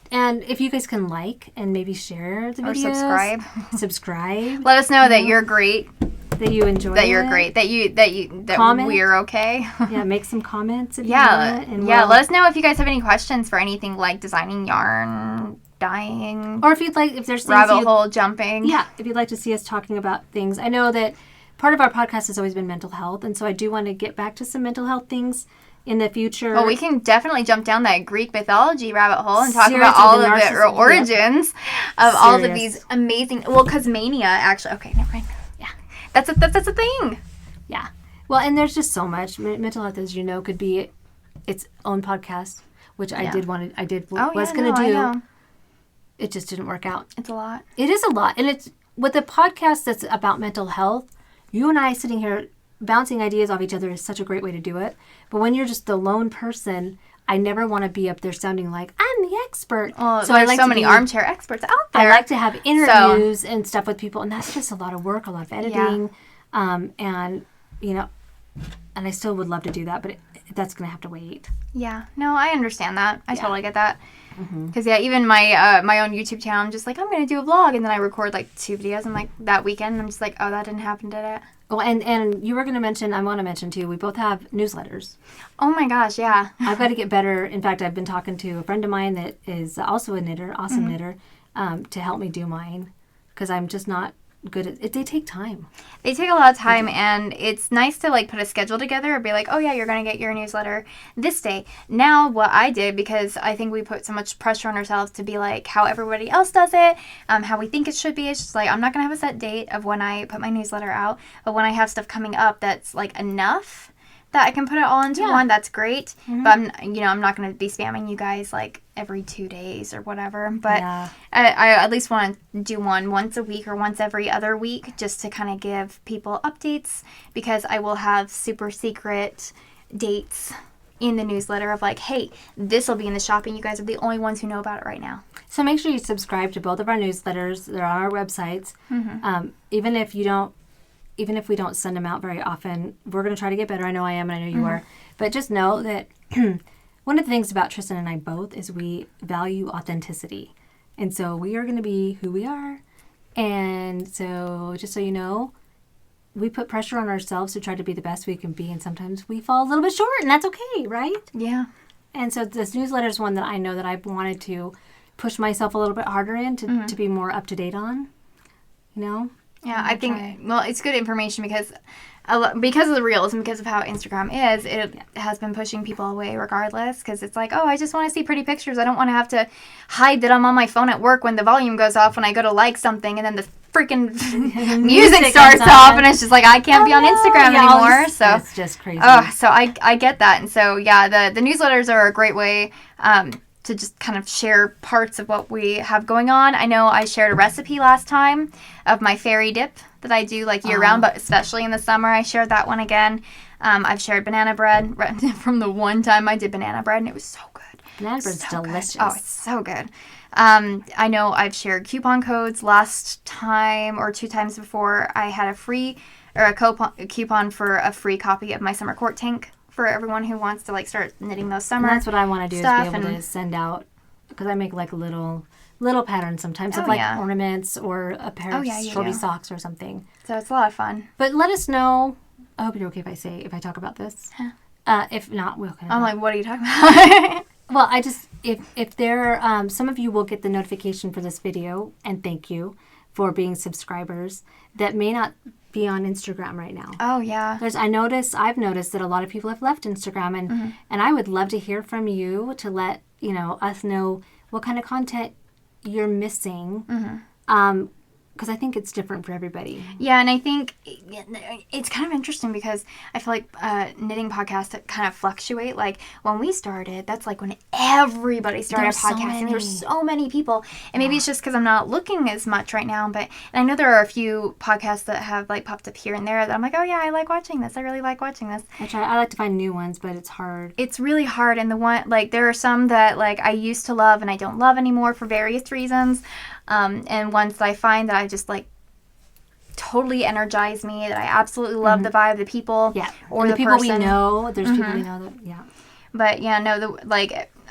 and if you guys can like and maybe share the videos. Or subscribe. Let us know that you're great. That you enjoy that you're great. That comment. We're okay. Yeah, make some comments if you want. And let us know if you guys have any questions for anything like designing yarn, dyeing, or if you'd like, if there's things rabbit hole jumping. Yeah, if you'd like to see us talking about things. I know that part of our podcast has always been mental health, and so I do want to get back to some mental health things in the future. Well, we can definitely jump down that Greek mythology rabbit hole and talk about all of the origins of all of these amazing. Well, because mania actually. Okay, never mind. That's a thing. Yeah. Well, and there's just so much. Mental health, as you know, could be its own podcast, which I was going to do. It just didn't work out. It's a lot. It is a lot. And it's with a podcast that's about mental health, you and I sitting here bouncing ideas off each other is such a great way to do it. But when you're just the lone person, I never want to be up there sounding like I'm the expert. Oh, so there's so many armchair experts out there. I like to have interviews and stuff with people, and that's just a lot of work, a lot of editing, and And I still would love to do that, but that's going to have to wait. Yeah. No, I understand that. I totally get that. Because, even my own YouTube channel, I'm just like, I'm going to do a vlog. And then I record, 2 videos. And, that weekend, I'm just like, oh, that didn't happen, did it? Oh, and you were going to mention, I want to mention, too, we both have newsletters. Oh, my gosh, yeah. I've got to get better. In fact, I've been talking to a friend of mine that is also a knitter, awesome knitter, to help me do mine. Because I'm just not good at it. They take time. They take a lot of time, and it's nice to put a schedule together and be like, oh yeah, you're gonna get your newsletter this day. Now what I did, because I think we put so much pressure on ourselves to be like how everybody else does it, how we think it should be, it's just I'm not gonna have a set date of when I put my newsletter out, but when I have stuff coming up that's enough that I can put it all into one, that's great. But I'm not going to be spamming you guys every 2 days or whatever. But I at least want to do one once a week or once every other week, just to kind of give people updates, because I will have super secret dates in the newsletter of hey, this will be in the shop and you guys are the only ones who know about it right now. So make sure you subscribe to both of our newsletters. They're on our websites. Even if we don't send them out very often, we're going to try to get better. I know I am, and I know you are. But just know that one of the things about Trysten and I both is we value authenticity. And so we are going to be who we are. And so just so you know, we put pressure on ourselves to try to be the best we can be. And sometimes we fall a little bit short, and that's okay, right? Yeah. And so this newsletter is one that I know that I've wanted to push myself a little bit harder in to be more up to date on, Yeah, I think, it's good information because of the reels and because of how Instagram is, it has been pushing people away regardless, because it's I just want to see pretty pictures. I don't want to have to hide that I'm on my phone at work when the volume goes off when I go to like something, and then the freaking music starts off, and it's just I can't be on Instagram anymore. So it's just crazy. So I get that. And so, the newsletters are a great way to just kind of share parts of what we have going on. I know I shared a recipe last time of my fairy dip that I do year round, but especially in the summer, I shared that one again. I've shared banana bread from the one time I did banana bread, and it was so good. Banana bread's so delicious. Good. Oh, it's so good. I know I've shared coupon codes last time or 2 times before. I had a coupon for a free copy of my summer court tank for everyone who wants to start knitting those summer. And that's what I want to do, is be able to send out, because I make little patterns sometimes of ornaments or a pair of shorty socks or something. So it's a lot of fun. But let us know. I hope you're okay if I talk about this. If not, we'll. I'm what are you talking about? Well, if there some of you will get the notification for this video, and thank you for being subscribers that may not be on Instagram right now. Oh yeah. I've noticed that a lot of people have left Instagram, and I would love to hear from you to let us know what kind of content you're missing. Because I think it's different for everybody. Yeah, and I think it's kind of interesting because I feel knitting podcasts that kind of fluctuate. When we started, that's when everybody started podcasting. There's so many people. And maybe it's just because I'm not looking as much right now. But I know there are a few podcasts that have popped up here and there that I'm oh yeah, I like watching this. I really like watching this. I like to find new ones, but it's hard. It's really hard. And the one, there are some that I used to love and I don't love anymore for various reasons. And once I find that I just totally energize me, that I absolutely love the vibe, the people, or and the people person. We know. There's people we know that, But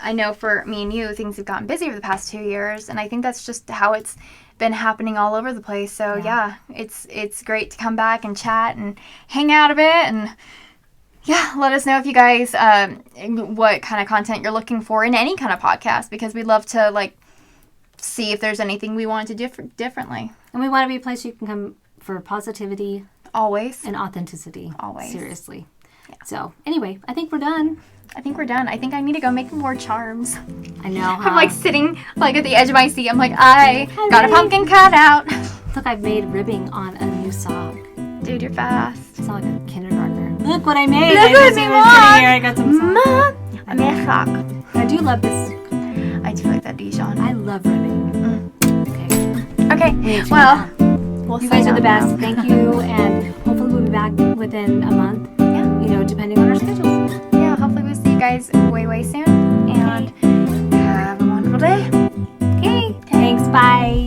I know for me and you, things have gotten busy over the past 2 years, and I think that's just how it's been happening all over the place. So it's great to come back and chat and hang out a bit, and let us know if you guys what kind of content you're looking for in any kind of podcast, because we'd love to see if there's anything we want to do differently. And we want to be a place you can come for positivity. Always. And authenticity. Always. Seriously. Yeah. So, anyway, I think we're done. I think I need to go make more charms. I know, huh? I'm sitting at the edge of my seat. I'm I got a pumpkin cut out. Look, I've made ribbing on a new sock. Dude, you're fast. I sound like a kindergartner. Look what I made. Look what I got some socks. Mom, I made a sock. I do love this. I do like that Dijon. I love ribbing. Okay. Well, you guys are the best. Thank you, and hopefully we'll be back within a month. Yeah. Depending on our schedules. Yeah, hopefully we'll see you guys way soon. And have a wonderful day. Okay. Thanks. Bye.